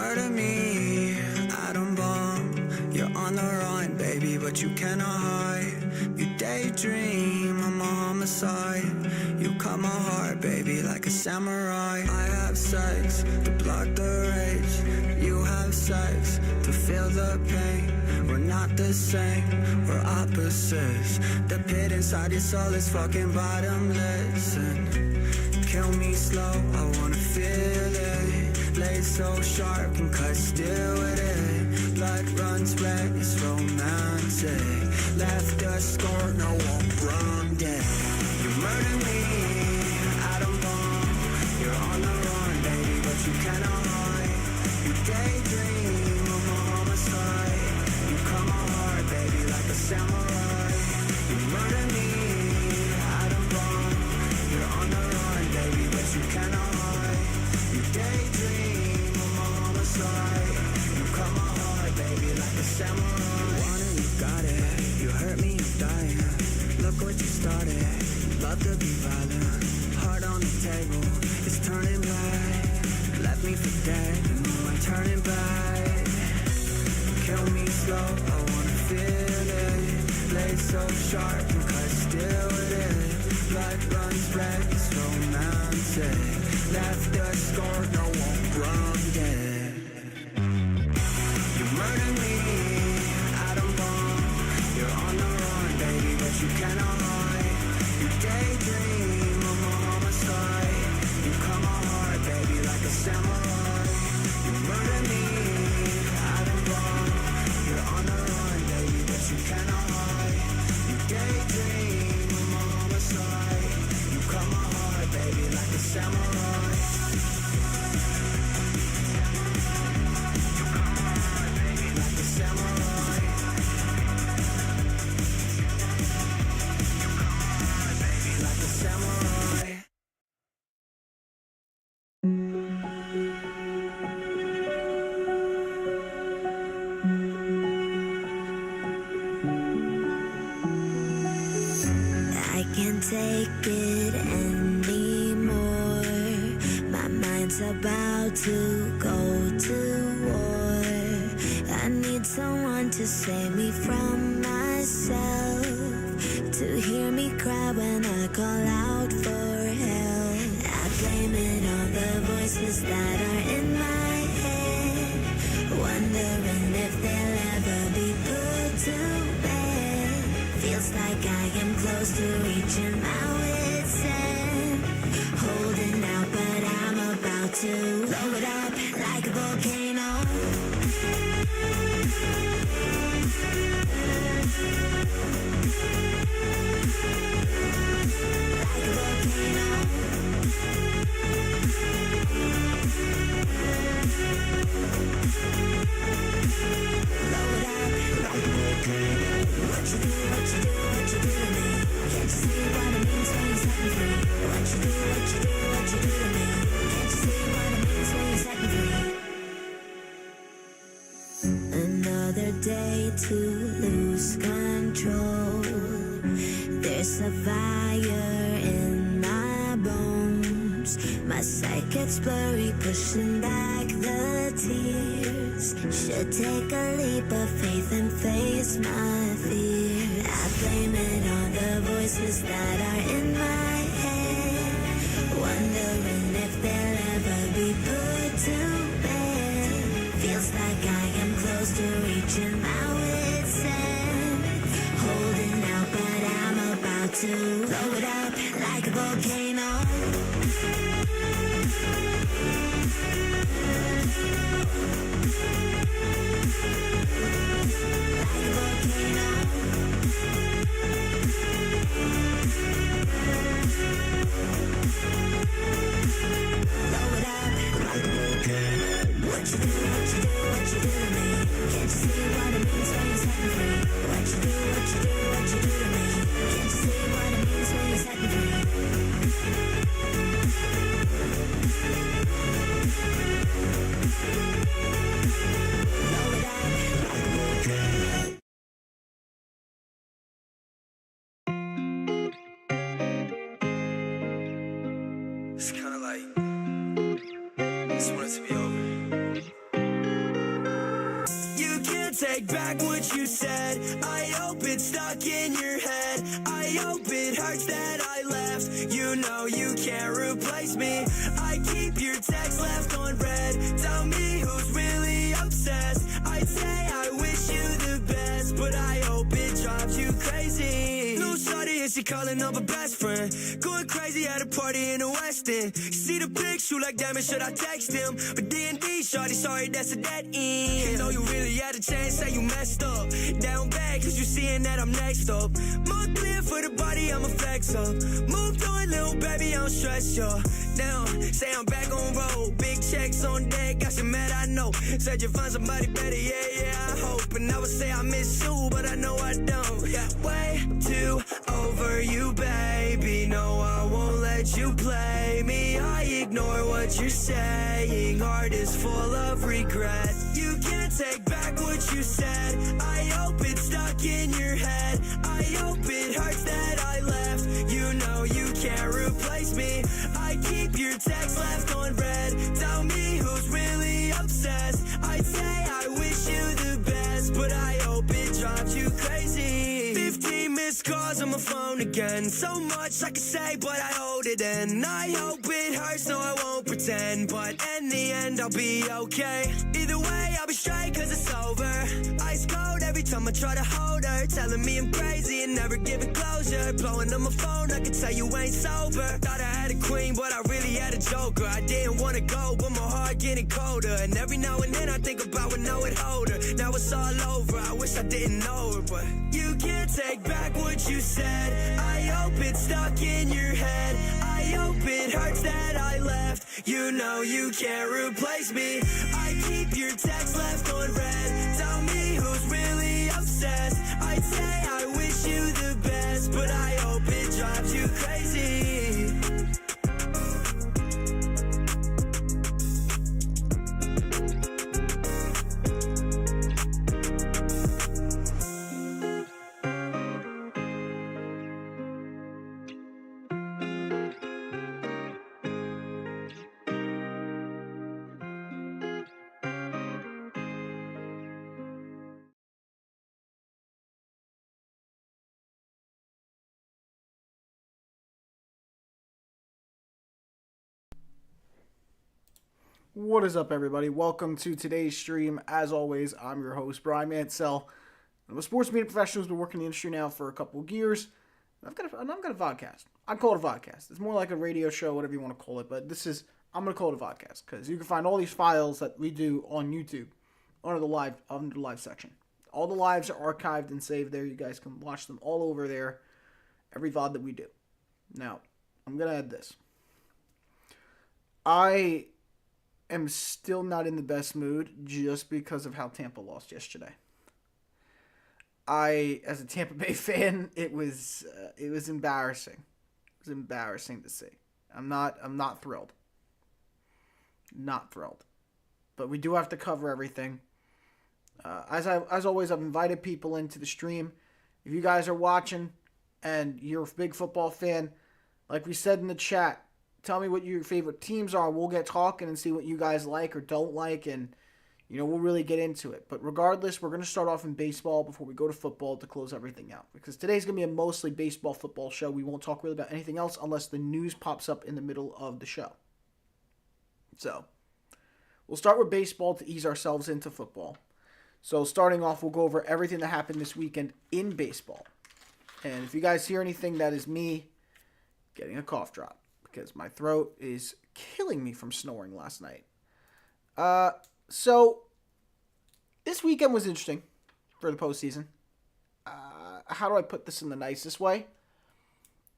murder me, atom bomb. You're on the run, baby, but you cannot hide. You daydream, I'm a homicide. You cut my heart, baby, like a samurai. I have sex to block the rage. You have sex to feel the pain. We're not the same, we're opposites. The pit inside your soul is fucking bottomless. And kill me slow, I wanna feel it. Blade so sharp, can cut steel with it. Blood runs red, it's romantic. Left a score, no one wrong dead. You murder me, atom bomb. You're on the run, baby, but you cannot hide. You daydream, I'm a homicide. You cut my heart, baby, like a samurai. You murder me, atom bomb. You're on the run, baby, but you cannot hide. You daydream, I'm a homicide. You cut my heart, baby, like a samurai. You want it, you got it. You hurt me, I'm dying. Look what you started. Love to be violent. Heart on the table, it's turning black. Left me for dead, you know I'm turning back. Kill me slow, I wanna feel it. Blade so sharp, can cut steel with it. Blood runs red, it's romantic. Left a score, no one wrong dead. You murder me, atom bomb. You're on the run, baby, but you cannot hide. You daydream, I'm a homicide. You cut my heart, baby, like a samurai. You murder me, atom bomb. You're on the run, baby, but you cannot hide. You daydream, I'm a homicide. You cut my heart, baby, like a samurai. You cut my heart, baby, like a samurai. You cut my heart, baby, like a samurai. I can't take it anymore. My mind's about to go to war. I need someone to save me from myself, to hear me cry when I call out for help. I blame it on the voices that are in my head, wondering if they'll ever be put to bed. Feels like I am close to reaching my wit's end, holding out, but I'm about to blow it up like a volcano. Like a volcano. Blow it up like a volcano. What you do, what you do, what you do to me? Can't you see what it means when you set me free? What you do, what you do, what you do to me? Can't you see what it means when you set me free? Another day to lose control. There's a fire in my bones. My sight gets blurry, pushing back the tears. Should take a leap of faith and face my fear. I blame it on the voices that are in my head, wondering if they'll ever be put to bed. Feels like I am close to reaching my wit's end, holding out, but I'm about to blow it up like a volcano. Like a volcano. Blow it up like a volcano. What you do, what you do, what you do to me? Can't you see what it means when you set me free? What you do, what you do, what you do to me? Can't you see what it means when you set me free? Blow it up like a volcano. It's kinda like, I just want it to be over. take back what you said. I hope it's stuck in your head. I hope it hurts that I left. You know you can't replace me. I keep your text left on red. Tell me who's really obsessed. I'd say I wish you the best, but I hope it drives you crazy. No shawty and she calling up a best friend. Going crazy at a party in the West End. You see the pic, shoot like damn, should I text him? But D&D, shawty, sorry, that's a dead end. You know you really had a chance, say you messed up. Down bad, cause you seeing that I'm next up. More clear for the body, I'ma flex up. Moved on, little baby, I don't stress y'all. Now, say I'm back on road. Big checks on deck, got you mad, I know. Said you find somebody better, yeah, I hope. And I would say I miss you, but I know I don't. Yeah, way too over you, baby. No, I won't let you play me. I ignore what you're saying. Heart is full of regret. You can't take back what you said. I hope it's stuck in your head. I hope it hurts that I left. You know you can't replace me. I keep your text left on red. Tell me who's really obsessed. I'd say I wish you the best, but I hope it drives you crazy. 15 missed calls on my phone again. So much I could say, but I hold it in. I hope it hurts, no I won't pretend. But in the end I'll be okay. Either way I'll be straight cause it's over. Ice cold every time I try to hold her. Telling me I'm crazy and never giving closure. Blowing on my phone, I can tell you ain't sober. Thought I had a queen, but I really had a joker. I didn't wanna go, but my heart getting colder. And every now and then I think about when I would hold her. Now it's all over, I wish I didn't know her. But you can't take back what you said. I hope it's stuck in your head. I hope it hurts that I left. You know you can't replace me. I keep your text left on red. Tell me who's really obsessed. I'd say I wish you the best, but I hope it drives you crazy. What is up, everybody? Welcome to today's stream. As always, I'm your host, Brian Mansell. I'm a sports media professional who's been working in the industry now for a couple of years. I've got a vodcast. I call it a vodcast. It's more like a radio show, whatever you want to call it, but I'm going to call it a vodcast because you can find all these files that we do on YouTube under the live section. All the lives are archived and saved there. You guys can watch them all over there, every VOD that we do. Now, I'm going to add this. I am still not in the best mood just because of how Tampa lost yesterday. As a Tampa Bay fan, it was embarrassing. It was embarrassing to see. I'm not thrilled. Not thrilled. But we do have to cover everything. As always, I've invited people into the stream. If you guys are watching and you're a big football fan, like we said in the chat, tell me what your favorite teams are. We'll get talking and see what you guys like or don't like, and we'll really get into it. But regardless, we're going to start off in baseball before we go to football to close everything out. Because today's going to be a mostly baseball football show. We won't talk really about anything else unless the news pops up in the middle of the show. So, we'll start with baseball to ease ourselves into football. So, starting off, we'll go over everything that happened this weekend in baseball. And if you guys hear anything, that is me getting a cough drop, because my throat is killing me from snoring last night. So, this weekend was interesting for the postseason. How do I put this in the nicest way?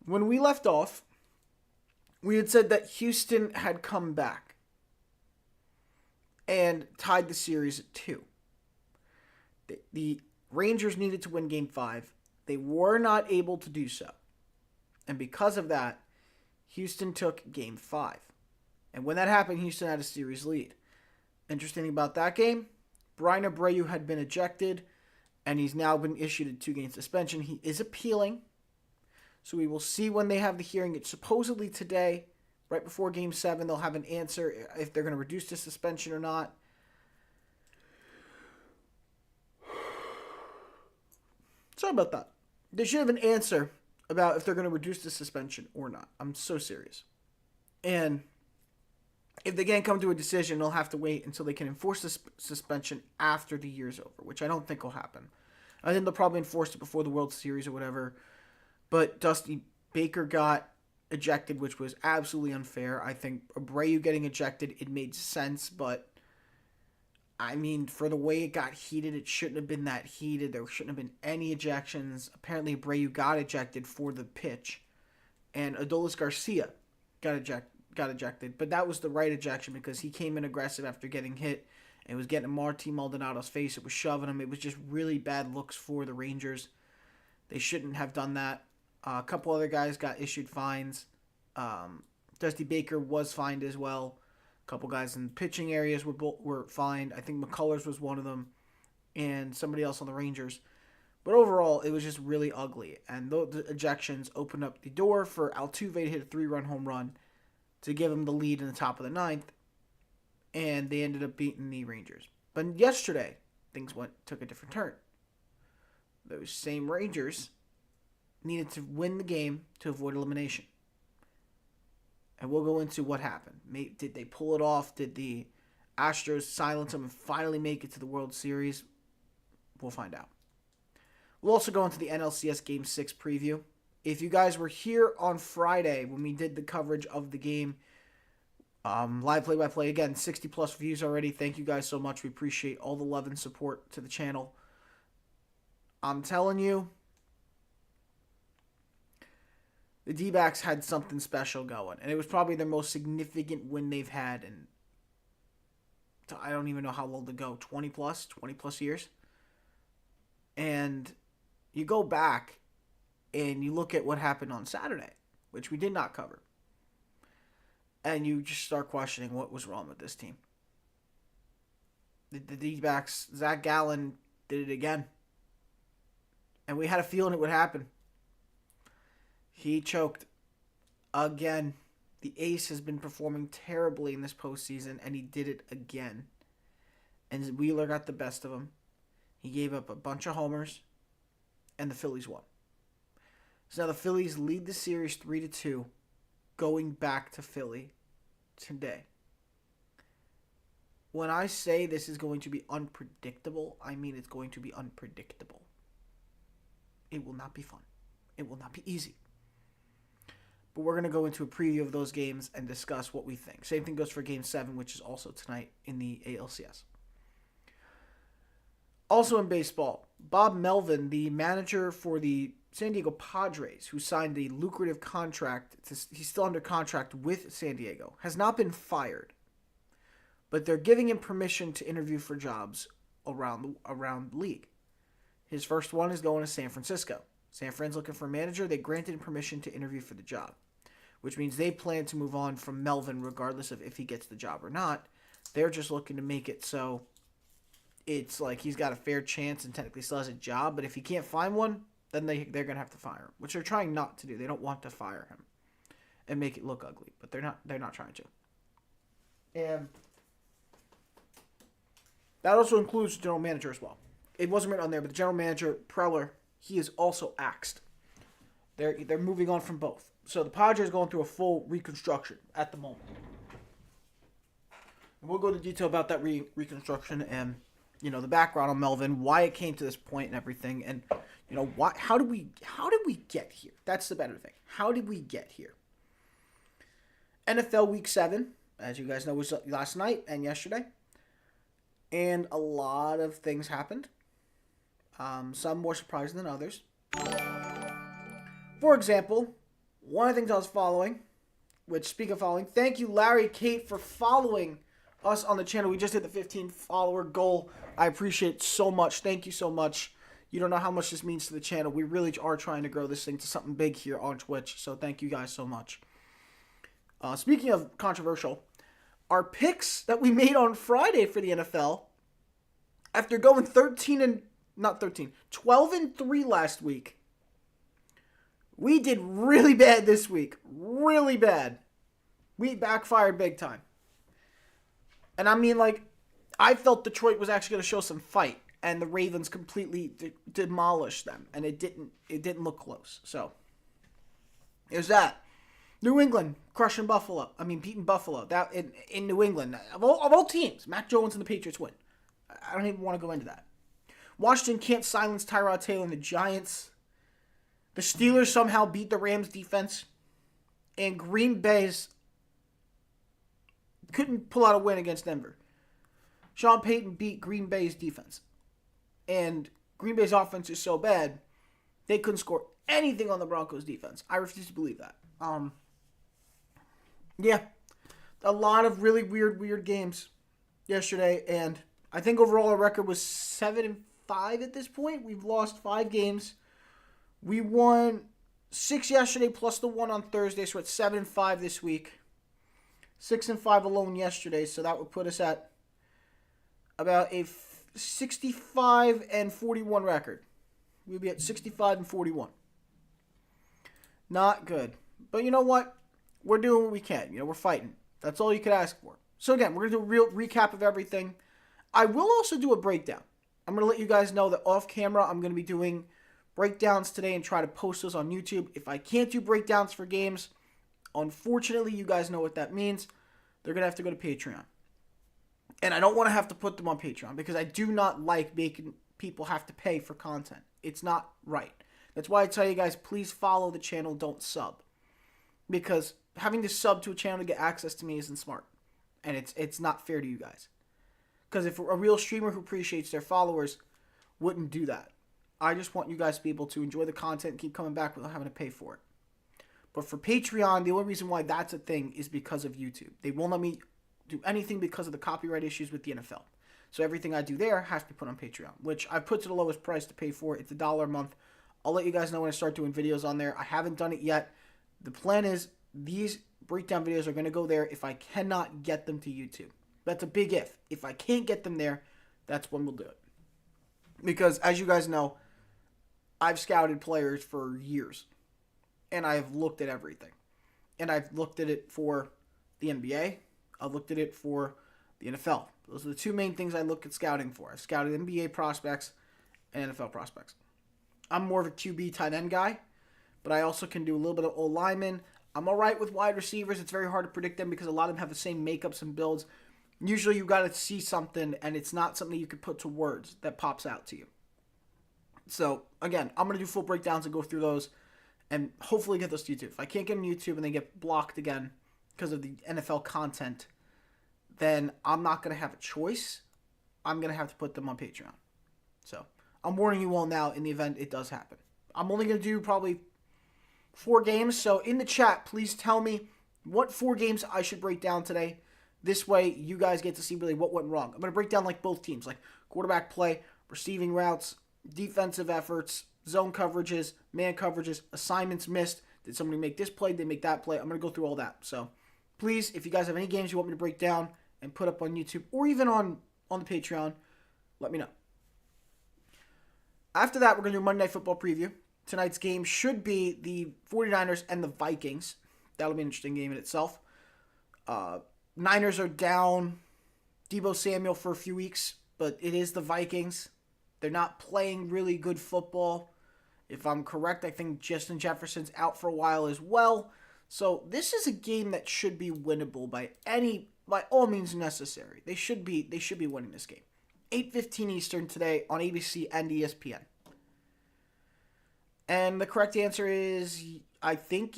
When we left off, we had said that Houston had come back and tied the series at 2. The Rangers needed to win Game 5. They were not able to do so. And because of that, Houston took Game 5. And when that happened, Houston had a series lead. Interesting thing about that game, Brian Abreu had been ejected, and he's now been issued a 2-game suspension. He is appealing, so we will see when they have the hearing. It's supposedly today, right before Game 7. They'll have an answer if they're going to reduce the suspension or not. Sorry about that. They should have an answer about if they're going to reduce the suspension or not. I'm so serious. And if they can't come to a decision, they'll have to wait until they can enforce the suspension after the year's over, which I don't think will happen. I think they'll probably enforce it before the World Series or whatever. But Dusty Baker got ejected, which was absolutely unfair. I think Abreu getting ejected, it made sense, but I mean, for the way it got heated, it shouldn't have been that heated. There shouldn't have been any ejections. Apparently, Abreu got ejected for the pitch, and Adolis Garcia got ejected. But that was the right ejection because he came in aggressive after getting hit. It was getting Martín Maldonado's face. It was shoving him. It was just really bad looks for the Rangers. They shouldn't have done that. A couple other guys got issued fines. Dusty Baker was fined as well. A couple guys in pitching areas were fined. I think McCullers was one of them, and somebody else on the Rangers. But overall, it was just really ugly. And the ejections opened up the door for Altuve to hit a 3-run home run to give him the lead in the top of the ninth, and they ended up beating the Rangers. But yesterday, things took a different turn. Those same Rangers needed to win the game to avoid elimination. And we'll go into what happened. Did they pull it off? Did the Astros silence them and finally make it to the World Series? We'll find out. We'll also go into the NLCS Game 6 preview. If you guys were here on Friday when we did the coverage of the game, live play-by-play, again, 60-plus views already. Thank you guys so much. We appreciate all the love and support to the channel. I'm telling you, the D-backs had something special going, and it was probably their most significant win they've had in, I don't even know how long to go, 20 plus years. And you go back and you look at what happened on Saturday, which we did not cover, and you just start questioning what was wrong with this team. The D-backs, Zach Gallen did it again, and we had a feeling it would happen. He choked again. The ace has been performing terribly in this postseason, and he did it again. And Wheeler got the best of him. He gave up a bunch of homers, and the Phillies won. So now the Phillies lead the series 3-2, going back to Philly today. When I say this is going to be unpredictable, I mean it's going to be unpredictable. It will not be fun. It will not be easy. But we're going to go into a preview of those games and discuss what we think. Same thing goes for Game 7, which is also tonight in the ALCS. Also in baseball, Bob Melvin, the manager for the San Diego Padres, who signed a lucrative contract, he's still under contract with San Diego, has not been fired. But they're giving him permission to interview for jobs around the league. His first one is going to San Francisco. San Fran's looking for a manager. They granted him permission to interview for the job, which means they plan to move on from Melvin regardless of if he gets the job or not. They're just looking to make it so it's like he's got a fair chance and technically still has a job, but if he can't find one, then they're going to have to fire him, which they're trying not to do. They don't want to fire him and make it look ugly, but they're not trying to. And that also includes the general manager as well. It wasn't written on there, but the general manager, Preller, he is also axed. They're moving on from both. So the Padres are going through a full reconstruction at the moment. And we'll go into detail about that reconstruction and, the background on Melvin, why it came to this point and everything. And, how did we get here? That's the better thing. How did we get here? NFL Week 7, as you guys know, was last night and yesterday. And a lot of things happened. Some more surprising than others. For example, one of the things I was following, which, speak of following, thank you, Larry Kate, for following us on the channel. We just hit the 15 follower goal. I appreciate it so much. Thank you so much. You don't know how much this means to the channel. We really are trying to grow this thing to something big here on Twitch. So thank you guys so much. Speaking of controversial, our picks that we made on Friday for the NFL, after going 12-3 last week, we did really bad this week. Really bad. We backfired big time. And I mean, I felt Detroit was actually going to show some fight. and the Ravens completely demolished them, and it didn't look close. So there's that. New England crushing Buffalo. Beating Buffalo. That in New England of all teams, Mac Jones and the Patriots win. I don't even want to go into that. Washington can't silence Tyrod Taylor and the Giants. The Steelers somehow beat the Rams defense, and Green Bay's couldn't pull out a win against Denver. Sean Payton beat Green Bay's defense. And Green Bay's offense is so bad, they couldn't score anything on the Broncos defense. I refuse to believe that. Yeah. A lot of really weird games yesterday. And I think overall our record was 7-5 at this point. We've lost 5 games. We won 6 yesterday plus the 1 on Thursday. So it's 7-5 this week. 6-5 alone yesterday. So that would put us at about a 65-41 record. We'll be at 65-41. Not good. But you know what? We're doing what we can. We're fighting. That's all you could ask for. So again, we're going to do a real recap of everything. I will also do a breakdown. I'm going to let you guys know that off camera, I'm going to be doing breakdowns today and try to post those on YouTube. If I can't do breakdowns for games, unfortunately, you guys know what that means. They're going to have to go to Patreon. And I don't want to have to put them on Patreon because I do not like making people have to pay for content. It's not right. That's why I tell you guys, please follow the channel, don't sub. Because having to sub to a channel to get access to me isn't smart. And it's not fair to you guys. Because if a real streamer who appreciates their followers wouldn't do that. I just want you guys to be able to enjoy the content and keep coming back without having to pay for it. But for Patreon, the only reason why that's a thing is because of YouTube. They won't let me do anything because of the copyright issues with the NFL. So everything I do there has to be put on Patreon, which I put to the lowest price to pay for. It's $1 a month. I'll let you guys know when I start doing videos on there. I haven't done it yet. The plan is these breakdown videos are going to go there if I cannot get them to YouTube. That's a big if. If I can't get them there, that's when we'll do it. Because as you guys know, I've scouted players for years. And I've looked at everything. And I've looked at it for the NBA. I've looked at it for the NFL. Those are the two main things I look at scouting for. I've scouted NBA prospects and NFL prospects. I'm more of a QB tight end guy, but I also can do a little bit of O-lineman. I'm all right with wide receivers. It's very hard to predict them because a lot of them have the same makeups and builds. Usually you got to see something, and it's not something you can put to words that pops out to you. So, again, I'm going to do full breakdowns and go through those and hopefully get those to YouTube. If I can't get them to YouTube and they get blocked again because of the NFL content, then I'm not going to have a choice. I'm going to have to put them on Patreon. So, I'm warning you all now in the event it does happen. I'm only going to do probably 4 games. So, in the chat, please tell me what 4 games I should break down today. This way, you guys get to see really what went wrong. I'm going to break down like both teams, like quarterback play, receiving routes, defensive efforts, zone coverages, man coverages, assignments missed. Did somebody make this play? Did they make that play? I'm going to go through all that. So, please, if you guys have any games you want me to break down and put up on YouTube or even on the Patreon, let me know. After that, we're going to do a Monday Night Football preview. Tonight's game should be the 49ers and the Vikings. That'll be an interesting game in itself. Niners are down Deebo Samuel for a few weeks, but it is the Vikings. They're not playing really good football. If I'm correct, I think Justin Jefferson's out for a while as well. So this is a game that should be winnable by all means necessary. They should be winning this game. 8:15 Eastern today on ABC and ESPN. And the correct answer is I think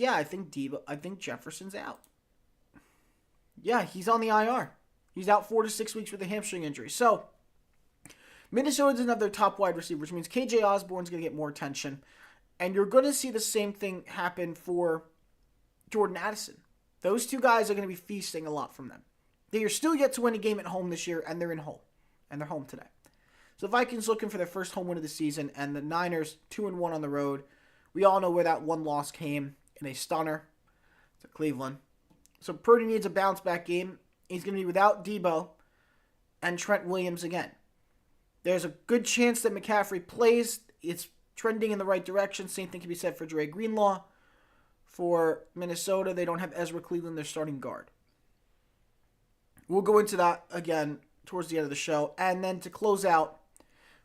Jefferson's out. Yeah, he's on the IR. He's out 4 to 6 weeks with a hamstring injury. So, Minnesota doesn't have their top wide receiver, which means KJ Osborne's going to get more attention. And you're going to see the same thing happen for Jordan Addison. Those two guys are going to be feasting a lot from them. They are still yet to win a game at home this year, and they're in home. And they're home today. So, the Vikings looking for their first home win of the season, and the Niners 2-1 on the road. We all know where that one loss came in a stunner to Cleveland. So Purdy needs a bounce-back game. He's going to be without Deebo and Trent Williams again. There's a good chance that McCaffrey plays. It's trending in the right direction. Same thing can be said for Dre Greenlaw. For Minnesota, they don't have Ezra Cleveland, their starting guard. We'll go into that again towards the end of the show. And then to close out,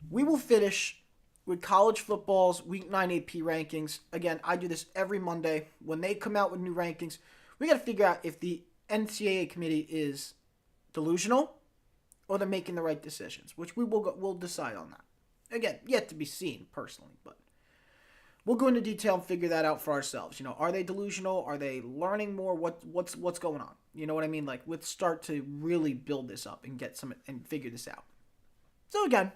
We will finish with college football's Week 9 AP rankings. Again, I do this every Monday. When they come out with new rankings, we got to figure out if the NCAA committee is delusional or they're making the right decisions, which we'll decide on that. Again, yet to be seen personally, but we'll go into detail and figure that out for ourselves. You know, are they delusional? Are they learning more? What's going on? You know what I mean? Like, let's start to really build this up and get some and figure this out. So again,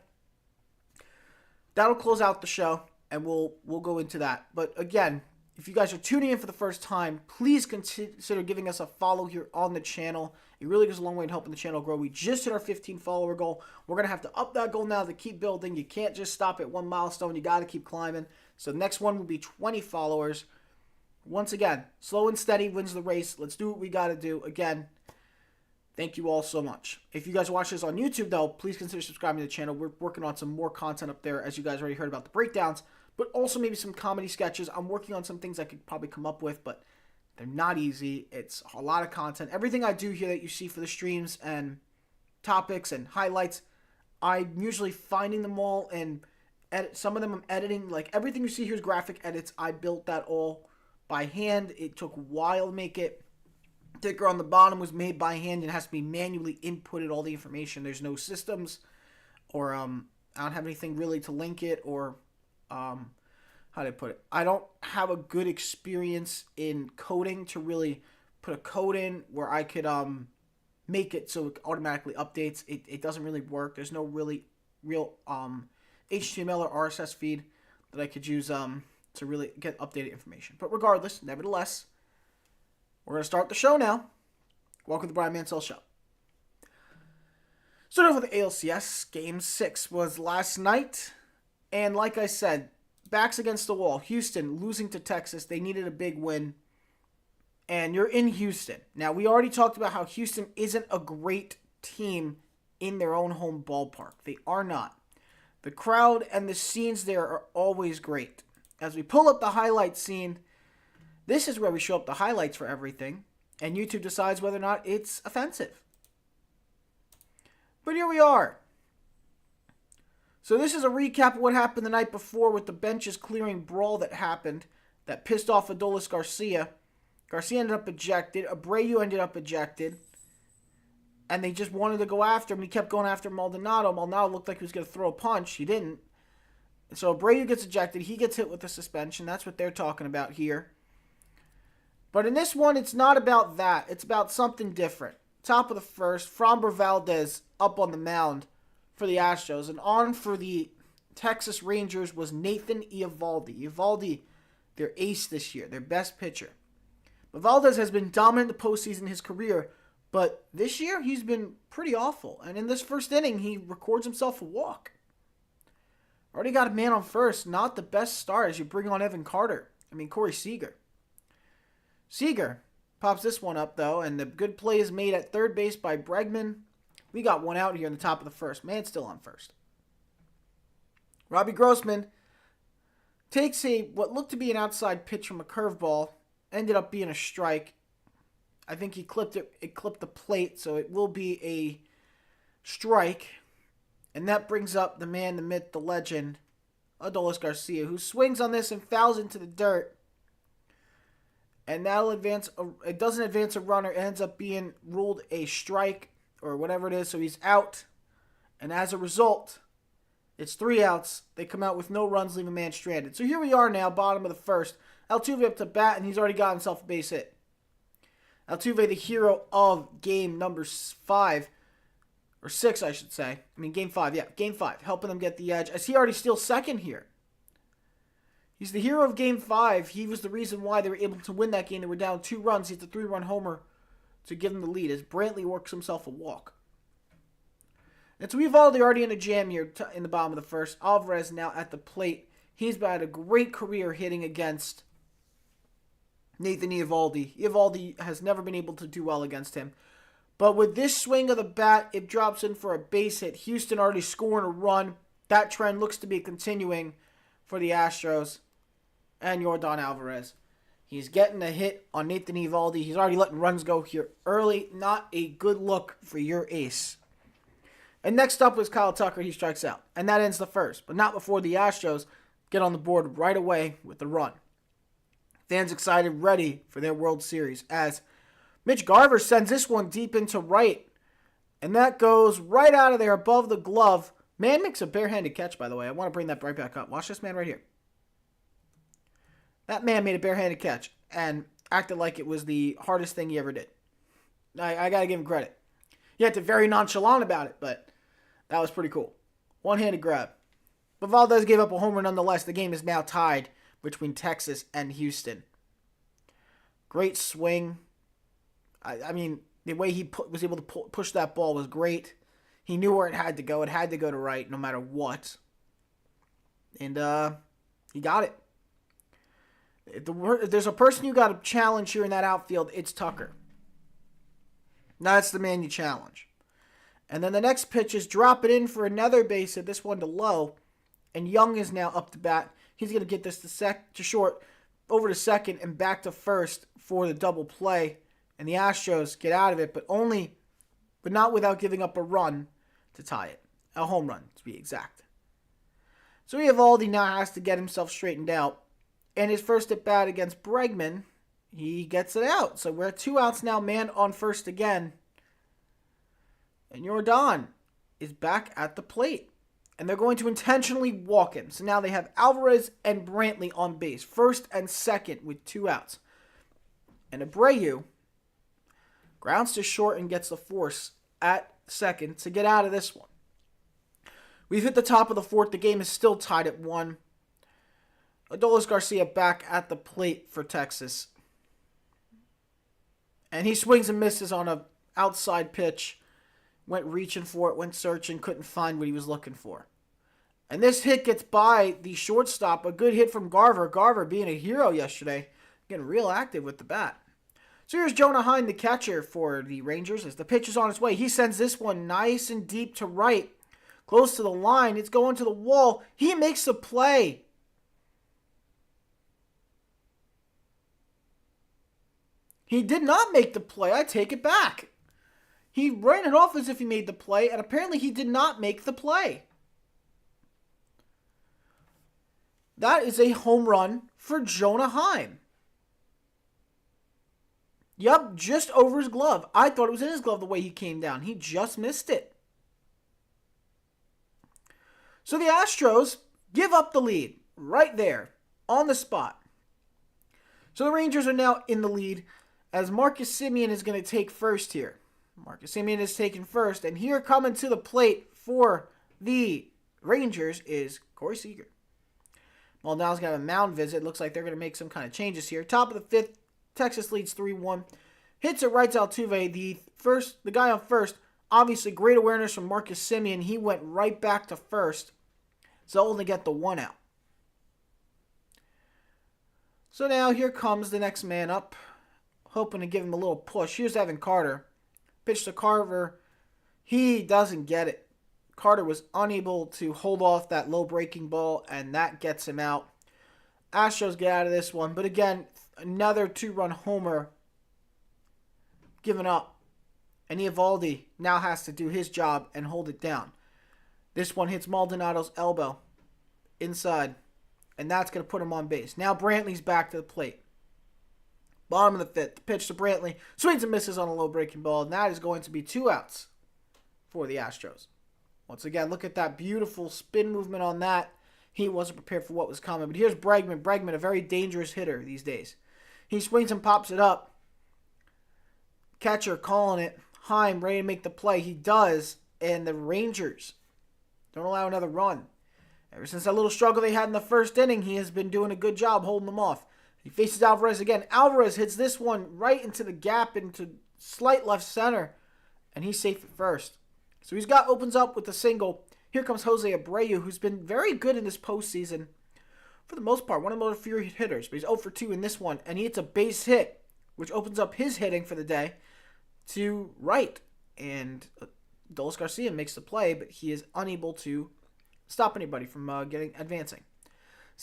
that'll close out the show, and we'll go into that. But again, if you guys are tuning in for the first time, please consider giving us a follow here on the channel. It really goes a long way in helping the channel grow. We just hit our 15 follower goal. We're going to have to up that goal now to keep building. You can't just stop at one milestone. You got to keep climbing. So the next one will be 20 followers. Once again, slow and steady wins the race. Let's do what we got to do. Again, thank you all so much. If you guys watch this on YouTube, though, please consider subscribing to the channel. We're working on some more content up there, as you guys already heard about the breakdowns, but also maybe some comedy sketches. I'm working on some things I could probably come up with, but they're not easy. It's a lot of content. Everything I do here that you see for the streams and topics and highlights, I'm usually finding them all and edit. Some of them I'm editing. Like, everything you see here is graphic edits. I built that all by hand. It took a while to make it. Ticker on the bottom was made by hand and has to be manually inputted, all the information. There's no systems or I don't have anything really to link it or how do I put it? I don't have a good experience in coding to really put a code in where I could make it so it automatically updates. It doesn't really work. There's no real HTML or RSS feed that I could use to really get updated information. But regardless, nevertheless, we're going to start the show now. Welcome to the Brian Mansell Show. Starting off with the ALCS, Game 6 was last night. And like I said, backs against the wall. Houston losing to Texas. They needed a big win. And you're in Houston. Now, we already talked about how Houston isn't a great team in their own home ballpark. They are not. The crowd and the scenes there are always great. As we pull up the highlight scene, this is where we show up the highlights for everything, and YouTube decides whether or not it's offensive. But here we are. So this is a recap of what happened the night before with the benches clearing brawl that happened that pissed off Adolis Garcia. Garcia ended up ejected. Abreu ended up ejected. And they just wanted to go after him. He kept going after Maldonado. Maldonado looked like he was going to throw a punch. He didn't. So Abreu gets ejected. He gets hit with a suspension. That's what they're talking about here. But in this one, it's not about that. It's about something different. Top of the first, Framber Valdez up on the mound for the Astros. And on for the Texas Rangers was Nathan Eovaldi. Eovaldi, their ace this year, their best pitcher. But Valdez has been dominant in the postseason in his career. But this year, he's been pretty awful. And in this first inning, he records himself a walk. Already got a man on first. Not the best start as you bring on Corey Seager. Seager pops this one up, though, and the good play is made at third base by Bregman. We got one out here in the top of the first. Man still on first. Robbie Grossman takes what looked to be an outside pitch from a curveball. Ended up being a strike. I think he clipped it. It clipped the plate, so it will be a strike. And that brings up the man, the myth, the legend, Adolis Garcia, who swings on this and fouls into the dirt. And that'll advance. It doesn't advance a runner. It ends up being ruled a strike or whatever it is. So he's out. And as a result, it's 3 outs. They come out with no runs, leave a man stranded. So here we are now, bottom of the first. Altuve up to bat, and he's already got himself a base hit. Altuve, the hero of game number 5. Or 6, I should say. Game 5. Yeah, game 5. Helping them get the edge. As he already steals second here. He's the hero of Game 5. He was the reason why they were able to win that game. They were down 2 runs. He hit the 3-run homer to give them the lead as Brantley works himself a walk. And so we've already in a jam here in the bottom of the first. Alvarez now at the plate. He's had a great career hitting against Nathan Eovaldi. Eovaldi has never been able to do well against him. But with this swing of the bat, it drops in for a base hit. Houston already scoring a run. That trend looks to be continuing for the Astros and Yordan Alvarez. He's getting a hit on Nathan Eovaldi. He's already letting runs go here early. Not a good look for your ace. And next up was Kyle Tucker. He strikes out. And that ends the first. But not before the Astros get on the board right away with the run. Fans excited, ready for their World Series as Mitch Garver sends this one deep into right. And that goes right out of there above the glove. Man makes a barehanded catch, by the way. I want to bring that right back up. Watch this man right here. That man made a barehanded catch and acted like it was the hardest thing he ever did. I got to give him credit. He acted very nonchalant about it, but that was pretty cool. One-handed grab. But Valdez gave up a homer nonetheless. The game is now tied between Texas and Houston. Great swing. I mean, the way he was able to push that ball was great. He knew where it had to go. It had to go to right no matter what. And he got it. If there's a person you got to challenge here in that outfield, it's Tucker. That's the man you challenge. And then the next pitch is drop it in for another base hit, this one to low. And Young is now up to bat. He's going to get this to short, over to second, and back to first for the double play. And the Astros get out of it, but not without giving up a run to tie it. A home run, to be exact. So Eovaldi now has to get himself straightened out. And his first at bat against Bregman, he gets it out. So we're at 2 outs now, man on first again. And Jordan is back at the plate. And they're going to intentionally walk him. So now they have Alvarez and Brantley on base. First and second with 2 outs. And Abreu grounds to short and gets the force at second to get out of this one. We've hit the top of the fourth. The game is still tied at 1. Adolis Garcia back at the plate for Texas. And he swings and misses on an outside pitch. Went reaching for it, went searching, couldn't find what he was looking for. And this hit gets by the shortstop. A good hit from Garver. Garver being a hero yesterday. Getting real active with the bat. So here's Jonah Heim, the catcher for the Rangers. As the pitch is on its way, he sends this one nice and deep to right. Close to the line. It's going to the wall. He makes the play. He did not make the play. I take it back. He ran it off as if he made the play, and apparently he did not make the play. That is a home run for Jonah Heim. Yup, just over his glove. I thought it was in his glove the way he came down. He just missed it. So the Astros give up the lead right there on the spot. So the Rangers are now in the lead as Marcus Semien is going to take first here. Marcus Semien is taking first, and here coming to the plate for the Rangers is Corey Seager. Maldonado's got a mound visit. Looks like they're going to make some kind of changes here. Top of the fifth, Texas leads 3-1. Hits it right to Altuve. The guy on first, obviously great awareness from Marcus Semien. He went right back to first, so they'll only get the 1 out. So now here comes the next man up, hoping to give him a little push. Here's Evan Carter. Pitch to Carver. He doesn't get it. Carter was unable to hold off that low breaking ball, and that gets him out. Astros get out of this one, but again, another 2-run homer given up. And Eovaldi now has to do his job and hold it down. This one hits Maldonado's elbow inside, and that's going to put him on base. Now Brantley's back to the plate. Bottom of the fifth, the pitch to Brantley. Swings and misses on a low breaking ball, and that is going to be 2 outs for the Astros. Once again, look at that beautiful spin movement on that. He wasn't prepared for what was coming. But here's Bregman. Bregman, a very dangerous hitter these days. He swings and pops it up. Catcher calling it. Heim ready to make the play. He does, and the Rangers don't allow another run. Ever since that little struggle they had in the first inning, he has been doing a good job holding them off. He faces Alvarez again. Alvarez hits this one right into the gap, into slight left center, and he's safe at first. So opens up with a single. Here comes Jose Abreu, who's been very good in this postseason. For the most part, one of the most few hitters, but he's 0 for 2 in this one, and he hits a base hit, which opens up his hitting for the day to right. And Adolis Garcia makes the play, but he is unable to stop anybody from advancing.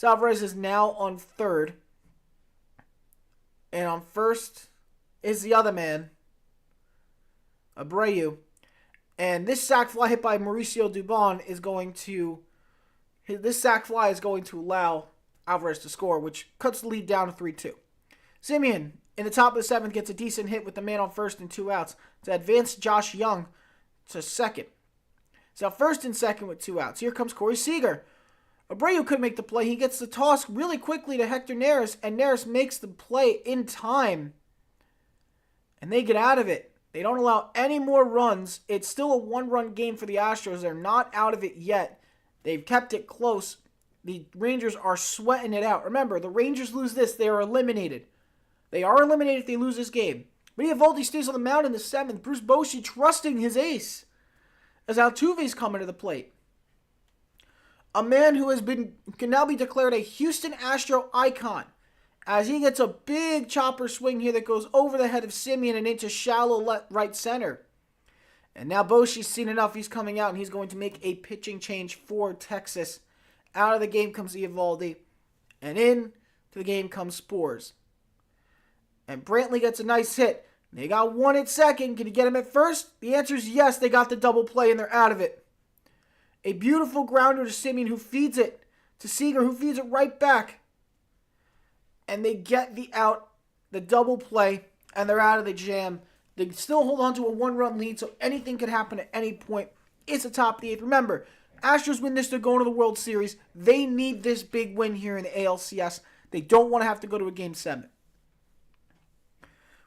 Alvarez is now on third. And on first is the other man, Abreu. And this sac fly hit by Mauricio Dubon is going to... This sac fly is going to allow Alvarez to score, which cuts the lead down to 3-2. Simeon, in the top of the 7th, gets a decent hit with the man on first and 2 outs to advance Josh Young to second. So first and second with 2 outs. Here comes Corey Seager. Abreu could make the play. He gets the toss really quickly to Hector Neris, and Neris makes the play in time. And they get out of it. They don't allow any more runs. It's still a 1-run game for the Astros. They're not out of it yet. They've kept it close. The Rangers are sweating it out. Remember, the Rangers lose this, they are eliminated. They are eliminated if they lose this game. But Eovaldi stays on the mound in the 7th. Bruce Bochy trusting his ace as Altuve's coming to the plate. A man who can now be declared a Houston Astro icon, as he gets a big chopper swing here that goes over the head of Simeon and into shallow right center. And now Bochy's seen enough. He's coming out and he's going to make a pitching change for Texas. Out of the game comes Eovaldi, and in to the game comes Spores. And Brantley gets a nice hit. They got one at second. Can you get him at first? The answer is yes. They got the double play and they're out of it. A beautiful grounder to Simeon, who feeds it to Seager, who feeds it right back. And they get the out, the double play, and they're out of the jam. They still hold on to a 1-run lead, so anything can happen at any point. It's the top of the 8th. Remember, Astros win this, they're going to the World Series. They need this big win here in the ALCS. They don't want to have to go to a Game 7.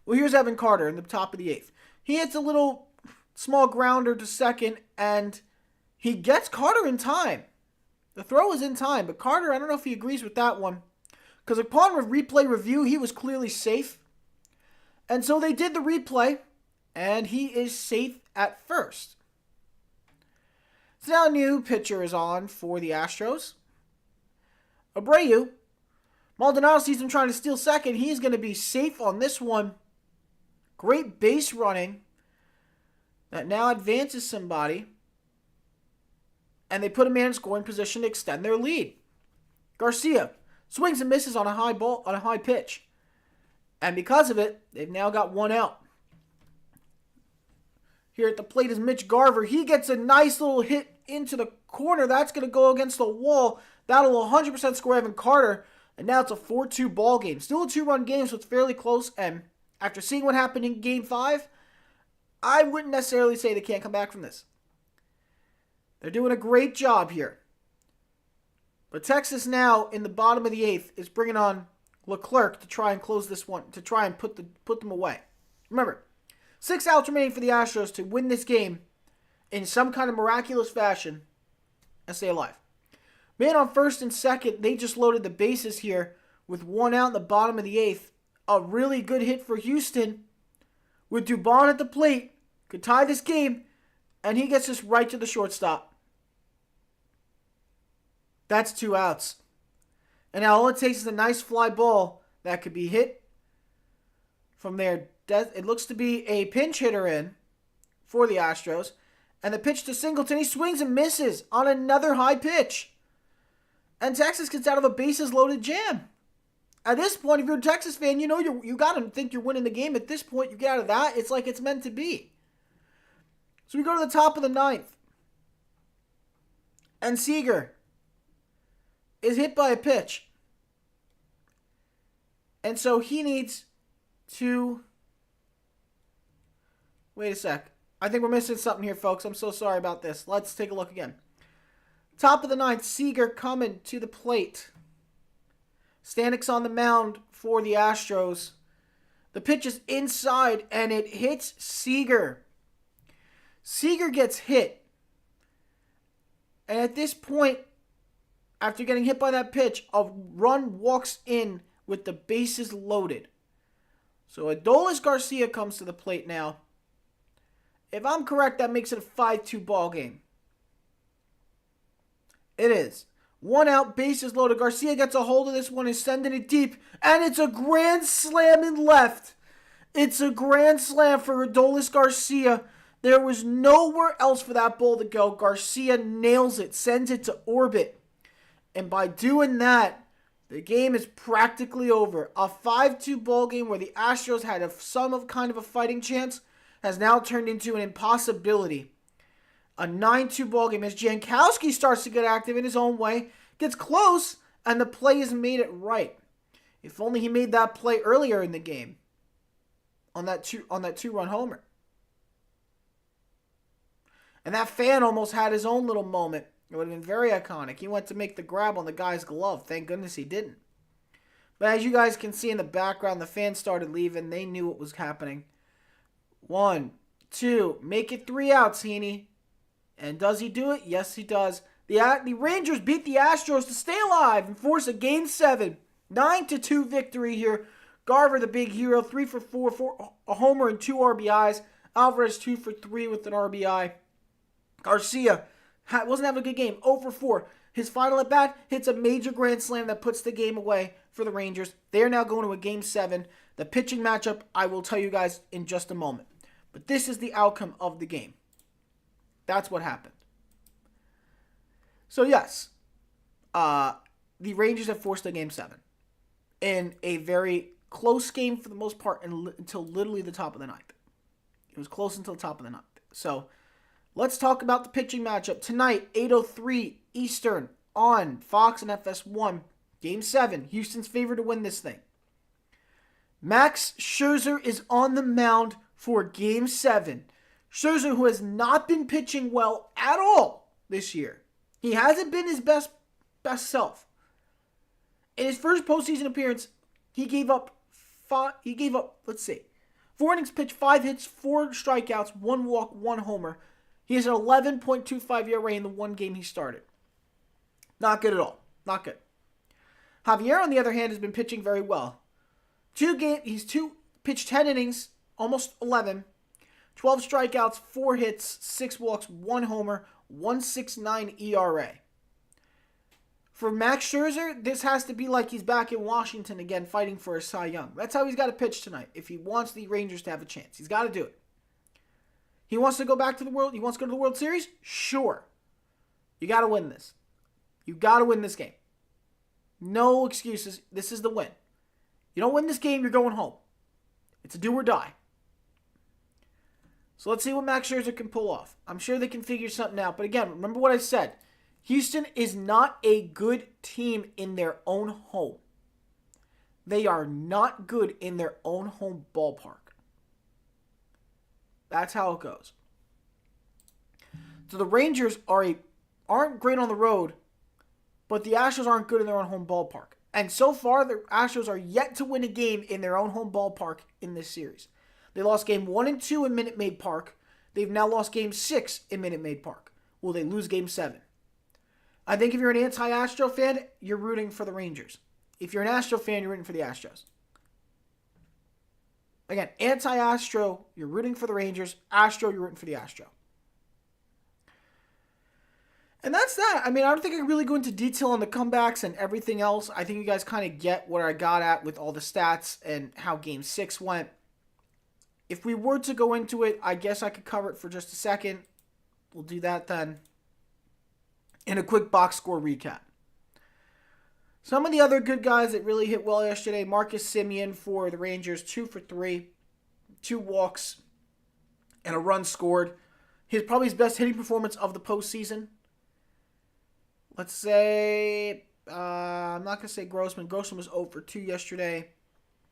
Well, here's Evan Carter in the top of the 8th. He hits a little small grounder to second, and he gets Carter in time. The throw is in time, but Carter, I don't know if he agrees with that one. Because upon replay review, he was clearly safe. And so they did the replay, and he is safe at first. So now a new pitcher is on for the Astros. Abreu. Maldonado sees him trying to steal second. He's going to be safe on this one. Great base running. That now advances somebody. And they put a man in scoring position to extend their lead. Garcia swings and misses on a high pitch. And because of it, they've now got 1 out. Here at the plate is Mitch Garver. He gets a nice little hit into the corner. That's going to go against the wall. That'll 100% score Evan Carter. And now it's a 4-2 ball game. Still a 2-run game, so it's fairly close. And after seeing what happened in Game 5, I wouldn't necessarily say they can't come back from this. They're doing a great job here. But Texas now, in the bottom of the 8th, is bringing on Leclerc to try and close this one, to try and put them away. Remember, 6 outs remaining for the Astros to win this game in some kind of miraculous fashion and stay alive. Man on first and second, they just loaded the bases here with 1 out in the bottom of the 8th. A really good hit for Houston with Dubon at the plate. Could tie this game, and he gets this right to the shortstop. That's 2 outs. And now all it takes is a nice fly ball that could be hit from there. It looks to be a pinch hitter in for the Astros. And the pitch to Singleton. He swings and misses on another high pitch. And Texas gets out of a bases-loaded jam. At this point, if you're a Texas fan, you know you got to think you're winning the game. At this point, you get out of that, it's like it's meant to be. So we go to the top of the 9th. And Seager is hit by a pitch. And so he needs to... Wait a sec. I think we're missing something here, folks. I'm so sorry about this. Let's take a look again. Top of the 9th, Seager coming to the plate. Stanek's on the mound for the Astros. The pitch is inside, and it hits Seager. Seager gets hit. And at this point, after getting hit by that pitch, a run walks in with the bases loaded. So Adolis Garcia comes to the plate now. If I'm correct, that makes it a 5-2 ball game. It is. 1 out, bases loaded. Garcia gets a hold of this one and sending it deep. And it's a grand slam in left. It's a grand slam for Adolis Garcia. There was nowhere else for that ball to go. Garcia nails it, sends it to orbit. And by doing that, the game is practically over. A 5-2 ball game where the Astros had some kind of a fighting chance has now turned into an impossibility. A 9-2 ball game as Jankowski starts to get active in his own way, gets close, and the play is made it right. If only he made that play earlier in the game on that two-run homer. And that fan almost had his own little moment. It would have been very iconic. He went to make the grab on the guy's glove. Thank goodness he didn't. But as you guys can see in the background, the fans started leaving. They knew what was happening. 1, 2, make it 3 outs, Heaney. And does he do it? Yes, he does. The Rangers beat the Astros to stay alive and force a Game 7. 9-2 victory here. Garver, the big hero, 3 for 4 for a homer and 2 RBIs. Alvarez, 2 for 3 with an RBI. Garcia wasn't having a good game, 0 for 4. His final at bat hits a major grand slam that puts the game away for the Rangers. They are now going to a Game 7. The pitching matchup, I will tell you guys in just a moment. But this is the outcome of the game. That's what happened. So yes, the Rangers have forced a Game 7 in a very close game for the most part until literally the top of the ninth. It was close until the top of the ninth. So let's talk about the pitching matchup tonight, 8:03 Eastern on Fox and FS1. Game 7. Houston's favored to win this thing. Max Scherzer is on the mound for Game 7. Scherzer, who has not been pitching well at all this year. He hasn't been his best self. In his first postseason appearance, he gave up 4 innings pitched, 5 hits, 4 strikeouts, 1 walk, 1 homer. He has an 11.25 ERA in the 1 game he started. Not good at all. Not good. Javier, on the other hand, has been pitching very well. He's pitched 10 innings, almost 11, 12 strikeouts, 4 hits, 6 walks, 1 homer, 1.69 ERA. For Max Scherzer, this has to be like he's back in Washington again fighting for a Cy Young. That's how he's got to pitch tonight if he wants the Rangers to have a chance. He's got to do it. He wants to go back to the World. He wants to go to the World Series? Sure. You got to win this. You got to win this game. No excuses. This is the win. You don't win this game, you're going home. It's a do or die. So let's see what Max Scherzer can pull off. I'm sure they can figure something out. But again, remember what I said. Houston is not a good team in their own home. They are not good in their own home ballpark. That's how it goes. So the Rangers aren't great on the road, but the Astros aren't good in their own home ballpark. And so far, the Astros are yet to win a game in their own home ballpark in this series. They lost Game 1 and 2 in Minute Maid Park. They've now lost Game 6 in Minute Maid Park. Will they lose Game 7? I think if you're an anti-Astro fan, you're rooting for the Rangers. If you're an Astro fan, you're rooting for the Astros. Again, anti-Astro, you're rooting for the Rangers. Astro, you're rooting for the Astro. And that's that. I mean, I don't think I can really go into detail on the comebacks and everything else. I think you guys kind of get what I got at with all the stats and how Game 6 went. If we were to go into it, I guess I could cover it for just a second. We'll do that then. In a quick box score recap. Some of the other good guys that really hit well yesterday. Marcus Semien for the Rangers, 2 for 3. 2 walks and a run scored. Probably his best hitting performance of the postseason. Let's say, I'm not going to say Grossman. Grossman was 0 for 2 yesterday.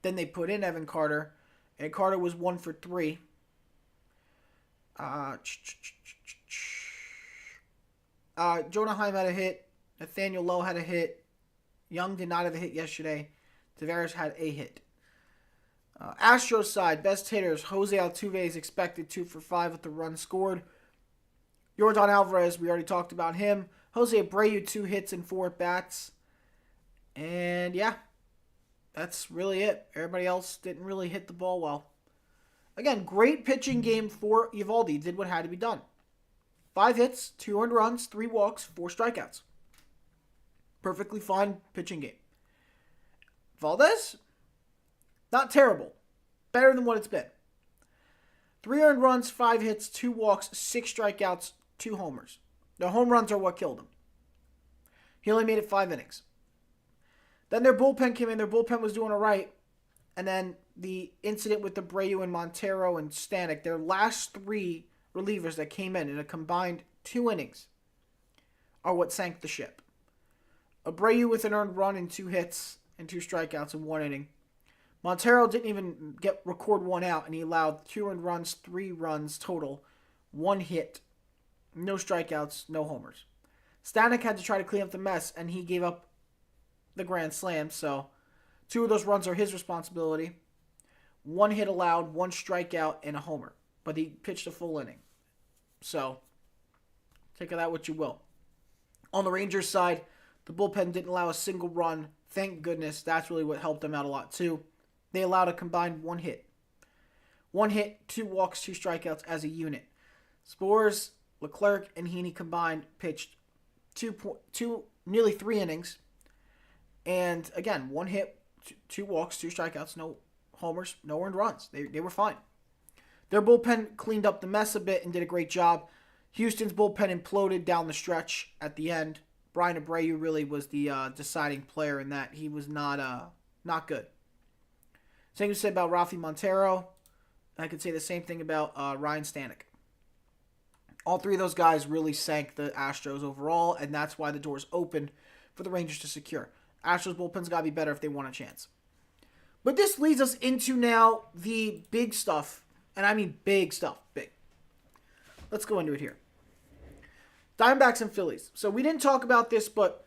Then they put in Evan Carter. And Carter was 1 for 3. Jonah Heim had a hit. Nathaniel Lowe had a hit. Young did not have a hit yesterday. Tavares had a hit. Astros side, best hitters. Jose Altuve is expected 2 for 5 with the run scored. Yordan Alvarez, we already talked about him. Jose Abreu, 2 hits and 4 at-bats. And yeah, that's really it. Everybody else didn't really hit the ball well. Again, great pitching game for Eovaldi. Did what had to be done. 5 hits, 2 earned runs, 3 walks, 4 strikeouts. Perfectly fine pitching game. Valdez, not terrible. Better than what it's been. 3 earned runs, 5 hits, 2 walks, 6 strikeouts, 2 homers. The home runs are what killed him. He only made it 5 innings. Then their bullpen came in. Their bullpen was doing all right. And then the incident with Abreu and Montero and Stanek, their last 3 relievers that came in a combined 2 innings are what sank the ship. Abreu with an earned run and 2 hits and 2 strikeouts in 1 inning. Montero didn't even record 1 out, and he allowed 2 earned runs, 3 runs total, 1 hit, no strikeouts, no homers. Stanek had to try to clean up the mess, and he gave up the grand slam, so 2 of those runs are his responsibility. 1 hit allowed, 1 strikeout, and a homer. But he pitched a full inning. So, take of that what you will. On the Rangers side, the bullpen didn't allow a single run. Thank goodness. That's really what helped them out a lot, too. They allowed a combined 1 hit. 1 hit, 2 walks, 2 strikeouts as a unit. Spores, Leclerc, and Heaney combined pitched nearly 3 innings. And, again, 1 hit, 2 walks, 2 strikeouts, no homers, no earned runs. They were fine. Their bullpen cleaned up the mess a bit and did a great job. Houston's bullpen imploded down the stretch at the end. Brian Abreu really was the deciding player in that. He was not good. Same to say about Rafi Montero. I could say the same thing about Ryan Stanek. All 3 of those guys really sank the Astros overall, and that's why the door's open for the Rangers to secure. Astros bullpen's got to be better if they want a chance. But this leads us into now the big stuff. And I mean big stuff. Big. Let's go into it here. Diamondbacks and Phillies. So we didn't talk about this, but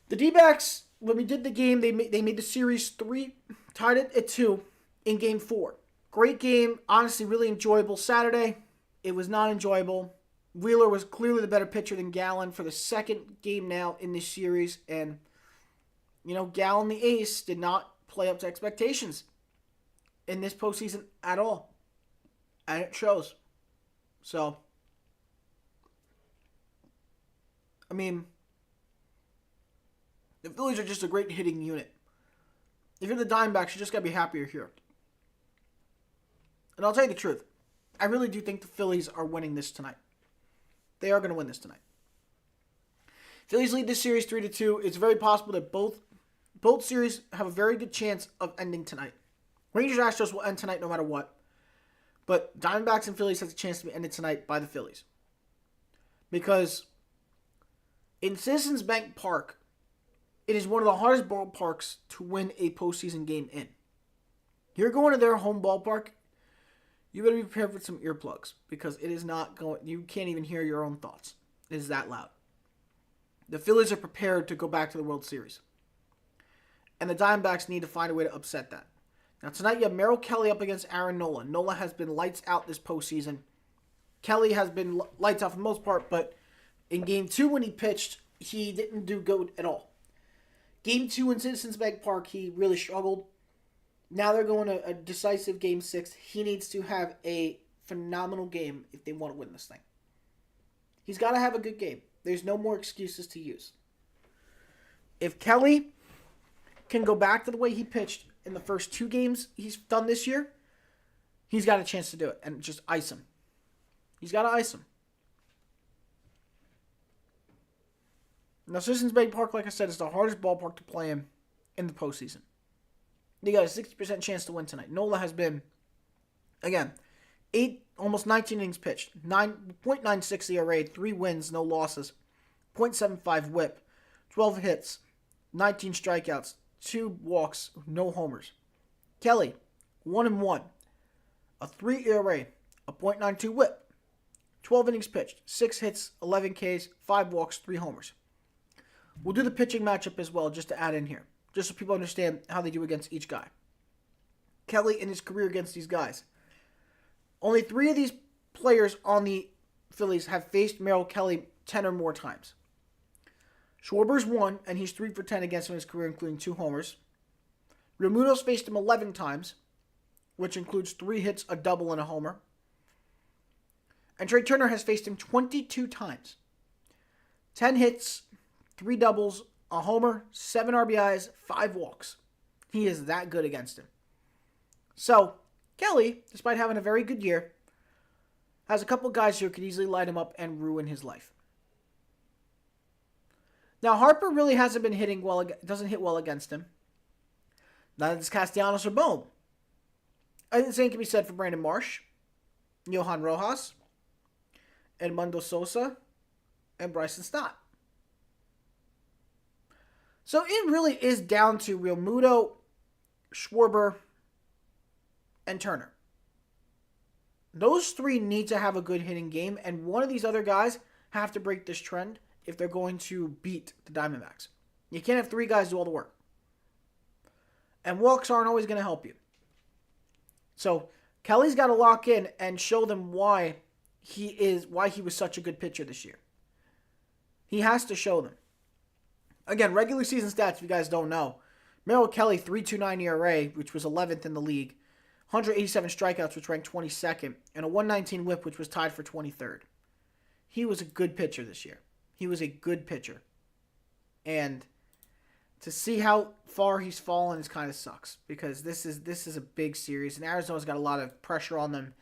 the D-backs, when we did the game, they made the series 3, tied it at 2 in game 4. Great game. Honestly, really enjoyable. Saturday, it was not enjoyable. Wheeler was clearly the better pitcher than Gallen for the second game now in this series. And, Gallen, the ace, did not play up to expectations in this postseason at all. And it shows. So, I mean, the Phillies are just a great hitting unit. If you're the Diamondbacks, you just got to be happier here. And I'll tell you the truth. I really do think the Phillies are winning this tonight. They are going to win this tonight. Phillies lead this series 3-2. It's very possible that both series have a very good chance of ending tonight. Rangers-Astros will end tonight no matter what. But Diamondbacks and Phillies has a chance to be ended tonight by the Phillies. Because in Citizens Bank Park, it is one of the hardest ballparks to win a postseason game in. You're going to their home ballpark, you better be prepared with some earplugs. Because it is not going, you can't even hear your own thoughts. It is that loud. The Phillies are prepared to go back to the World Series. And the Diamondbacks need to find a way to upset that. Now tonight you have Merrill Kelly up against Aaron Nola. Nola has been lights out this postseason. Kelly has been lights out for the most part, but in Game 2 when he pitched, he didn't do good at all. Game 2 in Citizens Bank Park, he really struggled. Now they're going to a decisive Game 6. He needs to have a phenomenal game if they want to win this thing. He's got to have a good game. There's no more excuses to use. If Kelly can go back to the way he pitched in the first 2 games he's done this year, he's got a chance to do it and just ice him. He's got to ice him. Now, Citizens Bank Park, like I said, is the hardest ballpark to play in the postseason. They got a 60% chance to win tonight. Nola has been, again, almost 19 innings pitched, 9.96 ERA, 3 wins, no losses, .75 WHIP, 12 hits, 19 strikeouts, 2 walks, no homers. Kelly, 1-1, a 3 ERA, a .92 WHIP, 12 innings pitched, 6 hits, 11 Ks, 5 walks, 3 homers. We'll do the pitching matchup as well, just to add in here, just so people understand how they do against each guy. Kelly in his career against these guys. Only 3 of these players on the Phillies have faced Merrill Kelly 10 or more times. Schwarber's 1, and he's 3 for 10 against him in his career, including 2 homers. Realmuto's faced him 11 times, which includes 3 hits, a double, and a homer. And Trey Turner has faced him 22 times. 10 hits, 3 doubles, a homer, 7 RBIs, 5 walks. He is that good against him. So, Kelly, despite having a very good year, has a couple guys who could easily light him up and ruin his life. Now, Harper really hasn't been hitting well, doesn't hit well against him. Neither does Castellanos or Bohm. I think the same can be said for Brandon Marsh, Johan Rojas, Edmundo Sosa, and Bryson Stott. So it really is down to Realmuto, Schwarber, and Turner. Those three need to have a good hitting game, and one of these other guys have to break this trend if they're going to beat the Diamondbacks. You can't have three guys do all the work. And walks aren't always going to help you. So Kelly's got to lock in and show them why he was such a good pitcher this year. He has to show them. Again, regular season stats, if you guys don't know. Merrill Kelly, 3.29 ERA, which was 11th in the league. 187 strikeouts, which ranked 22nd. And a 119 whip, which was tied for 23rd. He was a good pitcher this year. He was a good pitcher. And to see how far he's fallen is kind of sucks. Because this is a big series. And Arizona's got a lot of pressure on them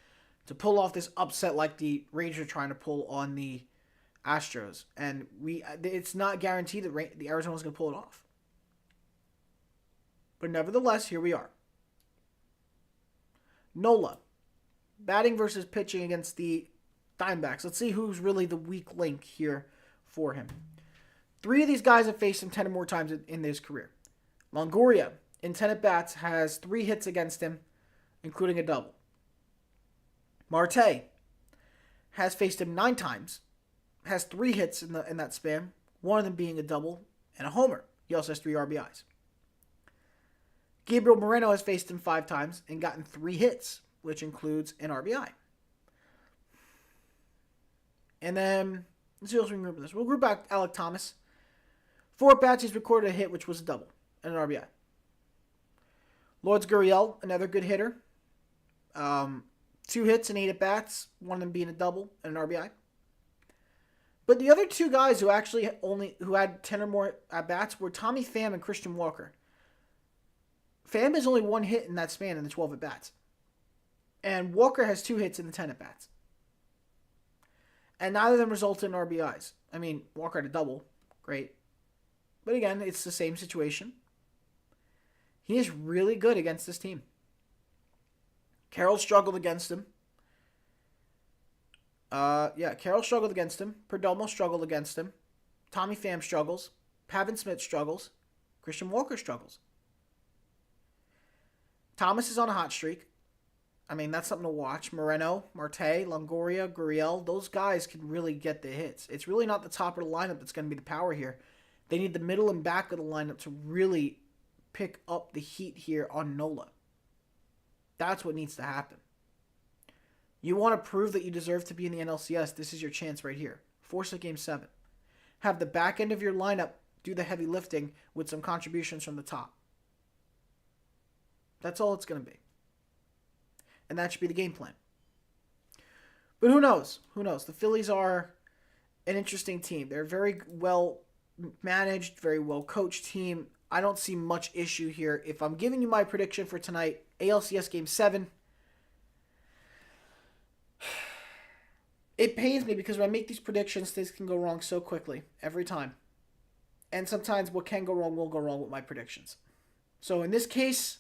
to pull off this upset like the Rangers are trying to pull on the Astros. And it's not guaranteed that the Arizona's going to pull it off. But nevertheless, here we are. Nola, batting versus pitching against the Diamondbacks. Let's see who's really the weak link here for him. 3 of these guys have faced him 10 or more times in his career. Longoria, in 10 at-bats, has 3 hits against him, including a double. Marte has faced him 9 times, has 3 hits in that span, one of them being a double and a homer. He also has 3 RBIs. Gabriel Moreno has faced him 5 times and gotten 3 hits, which includes an RBI. And then, let's see what else we can group this. We'll group back Alec Thomas. 4 at-bats, he's recorded a hit, which was a double and an RBI. Lourdes Gurriel, another good hitter. 2 hits and 8 at-bats, one of them being a double and an RBI. But the other 2 guys who had 10 or more at-bats were Tommy Pham and Christian Walker. Pham has only 1 hit in that span in the 12 at-bats. And Walker has 2 hits in the 10 at-bats. And neither of them resulted in RBIs. I mean, Walker had a double. Great. But again, it's the same situation. He is really good against this team. Carroll struggled against him. Carroll struggled against him. Perdomo struggled against him. Tommy Pham struggles. Pavin Smith struggles. Christian Walker struggles. Thomas is on a hot streak. I mean, that's something to watch. Moreno, Marte, Longoria, Gurriel, those guys can really get the hits. It's really not the top of the lineup that's going to be the power here. They need the middle and back of the lineup to really pick up the heat here on Nola. That's what needs to happen. You want to prove that you deserve to be in the NLCS, this is your chance right here. Force a Game 7. Have the back end of your lineup do the heavy lifting with some contributions from the top. That's all it's going to be. And that should be the game plan. But who knows? Who knows? The Phillies are an interesting team. They're a very well managed, very well coached team. I don't see much issue here. If I'm giving you my prediction for tonight, ALCS Game 7, it pains me because when I make these predictions, things can go wrong so quickly every time. And sometimes what can go wrong will go wrong with my predictions. So in this case,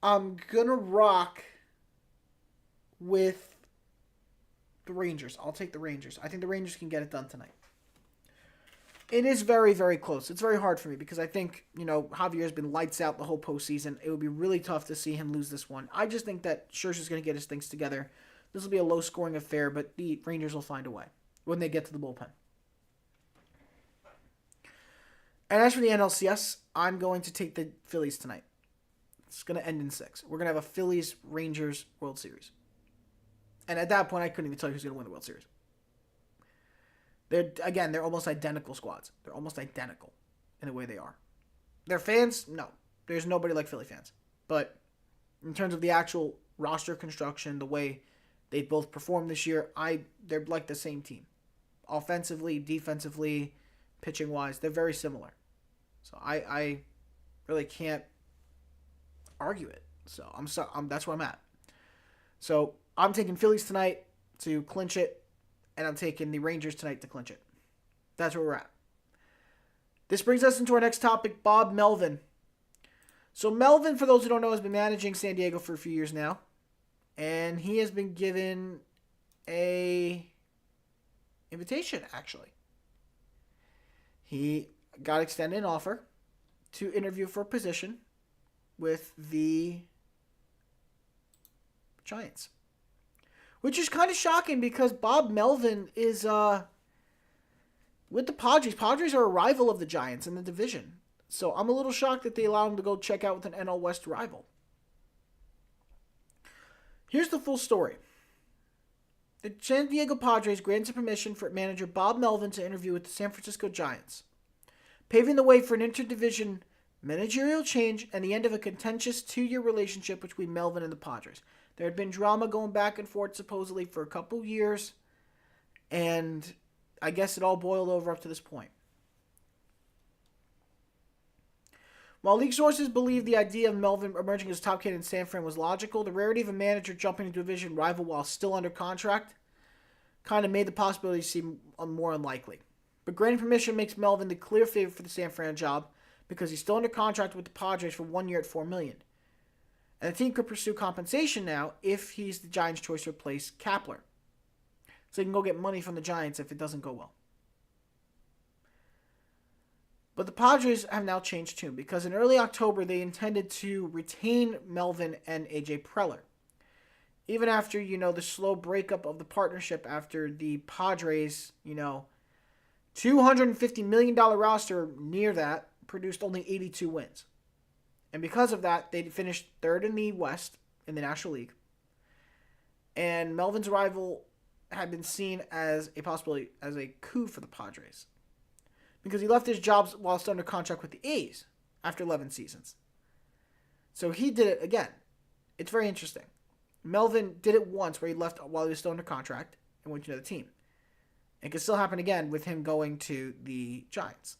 I'm going to rock with the Rangers. I'll take the Rangers. I think the Rangers can get it done tonight. It is very, very close. It's very hard for me because I think, Javier's been lights out the whole postseason. It would be really tough to see him lose this one. I just think that Scherzer's going to get his things together. This will be a low-scoring affair, but the Rangers will find a way when they get to the bullpen. And as for the NLCS, I'm going to take the Phillies tonight. It's going to end in 6. We're going to have a Phillies-Rangers World Series. And at that point, I couldn't even tell you who's going to win the World Series. They're almost identical squads. They're almost identical in the way they are. Their fans, no. There's nobody like Philly fans. But in terms of the actual roster construction, the way they both performed this year, they're like the same team. Offensively, defensively, pitching-wise, they're very similar. So I really can't argue it. So that's where I'm at. So I'm taking Phillies tonight to clinch it. And I'm taking the Rangers tonight to clinch it. That's where we're at. This brings us into our next topic, Bob Melvin. So Melvin, for those who don't know, has been managing San Diego for a few years now. And he has been given a invitation, actually. He got extended an offer to interview for a position with the Giants. Which is kind of shocking because Bob Melvin is with the Padres. Padres are a rival of the Giants in the division. So I'm a little shocked that they allowed him to go check out with an NL West rival. Here's the full story. The San Diego Padres granted permission for manager Bob Melvin to interview with the San Francisco Giants, paving the way for an interdivision managerial change and the end of a contentious 2-year relationship between Melvin and the Padres. There had been drama going back and forth supposedly for a couple years, and I guess it all boiled over up to this point. While league sources believe the idea of Melvin emerging as top candidate in San Fran was logical, the rarity of a manager jumping into a division rival while still under contract kind of made the possibility seem more unlikely. But granting permission makes Melvin the clear favorite for the San Fran job because he's still under contract with the Padres for 1 year at $4 million. And the team could pursue compensation now if he's the Giants' choice to replace Kapler. So he can go get money from the Giants if it doesn't go well. But the Padres have now changed tune because in early October they intended to retain Melvin and A.J. Preller. Even after, the slow breakup of the partnership after the Padres, $250 million roster near that produced only 82 wins. And because of that, they finished third in the West in the National League. And Melvin's arrival had been seen as a possibility, as a coup for the Padres. Because he left his job whilst under contract with the A's after 11 seasons. So he did it again. It's very interesting. Melvin did it once where he left while he was still under contract and went to another team. It could still happen again with him going to the Giants.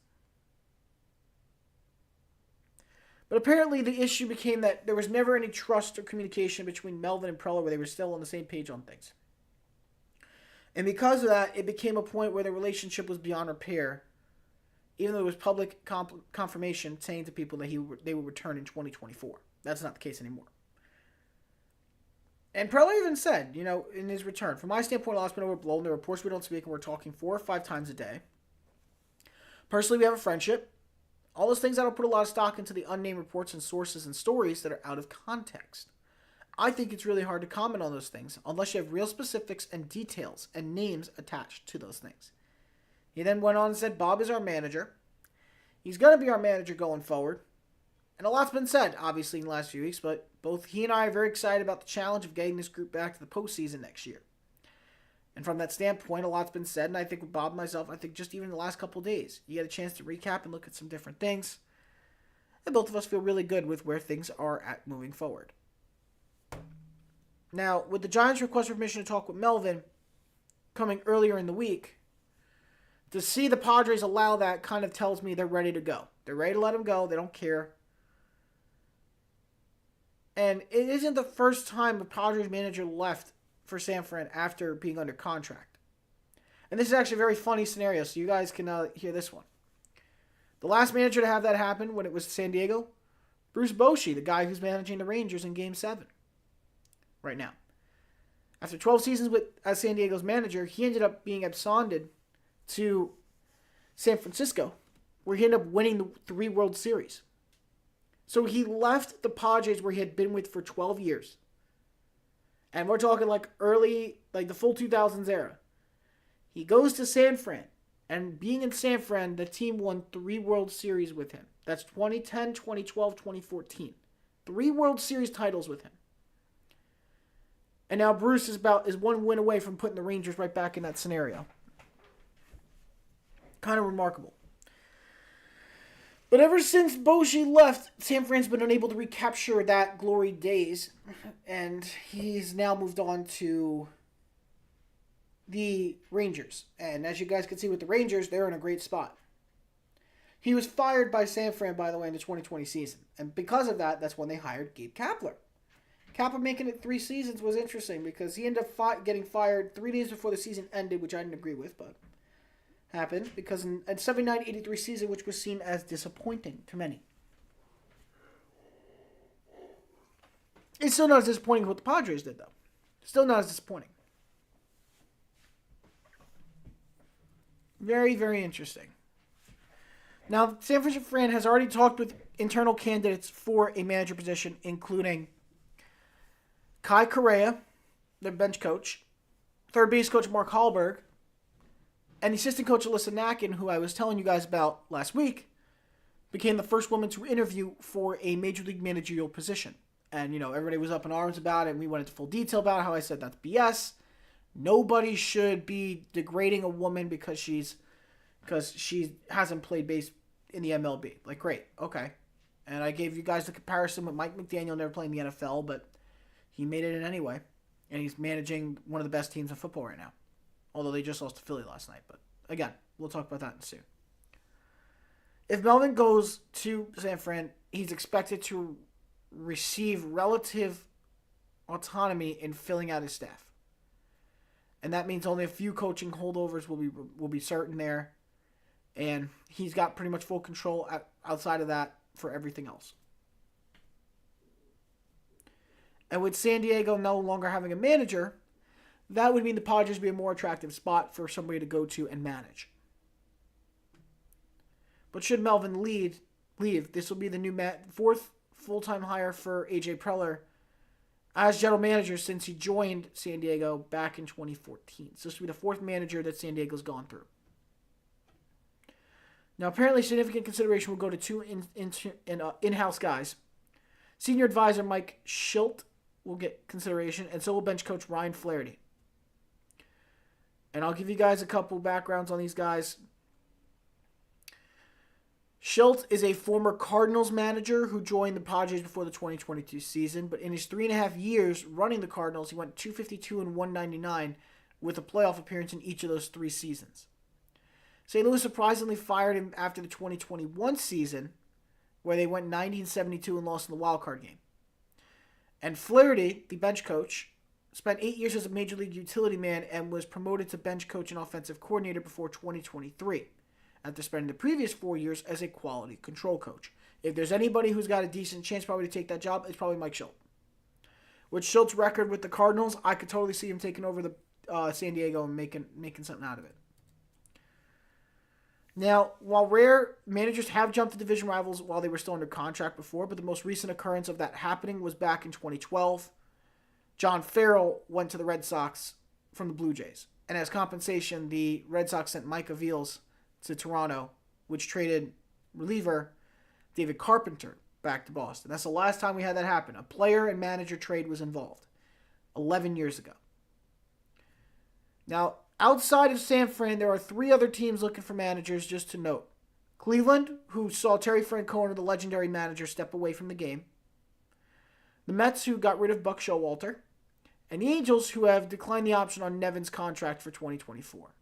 But apparently the issue became that there was never any trust or communication between Melvin and Preller where they were still on the same page on things. And because of that, it became a point where the relationship was beyond repair, even though there was public confirmation saying to people that they would return in 2024. That's not the case anymore. And Preller even said, in his return, from my standpoint, a lot's been overblown. There are reports we don't speak, and we're talking 4 or 5 times a day. Personally, we have a friendship. All those things, I don't put a lot of stock into the unnamed reports and sources and stories that are out of context. I think it's really hard to comment on those things unless you have real specifics and details and names attached to those things. He then went on and said, Bob is our manager. He's going to be our manager going forward. And a lot's been said, obviously, in the last few weeks, but both he and I are very excited about the challenge of getting this group back to the postseason next year. And from that standpoint, a lot's been said, and I think with Bob and myself, I think just even in the last couple of days, you get a chance to recap and look at some different things. And both of us feel really good with where things are at moving forward. Now, with the Giants' request for permission to talk with Melvin coming earlier in the week, to see the Padres allow that kind of tells me they're ready to go. They're ready to let him go. They don't care. And it isn't the first time a Padres manager left for San Fran after being under contract. And this is actually a very funny scenario, so you guys can hear this one. The last manager to have that happen when it was San Diego, Bruce Bochy, the guy who's managing the Rangers in Game 7 right now. After 12 seasons as San Diego's manager, he ended up being absconded to San Francisco, where he ended up winning the 3 World Series. So he left the Padres where he had been with for 12 years. And we're talking the full 2000s era. He goes to San Fran. And being in San Fran, the team won 3 World Series with him. That's 2010, 2012, 2014. 3 World Series titles with him. And now Bruce is 1 win away from putting the Rangers right back in that scenario. Kind of remarkable. But ever since Bochy left, San Fran's been unable to recapture that glory days. And he's now moved on to the Rangers. And as you guys can see with the Rangers, they're in a great spot. He was fired by San Fran, by the way, in the 2020 season. And because of that, that's when they hired Gabe Kapler. Kapler making it 3 seasons was interesting because he ended up getting fired 3 days before the season ended, which I didn't agree with, but happened because in a 79-83 season, which was seen as disappointing to many. It's still not as disappointing as what the Padres did, though. Still not as disappointing. Very, very interesting. Now, San Francisco Fran has already talked with internal candidates for a manager position, including Kai Correa, their bench coach, third base coach Mark Hallberg, and the assistant coach Alyssa Nacken, who I was telling you guys about last week, became the first woman to interview for a major league managerial position. And, everybody was up in arms about it, and we went into full detail about how I said that's BS. Nobody should be degrading a woman because she hasn't played base in the MLB. Like, great, okay. And I gave you guys the comparison with Mike McDaniel never playing the NFL, but he made it in anyway. And he's managing one of the best teams in football right now. Although they just lost to Philly last night. But, again, we'll talk about that soon. If Melvin goes to San Fran, he's expected to receive relative autonomy in filling out his staff. And that means only a few coaching holdovers will be certain there. And he's got pretty much full control outside of that for everything else. And with San Diego no longer having a manager, that would mean the Padres would be a more attractive spot for somebody to go to and manage. But should Melvin leave, this will be the new fourth full-time hire for A.J. Preller as general manager since he joined San Diego back in 2014. So this will be the fourth manager that San Diego's gone through. Now, apparently, significant consideration will go to two in-house guys. Senior advisor Mike Schilt will get consideration, and so will bench coach Ryan Flaherty. And I'll give you guys a couple backgrounds on these guys. Schilt is a former Cardinals manager who joined the Padres before the 2022 season, but in his 3.5 years running the Cardinals, he went 252 and 199 with a playoff appearance in each of those 3 seasons. St. Louis surprisingly fired him after the 2021 season, where they went 90-72 and lost in the wild card game. And Flaherty, the bench coach, spent 8 years as a major league utility man and was promoted to bench coach and offensive coordinator before 2023, after spending the previous 4 years as a quality control coach. If there's anybody who's got a decent chance probably to take that job, it's probably Mike Schilt. With Schilt's record with the Cardinals, I could totally see him taking over the San Diego and making something out of it. Now, while rare, managers have jumped to division rivals while they were still under contract before, but the most recent occurrence of that happening was back in 2012. John Farrell went to the Red Sox from the Blue Jays. And as compensation, the Red Sox sent Mike Aviles to Toronto, which traded reliever David Carpenter back to Boston. That's the last time we had that happen. A player and manager trade was involved 11 years ago. Now, outside of San Fran, there are 3 other teams looking for managers, just to note. Cleveland, who saw Terry Francona, the legendary manager, step away from the game. The Mets, who got rid of Buck Showalter. And the Angels, who have declined the option on Nevin's contract for 2024.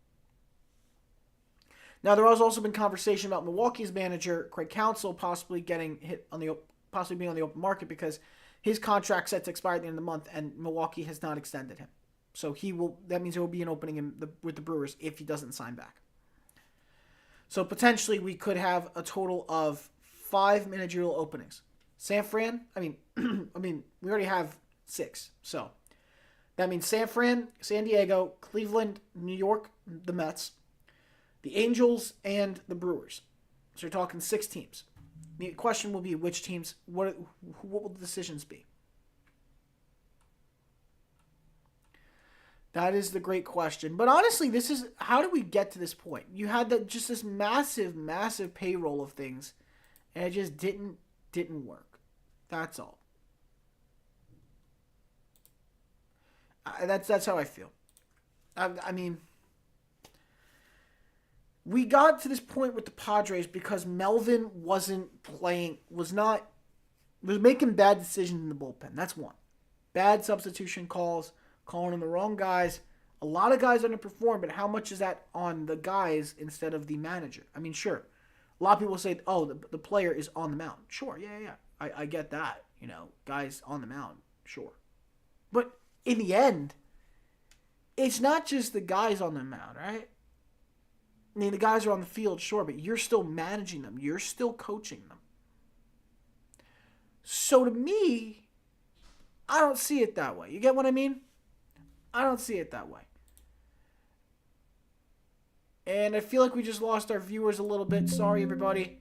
Now, there has also been conversation about Milwaukee's manager, Craig Counsell, possibly being on the open market because his contract set to expire at the end of the month, and Milwaukee has not extended him. So that means there will be an opening with the Brewers if he doesn't sign back. So potentially we could have a total of 5 managerial openings. San Fran, we already have 6. So that means San Fran, San Diego, Cleveland, New York, the Mets, the Angels, and the Brewers. So you're talking 6 teams. The question will be which teams, what will the decisions be? That is the great question. But honestly, how did we get to this point? You had just this massive, massive payroll of things, and it just didn't work. That's all. That's how I feel. We got to this point with the Padres because Melvin was making bad decisions in the bullpen. That's one. Bad substitution calls, calling in the wrong guys. A lot of guys underperform, but how much is that on the guys instead of the manager? Sure. A lot of people say, oh, the player is on the mound. Sure, yeah. I get that. Guys on the mound. Sure. But in the end, it's not just the guys on the mound, right? The guys are on the field, sure, but you're still managing them. You're still coaching them. So to me, I don't see it that way. You get what I mean? I don't see it that way. And I feel like we just lost our viewers a little bit. Sorry, everybody.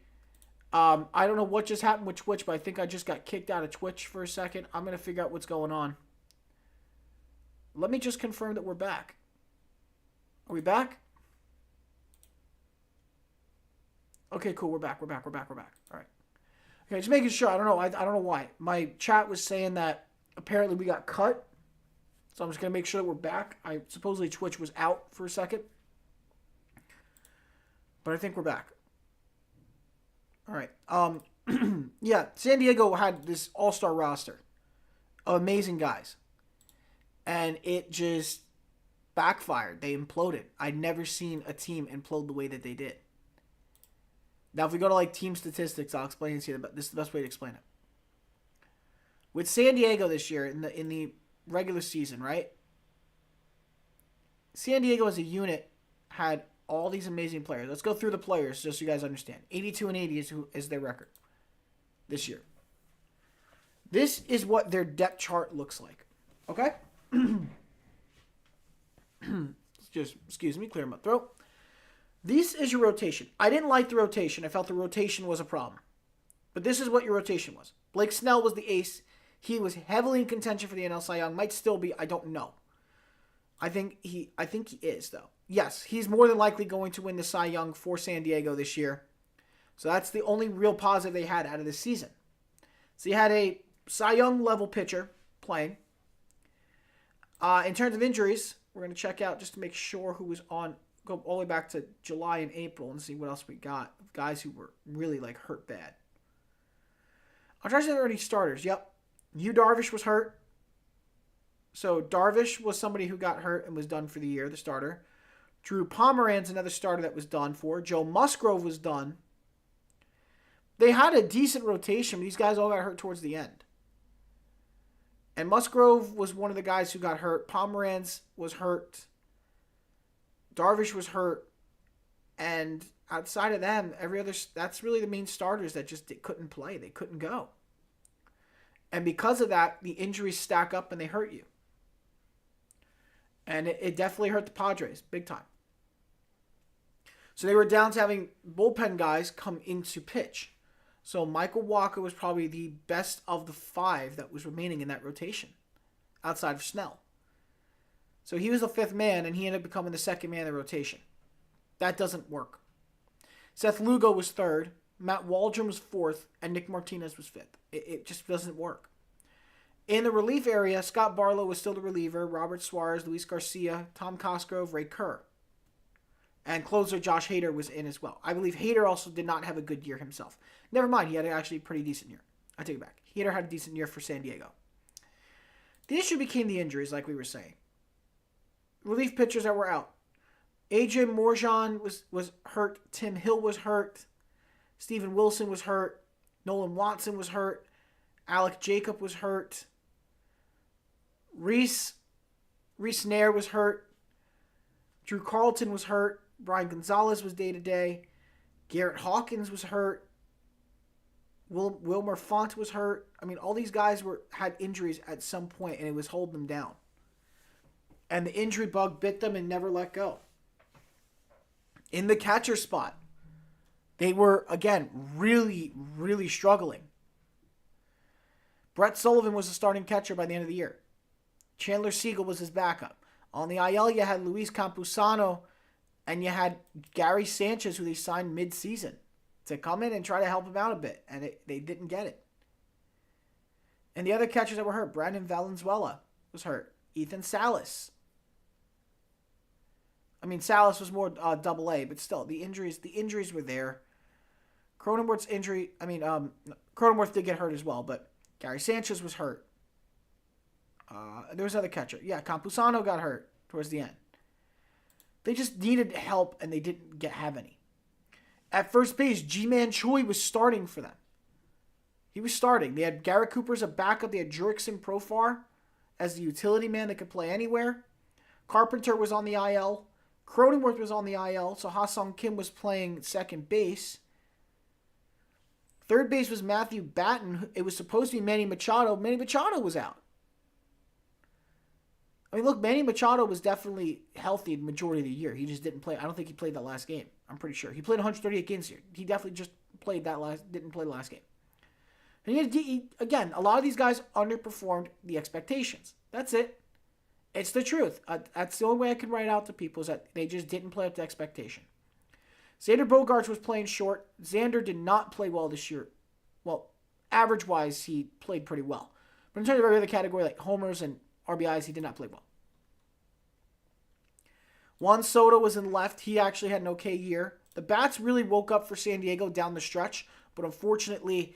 I don't know what just happened with Twitch, but I think I just got kicked out of Twitch for a second. I'm going to figure out what's going on. Let me just confirm that we're back. Are we back? Okay, cool. We're back. All right. Okay, just making sure. I don't know. I don't know why. My chat was saying that apparently we got cut. So I'm just going to make sure that we're back. Supposedly Twitch was out for a second. But I think we're back. All right. Yeah, San Diego had this all-star roster of amazing guys. And it just backfired. They imploded. I'd never seen a team implode the way that they did. Now, if we go to like team statistics, I'll explain it to you. But this is the best way to explain it. With San Diego this year in the regular season, right? San Diego as a unit had all these amazing players. Let's go through the players just so you guys understand. 82 and 80 is their record this year. This is what their depth chart looks like. Okay? Just, excuse me, clear my throat. This is your rotation. I didn't like the rotation. I felt the rotation was a problem. But this is what your rotation was. Blake Snell was the ace. He was heavily in contention for the NL Cy Young. Might still be. I don't know. I think he is, though. Yes, he's more than likely going to win the Cy Young for San Diego this year. So that's the only real positive they had out of this season. So you had a Cy Young level pitcher playing. In terms of injuries, we're going to check out just to make sure who was on. Go all the way back to July and April and see what else we got. Guys who were really like hurt bad. I'll try to say there are any starters. Yep. Yu Darvish was hurt. So Darvish was somebody who got hurt and was done for the year, the starter. Drew Pomeranz, another starter that was done for. Joe Musgrove was done. They had a decent rotation, but these guys all got hurt towards the end. And Musgrove was one of the guys who got hurt. Pomeranz was hurt. Darvish was hurt. And outside of them, that's really the main starters that just couldn't play. They couldn't go. And because of that, the injuries stack up and they hurt you. And it definitely hurt the Padres, big time. So they were down to having bullpen guys come into pitch. So Michael Walker was probably the best of the 5 that was remaining in that rotation, outside of Snell. So he was the 5th man, and he ended up becoming the 2nd man in the rotation. That doesn't work. Seth Lugo was 3rd, Matt Waldron was 4th, and Nick Martinez was 5th. It just doesn't work. In the relief area, Scott Barlow was still the reliever, Robert Suarez, Luis Garcia, Tom Cosgrove, Ray Kerr. And closer Josh Hader was in as well. I believe Hader also did not have a good year himself. Never mind, he had actually a pretty decent year. I take it back. Hader had a decent year for San Diego. The issue became the injuries, like we were saying. Relief pitchers that were out. A.J. Morjan was hurt. Tim Hill was hurt. Steven Wilson was hurt. Nolan Watson was hurt. Alec Jacob was hurt. Reese Nair was hurt. Drew Carlton was hurt. Brian Gonzalez was day-to-day. Garrett Hawkins was hurt. Wilmer Font was hurt. I mean, all these guys had injuries at some point, and it was holding them down. And the injury bug bit them and never let go. In the catcher spot, they were, again, really, really struggling. Brett Sullivan was the starting catcher by the end of the year. Chandler Siegel was his backup. On the IL, you had Luis Campusano, and you had Gary Sanchez, who they signed mid-season, to come in and try to help him out a bit, and they didn't get it. And the other catchers that were hurt, Brandon Valenzuela was hurt. Ethan Salas. I mean, Salas was more double-A, but still, the injuries were there. Cronenworth's injury, Cronenworth did get hurt as well, but Gary Sanchez was hurt. There was another catcher. Yeah, Campusano got hurt towards the end. They just needed help, and they didn't have any. At first base, G-Man Choi was starting for them. He was starting. They had Garrett Cooper as a backup. They had Jurickson Profar as the utility man that could play anywhere. Carpenter was on the IL. Cronenworth was on the IL, so Ha-Sung Kim was playing second base. Third base was Matthew Batten. It was supposed to be Manny Machado. Manny Machado was out. I mean, look, Manny Machado was definitely healthy the majority of the year. He just didn't play. I don't think he played that last game. I'm pretty sure. He played 138 games here. He definitely just didn't play the last game. And again, a lot of these guys underperformed the expectations. That's it. It's the truth. That's the only way I can write out to people is that they just didn't play up to expectation. Xander Bogaerts was playing short. Xander did not play well this year. Well, average-wise, he played pretty well. But in terms of every other category, like homers and RBIs, he did not play well. Juan Soto was in left. He actually had an okay year. The bats really woke up for San Diego down the stretch, but unfortunately,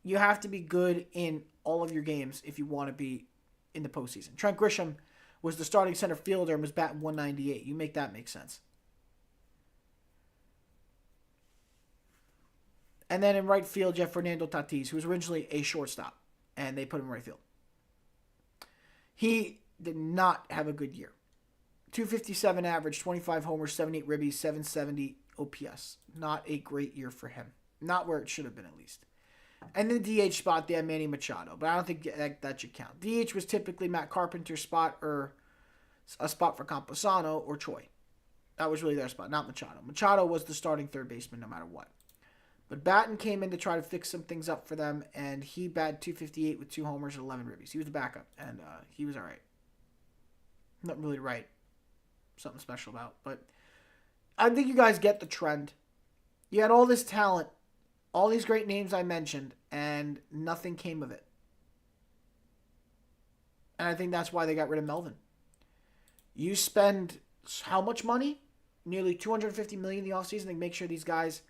you have to be good in all of your games if you want to be in the postseason. Trent Grisham was the starting center fielder and was batting 198. You make that make sense. And then in right field, you have Fernando Tatis, who was originally a shortstop, and they put him in right field. He did not have a good year. 257 average, 25 homers, 78 ribbies, 770 OPS. Not a great year for him. Not where it should have been, at least. And the DH spot, they had Manny Machado, but I don't think that should count. DH was typically Matt Carpenter's spot or a spot for Camposano or Choi. That was really their spot, not Machado. Machado was the starting third baseman no matter what. But Batten came in to try to fix some things up for them, and he batted 258 with 2 homers and 11 ribbies. He was the backup, and he was all right. Nothing really to write something special about, but I think you guys get the trend. You had all this talent, all these great names I mentioned, and nothing came of it. And I think that's why they got rid of Melvin. You spend how much money? Nearly $250 million in the offseason to make sure these guys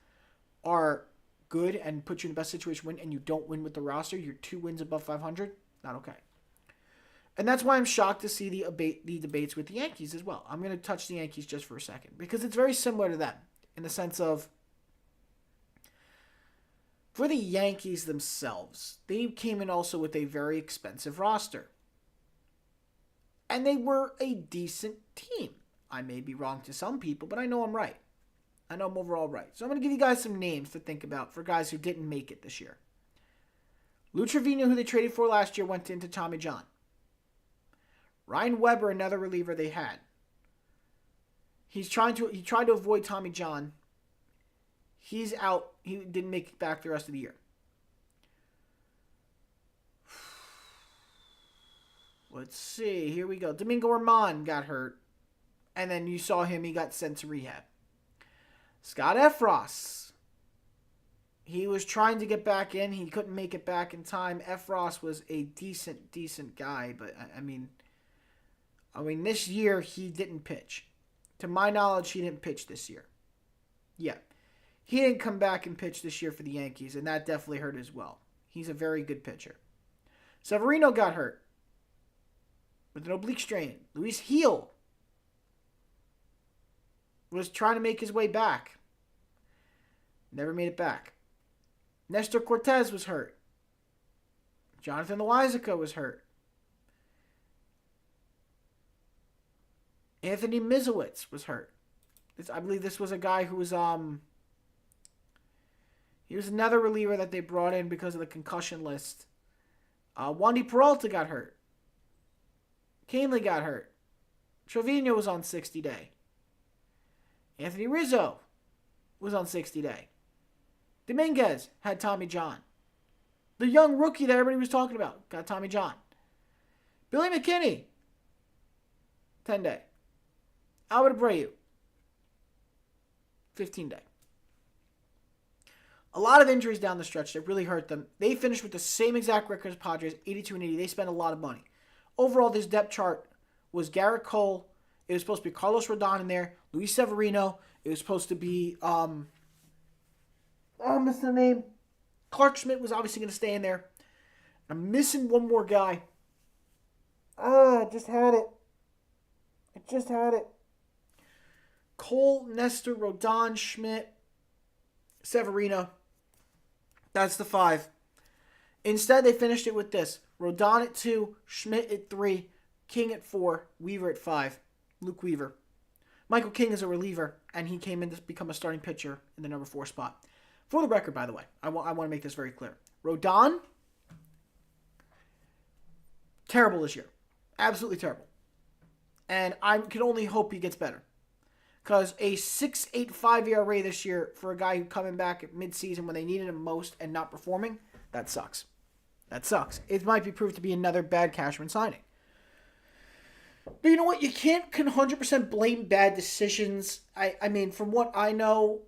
are good and put you in the best situation to win, and you don't win with the roster. You're 2 wins above 500. Not okay. And that's why I'm shocked to see the debates with the Yankees as well. I'm going to touch the Yankees just for a second because it's very similar to them in the sense of for the Yankees themselves, they came in also with a very expensive roster. And they were a decent team. I may be wrong to some people, but I know I'm right. I know I'm overall right. So I'm going to give you guys some names to think about for guys who didn't make it this year. Lou Trevino, who they traded for last year, went into Tommy John. Ryan Weber, another reliever they had. He tried to avoid Tommy John. He's out. He didn't make it back the rest of the year. Let's see. Here we go. Domingo Germán got hurt. And then you saw him. He got sent to rehab. Scott Effross. He was trying to get back in. He couldn't make it back in time. Effross was a decent guy. But, I mean, this year he didn't pitch. To my knowledge, he didn't pitch this year. Yeah. He didn't come back and pitch this year for the Yankees, and that definitely hurt as well. He's a very good pitcher. Severino got hurt with an oblique strain. Luis Gil was trying to make his way back. Never made it back. Nestor Cortez was hurt. Jonathan Loizica was hurt. Anthony Mizowitz was hurt. I believe this was a guy who was he was another reliever that they brought in because of the concussion list. Wandy Peralta got hurt. Canely got hurt. Trevino was on 60-day. Anthony Rizzo was on 60-day. Dominguez had Tommy John. The young rookie that everybody was talking about got Tommy John. Billy McKinney, 10-day. Albert Abreu, 15-day. A lot of injuries down the stretch that really hurt them. They finished with the same exact record as Padres, 82 and 80. They spent a lot of money. Overall, this depth chart was Garrett Cole. It was supposed to be Carlos Rodon in there. Luis Severino. It was supposed to be, I missed the name. Clark Schmidt was obviously going to stay in there. I'm missing one more guy. I just had it. Cole, Nestor, Rodon, Schmidt, Severino. That's the 5. Instead, they finished it with this. Rodon at 2, Schmidt at 3, King at 4, Weaver at 5. Luke Weaver. Michael King is a reliever, and he came in to become a starting pitcher in the number 4 spot. For the record, by the way, I want to make this very clear. Rodon, terrible this year. Absolutely terrible. And I can only hope he gets better. Because a 6.85 ERA this year for a guy who coming back at midseason when they needed him most and not performing, that sucks. That sucks. It might be proved to be another bad Cashman signing. But you know what? You can't 100% blame bad decisions. I mean, from what I know,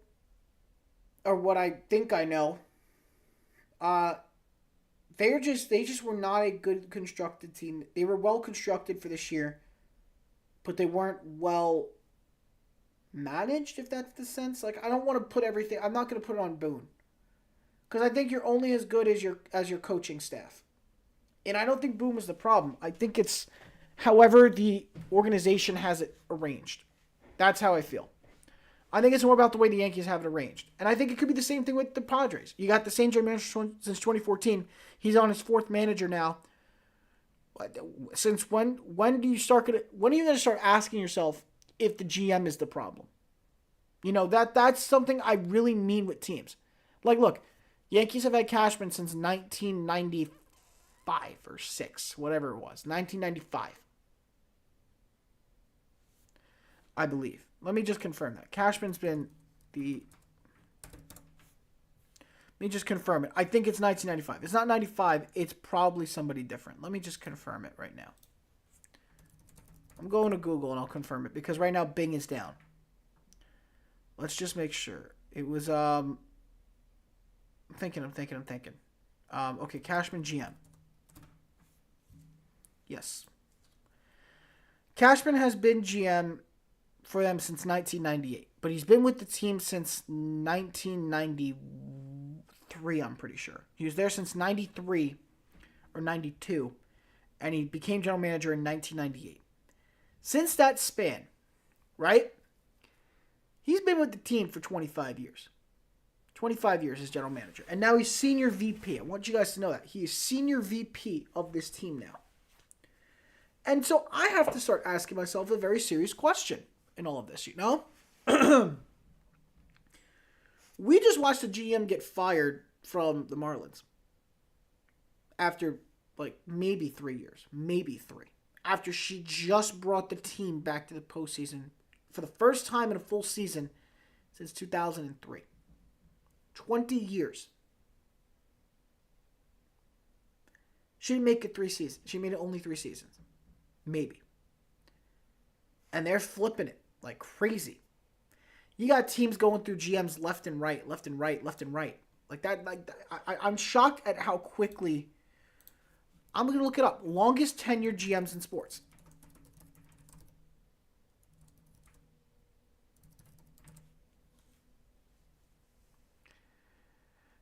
or what I think I know, they just were not a good constructed team. They were well constructed for this year, but they weren't well managed, if that's the sense. Like, I don't want to put everything. I'm not going to put it on Boone, because I think you're only as good as your coaching staff, and I don't think Boone was the problem. I think it's however the organization has it arranged. That's how I feel. I think it's more about the way the Yankees have it arranged. And I think it could be the same thing with the Padres. You got the same general manager since 2014. He's on his fourth manager now. Since when are you going to start asking yourself if the GM is the problem? You know, that's something I really mean with teams. Like, look, Yankees have had Cashman since 1995 or 6, whatever it was. 1995. I believe. Let me just confirm that. Cashman's been the... Let me just confirm it. I think it's 1995. It's not 95. It's probably somebody different. Let me just confirm it right now. I'm going to Google and I'll confirm it because right now Bing is down. Let's just make sure. It was... I'm thinking. Okay, Cashman GM. Yes. Cashman has been GM for them since 1998, but he's been with the team since 1993, I'm pretty sure. He was there since 93 or 92, and he became general manager in 1998. Since that span, right, he's been with the team for 25 years. 25 years as general manager, and now he's senior VP. I want you guys to know that. He is senior VP of this team now. And so I have to start asking myself a very serious question in all of this, you know? We just watched the GM get fired from the Marlins after, like, maybe 3 years. Maybe 3. After she just brought the team back to the postseason for the first time in a full season since 2003. 20 years. She didn't make it 3 seasons. She made it only 3 seasons. Maybe. And they're flipping it like crazy. You got teams going through GMs left and right. Like that. I'm shocked at how quickly. I'm going to look it up. Longest tenured GMs in sports.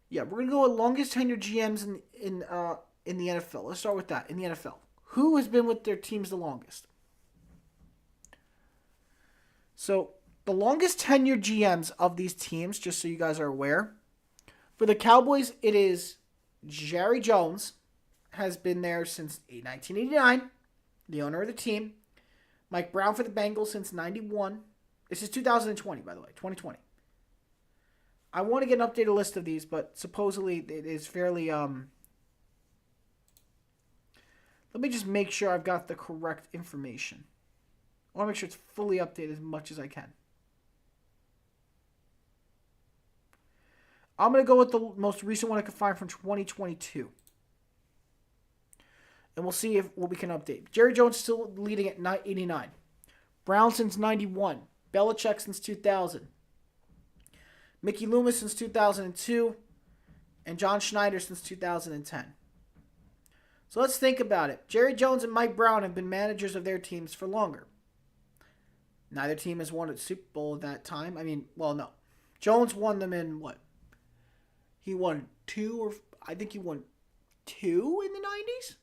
Yeah, we're going to go with longest tenured GMs in the NFL. Let's start with that. In the NFL. Who has been with their teams the longest? So, the longest tenured GMs of these teams, just so you guys are aware, for the Cowboys, it is Jerry Jones, has been there since 1989, the owner of the team. Mike Brown for the Bengals since 91. This is 2020, by the way, 2020. I want to get an updated list of these, but supposedly it is fairly... Let me just make sure I've got the correct information. I want to make sure it's fully updated as much as I can. I'm going to go with the most recent one I could find from 2022. And we'll see what we can update. Jerry Jones still leading at 89. Brown since 91. Belichick since 2000. Mickey Loomis since 2002. And John Schneider since 2010. So let's think about it. Jerry Jones and Mike Brown have been managers of their teams for longer. Neither team has won a Super Bowl at that time. I mean, well, no. Jones won them in what? He won 2 or... I think he won 2 in the 90s?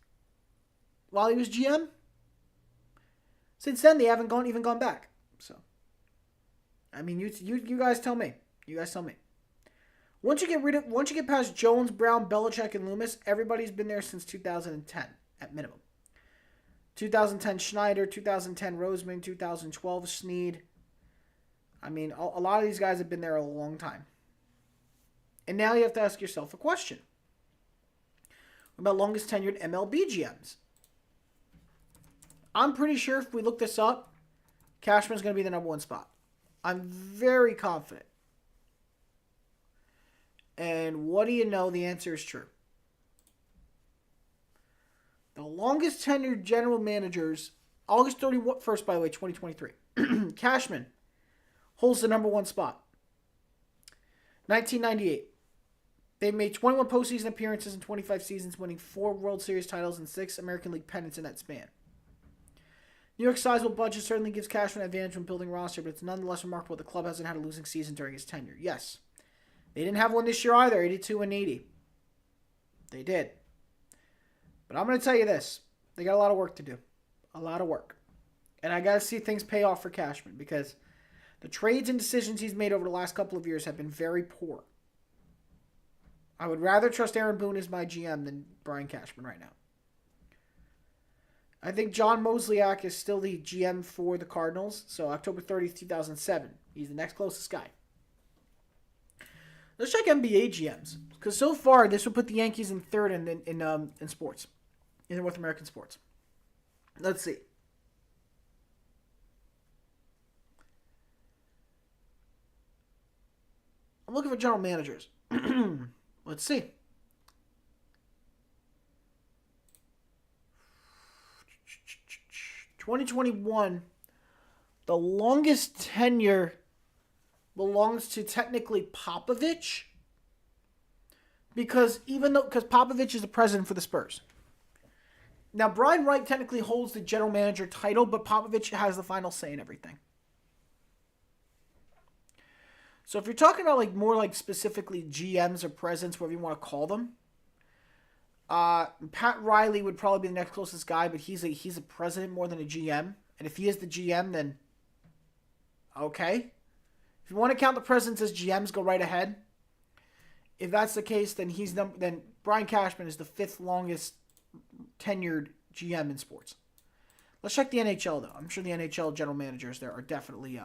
While he was GM? Since then, they haven't even gone back. So, I mean, you guys tell me. You guys tell me. Once you get past Jones, Brown, Belichick, and Loomis, everybody's been there since 2010 at minimum. 2010 Schneider, 2010 Roseman, 2012 Snead. I mean, a lot of these guys have been there a long time. And now you have to ask yourself a question. What about longest tenured MLB GMs? I'm pretty sure if we look this up, Cashman's going to be the number one spot. I'm very confident. And what do you know? The answer is true. The longest tenured general managers, August 31st, by the way, 2023. Cashman holds the number one spot. 1998. They've made 21 postseason appearances in 25 seasons, winning 4 World Series titles and 6 American League pennants in that span. New York's sizable budget certainly gives Cashman an advantage when building roster, but it's nonetheless remarkable the club hasn't had a losing season during his tenure. Yes. They didn't have one this year either, 82 and 80. They did. But I'm going to tell you this. They got a lot of work to do. A lot of work. And I got to see things pay off for Cashman because the trades and decisions he's made over the last couple of years have been very poor. I would rather trust Aaron Boone as my GM than Brian Cashman right now. I think John Mozeliak is still the GM for the Cardinals. So October 30th, 2007. He's the next closest guy. Let's check NBA GMs. Because so far, this would put the Yankees in third in sports. In North American sports. Let's see. I'm looking for general managers. Let's see. (2021), the longest tenure belongs to technically Popovich, because Popovich is the president for the Spurs. Now, Brian Wright technically holds the general manager title, but Popovich has the final say in everything. So if you're talking about more specifically GMs or presidents, whatever you want to call them, Pat Riley would probably be the next closest guy, but he's a president more than a GM. And if he is the GM, then okay. If you want to count the presidents as GMs, go right ahead. If that's the case, then then Brian Cashman is the 5th longest tenured GM in sports. Let's check the NHL though. I'm sure the NHL general managers there are definitely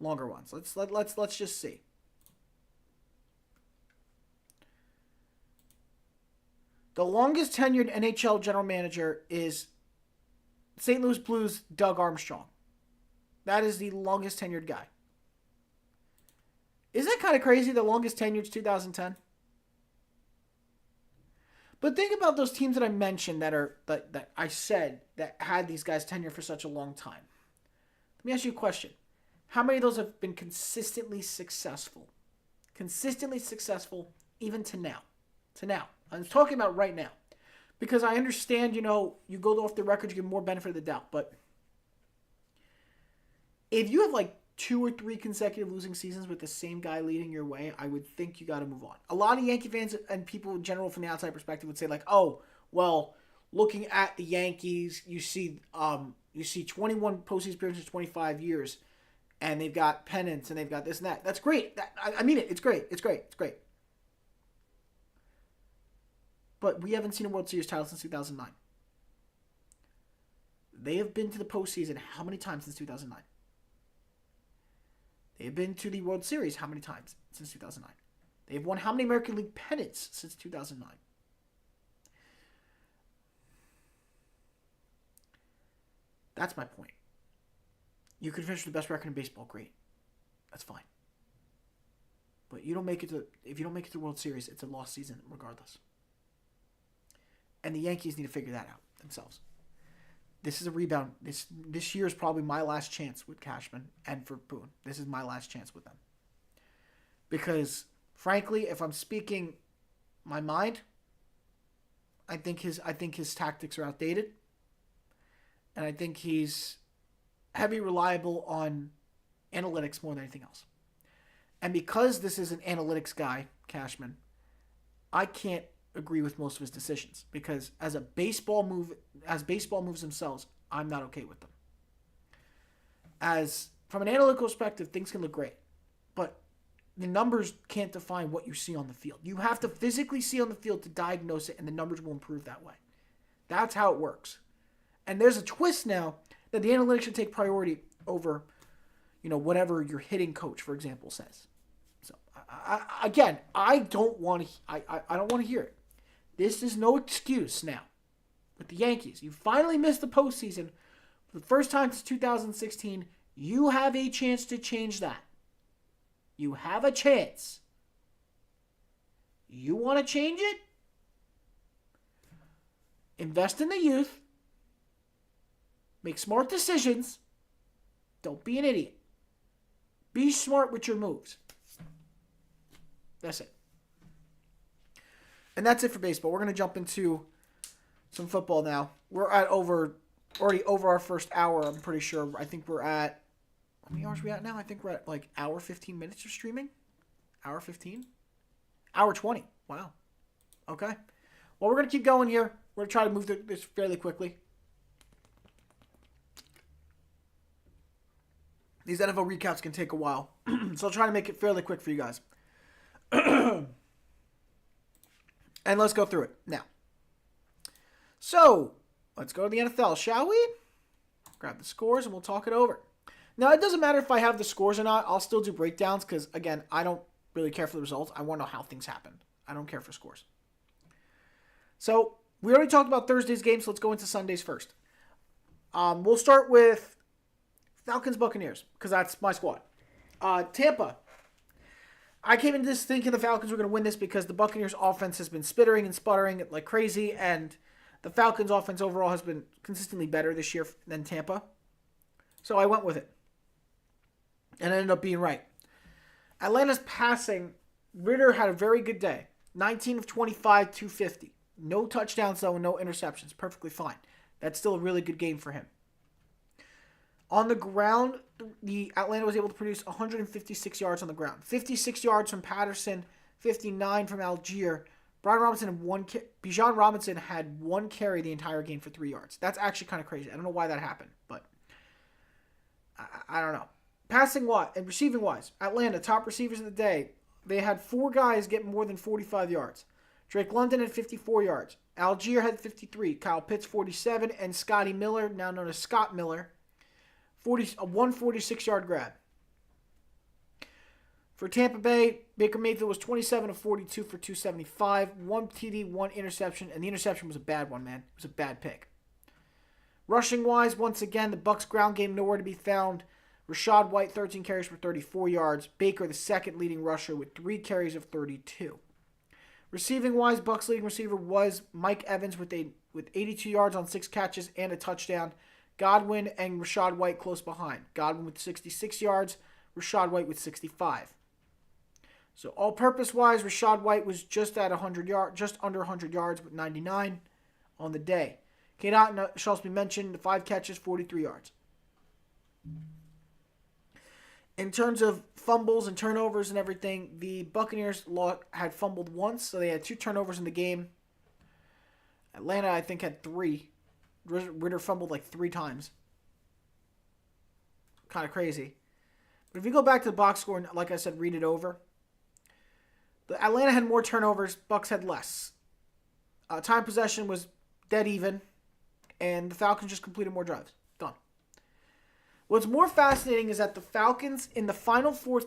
longer ones. Let's just see. The longest tenured NHL general manager is St. Louis Blues' Doug Armstrong. That is the longest tenured guy. Isn't that kind of crazy? The longest tenured is 2010. But think about those teams that I mentioned that I said that had these guys tenure for such a long time. Let me ask you a question. How many of those have been consistently successful? Consistently successful even to now. I'm talking about right now. Because I understand, you go off the record, you get more benefit of the doubt. But if you have 2 or 3 consecutive losing seasons with the same guy leading your way, I would think you got to move on. A lot of Yankee fans and people in general from the outside perspective would say looking at the Yankees, you see 21 postseason appearances in 25 years, and they've got pennants and they've got this and that. That's great. I mean it. It's great. It's great. But we haven't seen a World Series title since 2009. They have been to the postseason how many times since 2009? They have been to the World Series how many times since 2009? They have won how many American League pennants since 2009? That's my point. You could finish with the best record in baseball, great. That's fine. But if you don't make it to the World Series, it's a lost season regardless. And the Yankees need to figure that out themselves. This is a rebound. This year is probably my last chance with Cashman and for Boone. This is my last chance with them. Because, frankly, if I'm speaking my mind, I think his tactics are outdated. And I think he's heavy reliable on analytics more than anything else. And because this is an analytics guy, Cashman, I can't agree with most of his decisions because as baseball moves themselves, I'm not okay with them. As from an analytical perspective, things can look great, but the numbers can't define what you see on the field. You have to physically see on the field to diagnose it, and the numbers will improve that way. That's how it works. And there's a twist now that the analytics should take priority over, whatever your hitting coach, for example, says. So I don't want to hear it. This is no excuse now. with the Yankees. You finally missed the postseason for the first time since 2016. You have a chance to change that. You have a chance. You want to change it? Invest in the youth. Make smart decisions. Don't be an idiot. Be smart with your moves. That's it. And that's it for baseball. We're going to jump into some football now. We're at already over our first hour, I'm pretty sure. I think we're at, how many hours are we at now? I think we're at like hour 15 minutes of streaming. Hour 15? Hour 20. Wow. Okay. Well, we're going to keep going here. We're going to try to move this fairly quickly. These NFL recaps can take a while. So I'll try to make it fairly quick for you guys. And let's go through it now. So, let's go to the NFL, shall we? Grab the scores and we'll talk it over. Now, it doesn't matter if I have the scores or not. I'll still do breakdowns because, again, I don't really care for the results. I want to know how things happened. I don't care for scores. So, we already talked about Thursday's game, so let's go into Sunday's first. We'll start with Falcons-Buccaneers because that's my squad. Tampa. I came into this thinking the Falcons were going to win this because the Buccaneers offense has been spittering and sputtering like crazy, and the Falcons offense overall has been consistently better this year than Tampa. So I went with it. And I ended up being right. Atlanta's passing, Ritter had a very good day. 19 of 25, 250. No touchdowns though, no interceptions. Perfectly fine. That's still a really good game for him. On the ground, the Atlanta was able to produce 156 yards on the ground. 56 yards from Patterson, 59 from Algier. Bijan Robinson had one carry the entire game for 3 yards. That's actually kind of crazy. I don't know why that happened, but I don't know. Passing-wise and receiving-wise, Atlanta, top receivers of the day. They had 4 guys get more than 45 yards. Drake London had 54 yards. Algier had 53. Kyle Pitts, 47. And Scotty Miller, now known as Scott Miller, a 146-yard grab. For Tampa Bay, Baker Mayfield was 27 of 42 for 275. 1 TD, 1 interception. And the interception was a bad one, man. It was a bad pick. Rushing-wise, once again, the Bucs ground game nowhere to be found. Rashad White, 13 carries for 34 yards. Baker, the second leading rusher, with 3 carries of 32. Receiving-wise, Bucs leading receiver was Mike Evans with 82 yards on 6 catches and a touchdown. Godwin and Rashad White close behind. Godwin with 66 yards, Rashad White with 65. So all-purpose-wise, Rashad White was just under 100 yards with 99 on the day. Kate Otten, shall be mentioned, 5 catches, 43 yards. In terms of fumbles and turnovers and everything, the Buccaneers had fumbled once, so they had 2 turnovers in the game. Atlanta, I think, had 3. Ritter fumbled like 3 times. Kind of crazy. But if you go back to the box score and, like I said, read it over, the Atlanta had more turnovers, Bucs had less. Time possession was dead even, and the Falcons just completed more drives. Done. What's more fascinating is that the Falcons in the fourth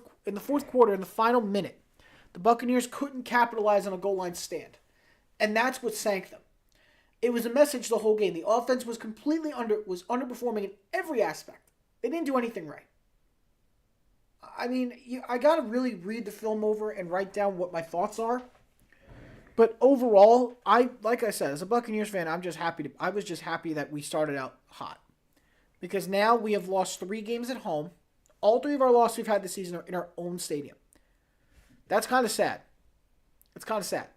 quarter, in the final minute, the Buccaneers couldn't capitalize on a goal line stand, and that's what sank them. It was a message the whole game. The offense was completely underperforming in every aspect. They didn't do anything right. I mean, I got to really read the film over and write down what my thoughts are. But overall, like I said, as a Buccaneers fan, I was just happy that we started out hot. Because now we have lost 3 games at home. All 3 of our losses we've had this season are in our own stadium. That's kind of sad. It's kind of sad.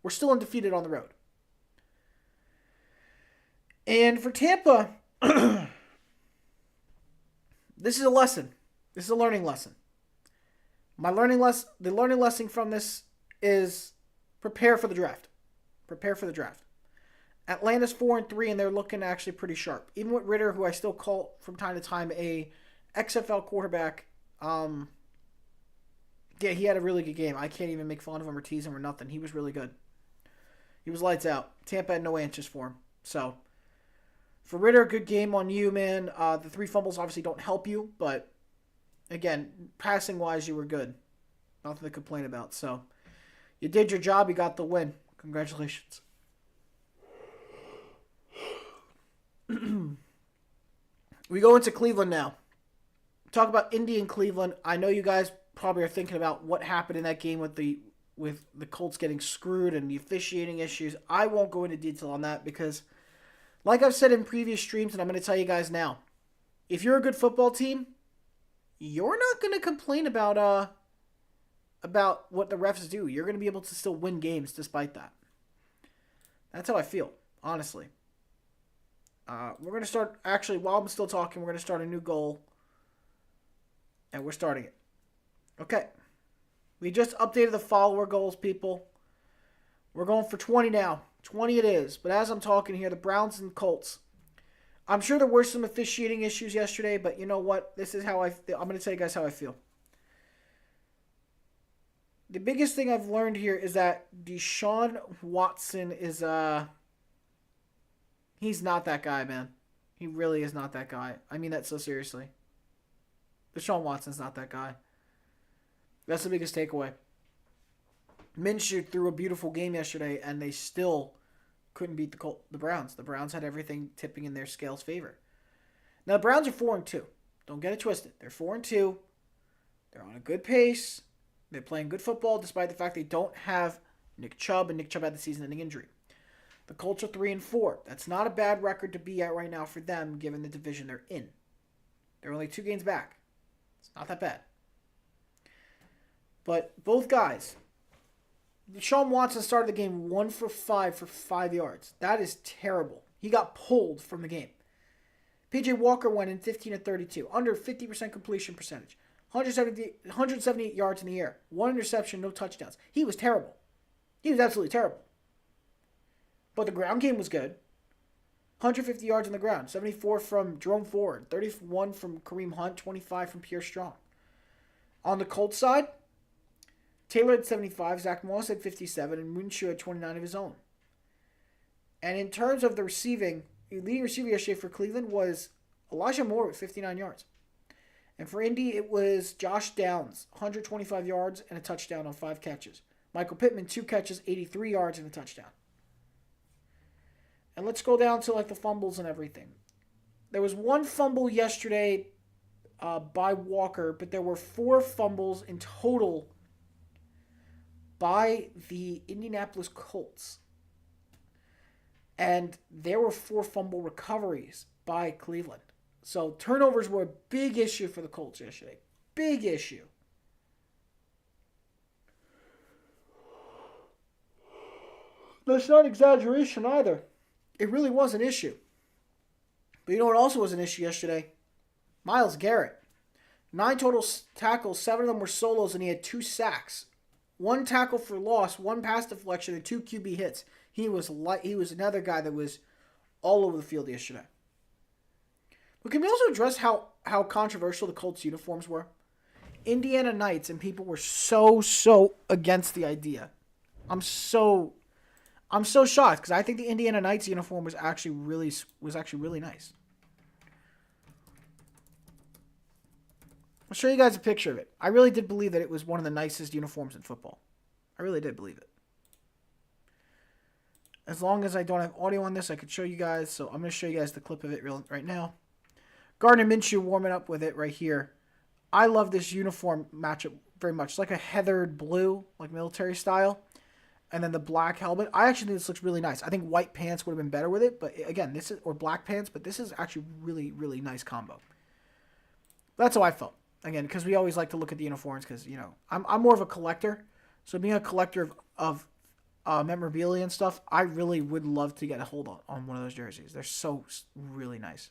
We're still undefeated on the road. And for Tampa, this is a lesson. This is a learning lesson. The learning lesson from this is prepare for the draft. Prepare for the draft. Atlanta's 4-3, and they're looking actually pretty sharp. Even with Ritter, who I still call from time to time a XFL quarterback, yeah, he had a really good game. I can't even make fun of him or tease him or nothing. He was really good. He was lights out. Tampa had no answers for him. So, for Ritter, good game on you, man. The 3 fumbles obviously don't help you, but again, passing-wise, you were good. Nothing to complain about. So, you did your job. You got the win. Congratulations. We go into Cleveland now. Talk about Indy and Cleveland. I know you guys probably are thinking about what happened in that game with the Colts getting screwed and the officiating issues. I won't go into detail on that because, like I've said in previous streams, and I'm going to tell you guys now, if you're a good football team, you're not going to complain about what the refs do. You're going to be able to still win games despite that. That's how I feel, honestly. We're going to start, actually, while I'm still talking, we're going to start a new goal. And we're starting it. Okay. We just updated the follower goals, people. We're going for 20 now. 20 it is. But as I'm talking here, the Browns and Colts. I'm sure there were some officiating issues yesterday, but you know what? This is how I'm going to tell you guys how I feel. The biggest thing I've learned here is that Deshaun Watson is he's not that guy, man. He really is not that guy. I mean that so seriously. Deshaun Watson's not that guy. That's the biggest takeaway. Minshew threw a beautiful game yesterday, and they still couldn't beat the Browns. The Browns had everything tipping in their scales' favor. Now, the Browns are 4-2. Don't get it twisted. They're 4-2. They're on a good pace. They're playing good football, despite the fact they don't have Nick Chubb, and Nick Chubb had the season-ending injury. The Colts are 3-4. That's not a bad record to be at right now for them, given the division they're in. They're only 2 games back. It's not that bad. But both guys, Deshaun Watson started the game 1 for 5 for 5 yards. That is terrible. He got pulled from the game. P.J. Walker went in 15 of 32, under 50% completion percentage, 178 yards in the air, 1 interception, no touchdowns. He was terrible. He was absolutely terrible. But the ground game was good. 150 yards on the ground, 74 from Jerome Ford, 31 from Kareem Hunt, 25 from Pierre Strong. On the Colts side, Taylor had 75, Zach Moss had 57, and Minshew had 29 of his own. And in terms of the receiving, the leading receiver yesterday for Cleveland was Elijah Moore with 59 yards. And for Indy, it was Josh Downs, 125 yards and a touchdown on 5 catches. Michael Pittman, 2 catches, 83 yards and a touchdown. And let's go down to the fumbles and everything. There was 1 fumble yesterday by Walker, but there were 4 fumbles in total by the Indianapolis Colts. And there were 4 fumble recoveries by Cleveland. So turnovers were a big issue for the Colts yesterday. Big issue. That's not exaggeration either. It really was an issue. But you know what also was an issue yesterday? Myles Garrett. 9 total tackles, 7 of them were solos, and he had 2 sacks. 1 tackle for loss, 1 pass deflection, and 2 QB hits. He was another guy that was all over the field yesterday. But can we also address how controversial the Colts uniforms were? Indiana Knights, and people were so against the idea. I'm so shocked because I think the Indiana Knights uniform was actually really nice. I'll show you guys a picture of it. I really did believe that it was one of the nicest uniforms in football. I really did believe it. As long as I don't have audio on this, I could show you guys. So I'm going to show you guys the clip of it right now. Gardner Minshew warming up with it right here. I love this uniform matchup very much. It's like a heathered blue, like military style. And then the black helmet. I actually think this looks really nice. I think white pants would have been better with it. But again, or black pants. But this is actually really, really nice combo. That's how I felt. Again, because we always like to look at the uniforms because, I'm more of a collector. So being a collector of memorabilia and stuff, I really would love to get a hold on one of those jerseys. They're so really nice.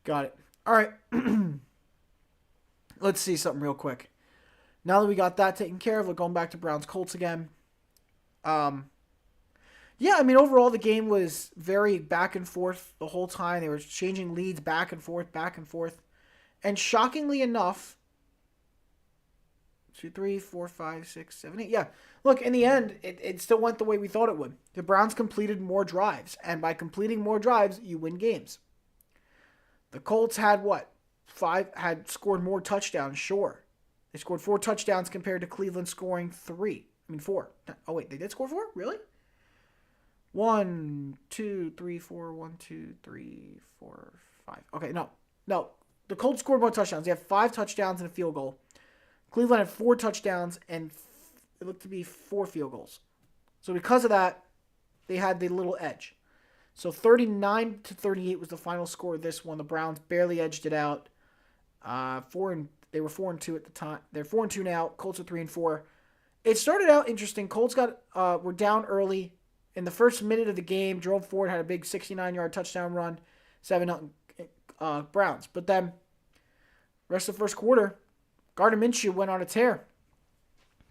Got it. All right. Let's see something real quick. Now that we got that taken care of, we're going back to Browns Colts again. Yeah, I mean, overall, the game was very back and forth the whole time. They were changing leads back and forth. And shockingly enough, 2, 3, 4, 5, 6, 7, 8. Yeah, look, in the end, it still went the way we thought it would. The Browns completed more drives. And by completing more drives, you win games. The Colts had what? Had scored more touchdowns, sure. They scored 4 touchdowns compared to Cleveland scoring 3. I mean 4. Oh wait, they did score 4? Really? 1, 2, 3, 4, 1, 2, 3, 4, 5. Okay, no. The Colts scored more touchdowns. They have 5 touchdowns and a field goal. Cleveland had 4 touchdowns and it looked to be 4 field goals. So because of that, they had the little edge. So 39-38 was the final score of this one. The Browns barely edged it out. They were 4-2 at the time. They're 4-2 now. Colts are 3-4. It started out interesting. Colts were down early. In the first minute of the game, Jerome Ford had a big 69-yard touchdown run, 7-0 Browns. But then, rest of the first quarter, Gardner Minshew went on a tear.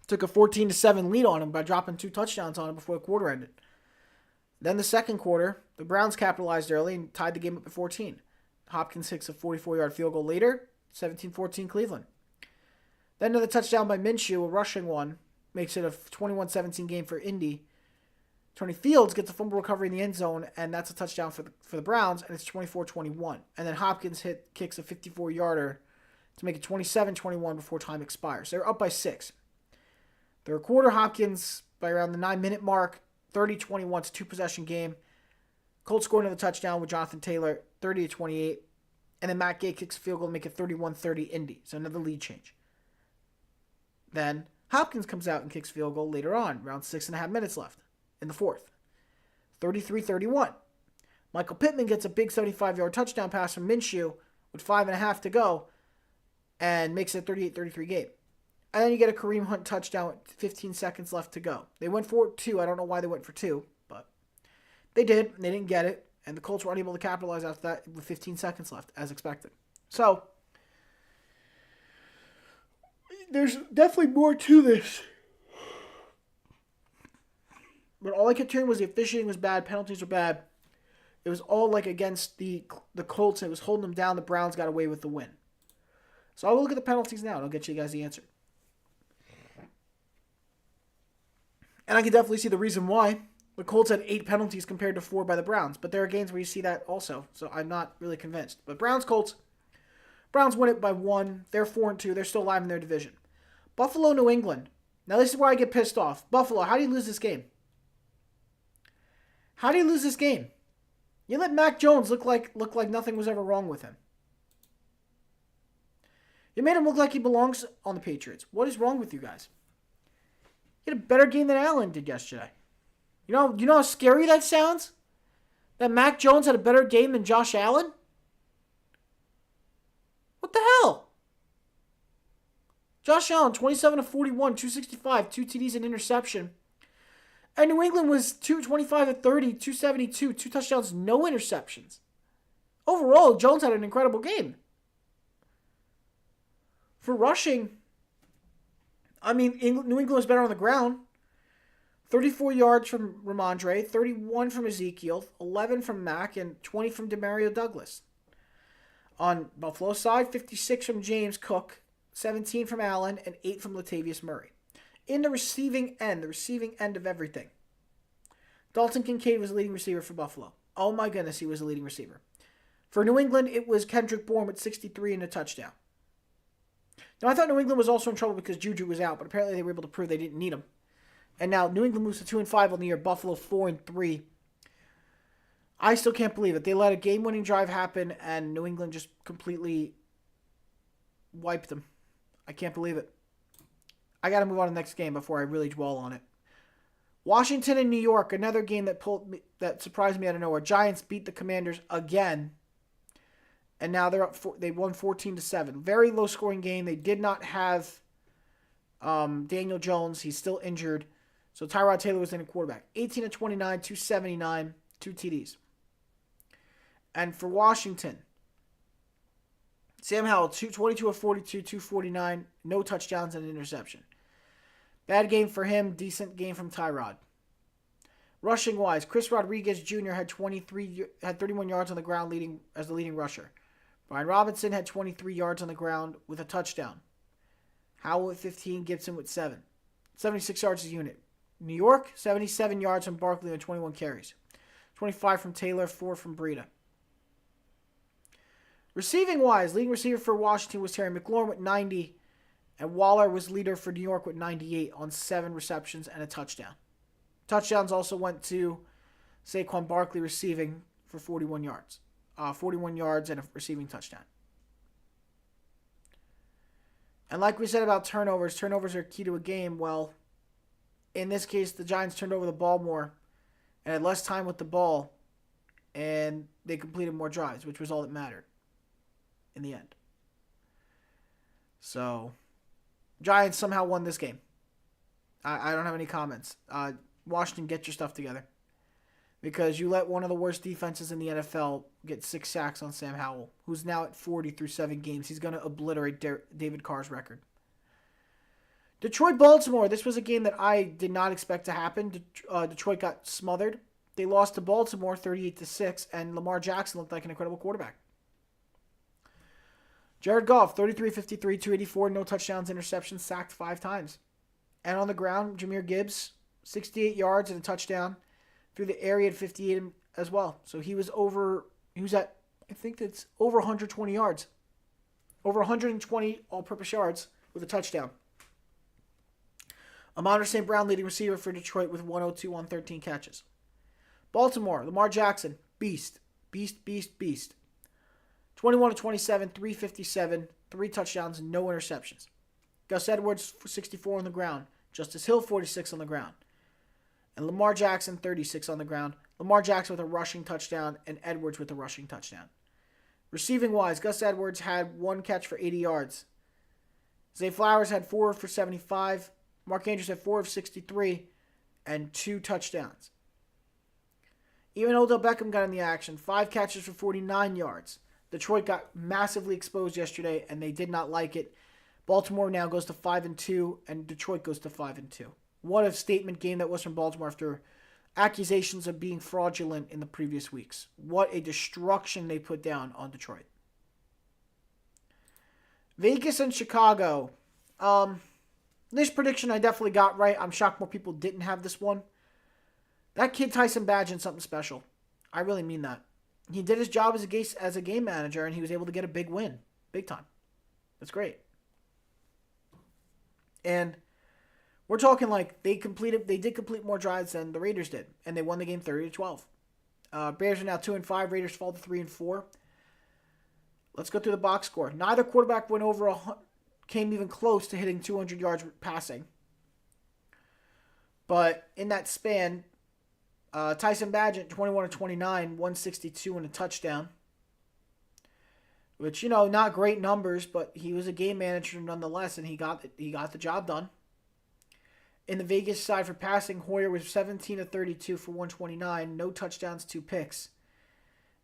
Took a 14-7 lead on him by dropping 2 touchdowns on him before the quarter ended. Then the second quarter, the Browns capitalized early and tied the game up at 14. Hopkins hits a 44-yard field goal later, 17-14 Cleveland. Then another touchdown by Minshew, a rushing one, makes it a 21-17 game for Indy. Tony Fields gets a fumble recovery in the end zone, and that's a touchdown for the Browns, and it's 24-21. And then Hopkins kicks a 54-yarder to make it 27-21 before time expires. They're up by 6. Third quarter, Hopkins, by around the 9-minute mark, 30-21. It's a 2-possession game. Colts scored another touchdown with Jonathan Taylor, 30-28. And then Matt Gay kicks a field goal to make it 31-30 Indy. So another lead change. Then Hopkins comes out and kicks a field goal later on, around 6.5 minutes left in the fourth. 33-31. Michael Pittman gets a big 75-yard touchdown pass from Minshew with 5.5 to go and makes it a 38-33 game. And then you get a Kareem Hunt touchdown with 15 seconds left to go. They went for 2. I don't know why they went for 2, but they did. And they didn't get it. And the Colts were unable to capitalize after that with 15 seconds left, as expected. So, there's definitely more to this. But all I kept hearing was the officiating was bad, penalties were bad. It was all like against the Colts, and it was holding them down. The Browns got away with the win. So I will look at the penalties now, and I'll get you guys the answer. And I can definitely see the reason why. The Colts had 8 penalties compared to 4 by the Browns. But there are games where you see that also. So I'm not really convinced. But Browns win it by 1. They're 4-2. They're still alive in their division. Buffalo, New England. Now this is where I get pissed off. Buffalo, how do you lose this game? How do you lose this game? You let Mac Jones look like nothing was ever wrong with him. You made him look like he belongs on the Patriots. What is wrong with you guys? He had a better game than Allen did yesterday. You know how scary that sounds? That Mac Jones had a better game than Josh Allen? What the hell? Josh Allen, 27 of 41, 265, 2 TDs and interception. And New England was 225 of 30, 272, 2 touchdowns, no interceptions. Overall, Jones had an incredible game. For rushing, I mean, New England was better on the ground. 34 yards from Ramondre, 31 from Ezekiel, 11 from Mack, and 20 from Demario Douglas. On Buffalo's side, 56 from James Cook, 17 from Allen, and 8 from Latavius Murray. In the receiving end of everything, Dalton Kincaid was the leading receiver for Buffalo. Oh my goodness, he was the leading receiver. For New England, it was Kendrick Bourne with 63 and a touchdown. Now, I thought New England was also in trouble because Juju was out, but apparently they were able to prove they didn't need him. And now New England moves to 2-5 on the year, Buffalo 4-3. I still can't believe it. They let a game-winning drive happen, and New England just completely wiped them. I can't believe it. I got to move on to the next game before I really dwell on it. Washington and New York, another game that surprised me out of nowhere. Giants beat the Commanders again, and now they won 14-7. Very low-scoring game. They did not have Daniel Jones. He's still injured. So Tyrod Taylor was in a quarterback. 18 of 29, 279, 2 TDs. And for Washington, Sam Howell, 22 of 42, 249, no touchdowns and an interception. Bad game for him, decent game from Tyrod. Rushing wise, Chris Rodriguez Jr. had 31 yards on the ground as the leading rusher. Brian Robinson had 23 yards on the ground with a touchdown. Howell with 15, Gibson with 7. 76 yards a unit. New York, 77 yards from Barkley on 21 carries. 25 from Taylor, 4 from Breida. Receiving-wise, leading receiver for Washington was Terry McLaurin with 90, and Waller was leader for New York with 98 on 7 receptions and a touchdown. Touchdowns also went to Saquon Barkley receiving for 41 yards. 41 yards and a receiving touchdown. And like we said about turnovers are key to a game. Well, in this case, the Giants turned over the ball more and had less time with the ball, and they completed more drives, which was all that mattered in the end. So, Giants somehow won this game. I don't have any comments. Washington, get your stuff together. Because you let one of the worst defenses in the NFL get 6 sacks on Sam Howell, who's now at 40 through 7 games. He's going to obliterate David Carr's record. Detroit-Baltimore. This was a game that I did not expect to happen. Detroit got smothered. They lost to Baltimore 38-6, and Lamar Jackson looked like an incredible quarterback. Jared Goff, 33-53, 284, no touchdowns, interceptions, sacked 5 times. And on the ground, Jahmyr Gibbs, 68 yards and a touchdown. Through the air, he had 58 as well. So he was at, I think that's over 120 yards. Over 120 all-purpose yards with a touchdown. Amon St. Brown, leading receiver for Detroit with 102 on 13 catches. Baltimore, Lamar Jackson, beast. 21-27, 357, 3 touchdowns, no interceptions. Gus Edwards, 64 on the ground. Justice Hill, 46 on the ground. And Lamar Jackson, 36 on the ground. Lamar Jackson with a rushing touchdown and Edwards with a rushing touchdown. Receiving-wise, Gus Edwards had 1 catch for 80 yards. Zay Flowers had 4 for 75. Mark Andrews had 4 of 63 and 2 touchdowns. Even Odell Beckham got in the action. 5 catches for 49 yards. Detroit got massively exposed yesterday, and they did not like it. Baltimore now goes to 5-2, and Detroit goes to 5-2. What a statement game that was from Baltimore after accusations of being fraudulent in the previous weeks. What a destruction they put down on Detroit. Vegas and Chicago. This prediction I definitely got right. I'm shocked more people didn't have this one. That kid Tyson Bagent's something special. I really mean that. He did his job as a game manager, and he was able to get a big win. Big time. That's great. And we're talking like they did complete more drives than the Raiders did, and they won the game 30-12. Bears are now 2-5. Raiders fall to 3-4. Let's go through the box score. Neither quarterback came even close to hitting 200 yards passing. But in that span, Tyson Bagent, 21-29, 162 and a touchdown. Which, not great numbers, but he was a game manager nonetheless, and he got the job done. In the Vegas side for passing, Hoyer was 17-32 for 129, no touchdowns, 2 picks.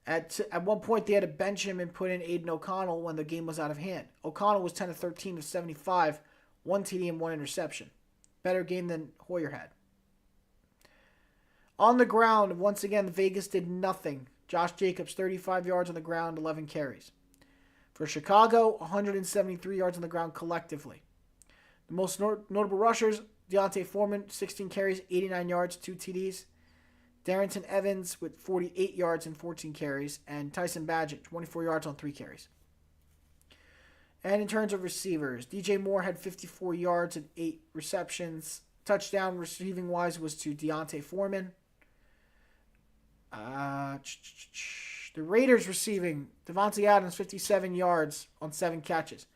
At one point, they had to bench him and put in Aiden O'Connell when the game was out of hand. O'Connell was 10-13 to 75, 1 TD and 1 interception. Better game than Hoyer had. On the ground, once again, Vegas did nothing. Josh Jacobs, 35 yards on the ground, 11 carries. For Chicago, 173 yards on the ground collectively. The most notable rushers, Deontay Foreman, 16 carries, 89 yards, 2 TDs. Darrington Evans with 48 yards and 14 carries. And Tyson Bagent, 24 yards on 3 carries. And in terms of receivers, DJ Moore had 54 yards and 8 receptions. Touchdown receiving-wise was to Deontay Foreman. The Raiders receiving, Devontae Adams, 57 yards on 7 catches.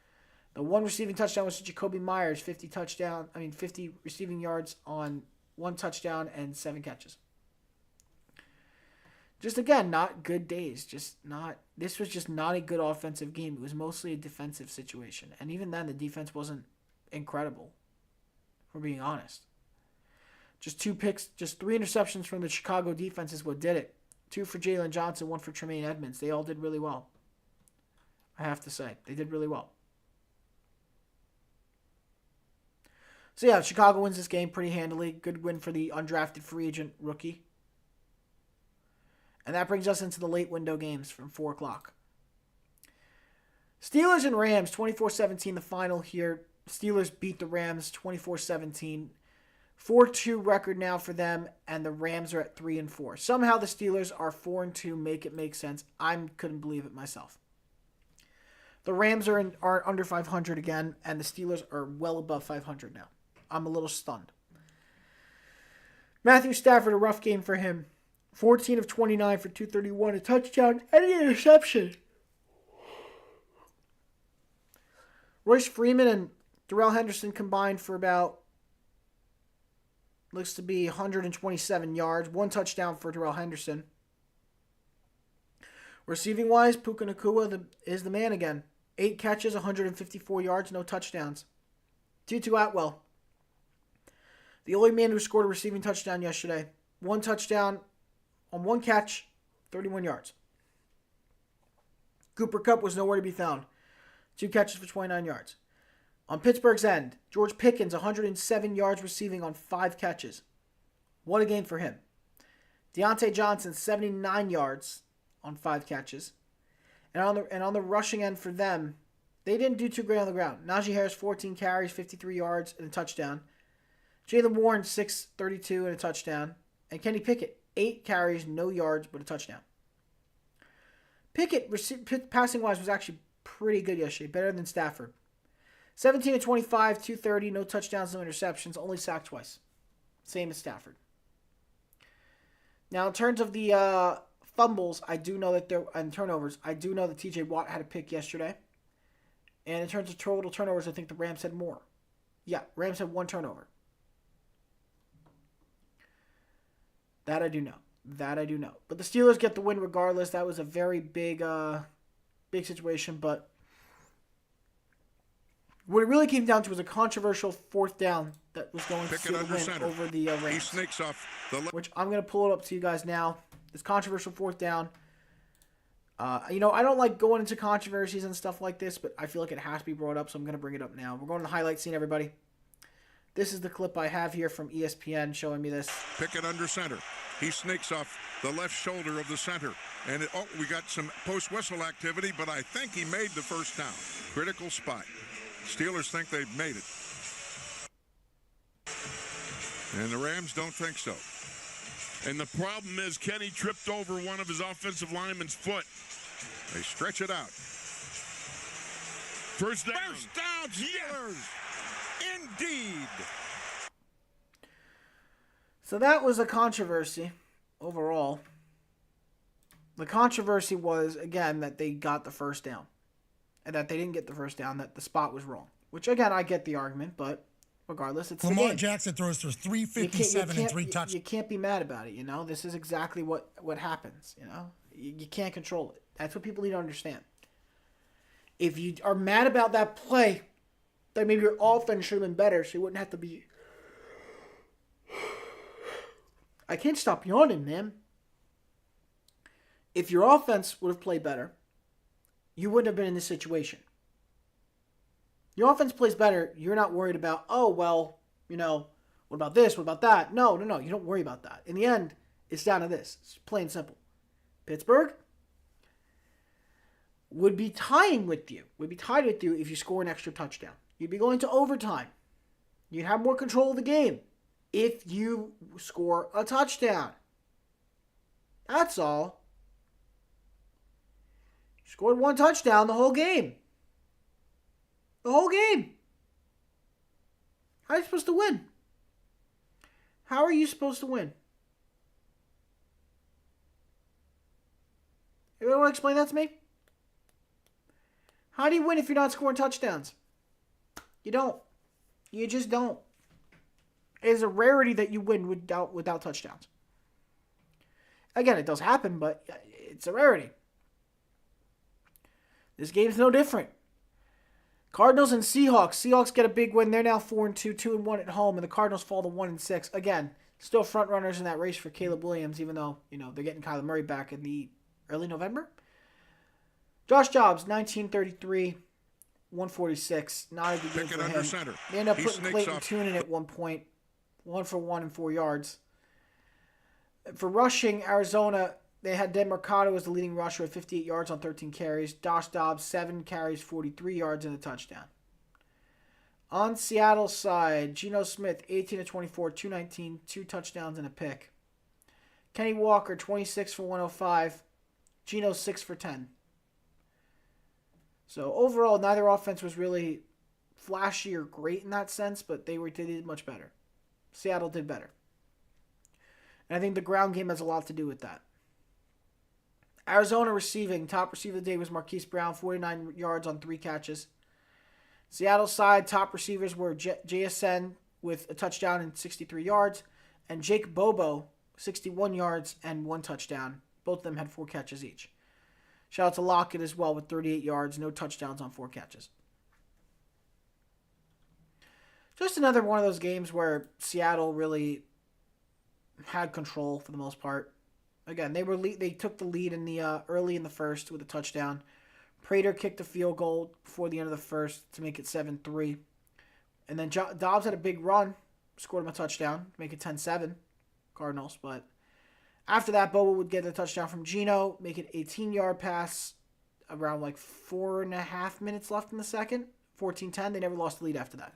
The one receiving touchdown was to Jacoby Myers, 50 receiving yards on 1 touchdown and 7 catches. Just again, not good days. This was just not a good offensive game. It was mostly a defensive situation. And even then, the defense wasn't incredible, if we're being honest. Just 2 picks, just 3 interceptions from the Chicago defense is what did it. 2 for Jalen Johnson, 1 for Tremaine Edmonds. They all did really well. I have to say, they did really well. So yeah, Chicago wins this game pretty handily. Good win for the undrafted free agent rookie. And that brings us into the late window games from 4 o'clock. Steelers and Rams, 24-17 the final here. Steelers beat the Rams 24-17. 4-2 record now for them, and the Rams are at 3-4. Somehow the Steelers are 4-2. Make it make sense. I couldn't believe it myself. The Rams are under 500 again, and the Steelers are well above 500 now. I'm a little stunned. Matthew Stafford, a rough game for him. 14 of 29 for 231, a touchdown, and an interception. Royce Freeman and Darrell Henderson combined for about, looks to be 127 yards. One touchdown for Darrell Henderson. Receiving-wise, Puka Nacua is the man again. 8 catches, 154 yards, no touchdowns. Tutu Atwell, the only man who scored a receiving touchdown yesterday. 1 touchdown on 1 catch, 31 yards. Cooper Kupp was nowhere to be found. 2 catches for 29 yards. On Pittsburgh's end, George Pickens, 107 yards receiving on 5 catches. What a game for him. Deontay Johnson, 79 yards on 5 catches. And on the rushing end for them, they didn't do too great on the ground. Najee Harris, 14 carries, 53 yards, and a touchdown. Jaylen Warren, 632 and a touchdown. And Kenny Pickett, 8 carries, no yards, but a touchdown. Pickett, passing-wise, was actually pretty good yesterday, better than Stafford. 17 of 25, 230, no touchdowns, no interceptions, only sacked twice. Same as Stafford. Now, in terms of the fumbles, I do know that and turnovers, I do know that TJ Watt had a pick yesterday. And in terms of total turnovers, I think the Rams had more. Yeah, Rams had 1 turnover. That I do know. But the Steelers get the win regardless. That was a very big situation. But what it really came down to was a controversial 4th down that was going to seal the win over the Rams. He sneaks off which I'm going to pull it up to you guys now. This controversial 4th down. I don't like going into controversies and stuff like this, but I feel like it has to be brought up, so I'm going to bring it up now. We're going to the highlight scene, everybody. This is the clip I have here from ESPN showing me this. Pickett under center. He sneaks off the left shoulder of the center. And we got some post-whistle activity, but I think he made the first down. Critical spot. Steelers think they've made it. And the Rams don't think so. And the problem is Kenny tripped over one of his offensive linemen's foot. They stretch it out. First down. First down, Steelers. Yes. Indeed. So that was a controversy overall. The controversy was, again, that they got the first down. And that they didn't get the first down, that the spot was wrong. Which, again, I get the argument, but regardless, it's Lamar the game. Jackson throws for 357 and 3 touchdowns. You can't be mad about it, This is exactly what happens, You can't control it. That's what people need to understand. If you are mad about that play, then maybe your offense should have been better, so you wouldn't have to be... I can't stop yawning, man. If your offense would have played better, you wouldn't have been in this situation. Your offense plays better, you're not worried about, what about this, what about that? No, you don't worry about that. In the end, it's down to this. It's plain and simple. Pittsburgh would be tied with you if you score an extra touchdown. You'd be going to overtime. You'd have more control of the game if you score a touchdown. That's all. You scored 1 touchdown the whole game. The whole game. How are you supposed to win? How are you supposed to win? Anyone want to explain that to me? How do you win if you're not scoring touchdowns? You don't. You just don't. It is a rarity that you win without touchdowns. Again, it does happen, but it's a rarity. This game's no different. Cardinals and Seahawks. Seahawks get a big win. They're now 4-2, 2-1 at home, and the Cardinals fall to 1-6. Again, still front runners in that race for Caleb Williams, even though they're getting Kyler Murray back in the early November. Josh Jacobs, 1933, 146. Not a good game for him. Center. They end up putting Clayton Tune in at 1 point, 1 for 1 and 4 yards. For rushing, Arizona, they had Dan Mercado as the leading rusher with 58 yards on 13 carries. Josh Dobbs, 7 carries, 43 yards, and a touchdown. On Seattle's side, Geno Smith, 18 of 24, 219, 2 touchdowns and a pick. Kenny Walker, 26 for 105. Geno, 6 for 10. So overall, neither offense was really flashy or great in that sense, but they did much better. Seattle did better. And I think the ground game has a lot to do with that. Arizona receiving, top receiver of the day was Marquise Brown, 49 yards on 3 catches. Seattle side, top receivers were JSN with a touchdown and 63 yards, and Jake Bobo, 61 yards and 1 touchdown. Both of them had 4 catches each. Shout out to Lockett as well with 38 yards, no touchdowns on 4 catches. Just another one of those games where Seattle really had control for the most part. Again, they took the lead in the early in the first with a touchdown. Prater kicked a field goal before the end of the first to make it 7-3. And then Dobbs had a big run, scored him a touchdown to make it 10-7, Cardinals. But after that, Bobo would get a touchdown from Geno, make it 18-yard pass around 4.5 minutes left in the second, 14-10. They never lost the lead after that.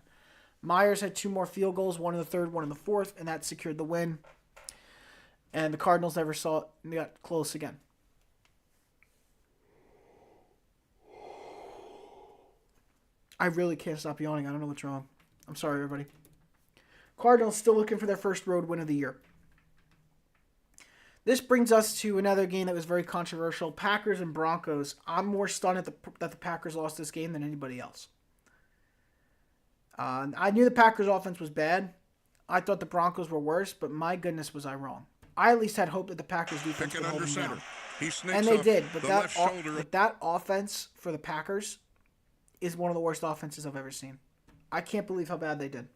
Myers had 2 more field goals, one in the third, one in the fourth, and that secured the win. And the Cardinals never saw it, and they got close again. I really can't stop yawning. I don't know what's wrong. I'm sorry, everybody. Cardinals still looking for their first road win of the year. This brings us to another game that was very controversial. Packers and Broncos. I'm more stunned that the Packers lost this game than anybody else. I knew the Packers' offense was bad. I thought the Broncos were worse, but my goodness was I wrong. I at least had hope that the Packers' defense would hold them better. And they did, but that offense for the Packers is one of the worst offenses I've ever seen. I can't believe how bad they did.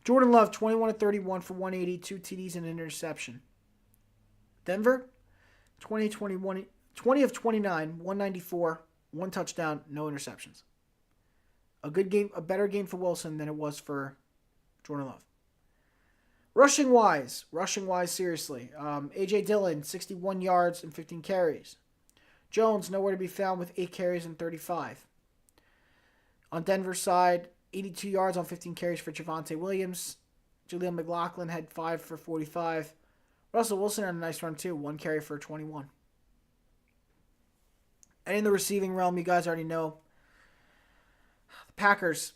Jordan Love, 21-31 for 180, 2 TDs and an interception. Denver, 20 of 29, 194, 1 touchdown, no interceptions. A good game, a better game for Wilson than it was for Jordan Love. Rushing wise, seriously. A.J. Dillon, 61 yards and 15 carries. Jones, nowhere to be found with 8 carries and 35. On Denver's side, 82 yards on 15 carries for Javonte Williams. Julian McLaughlin had 5 for 45. Russell Wilson had a nice run too, 1 carry for 21. And in the receiving realm, you guys already know. The Packers,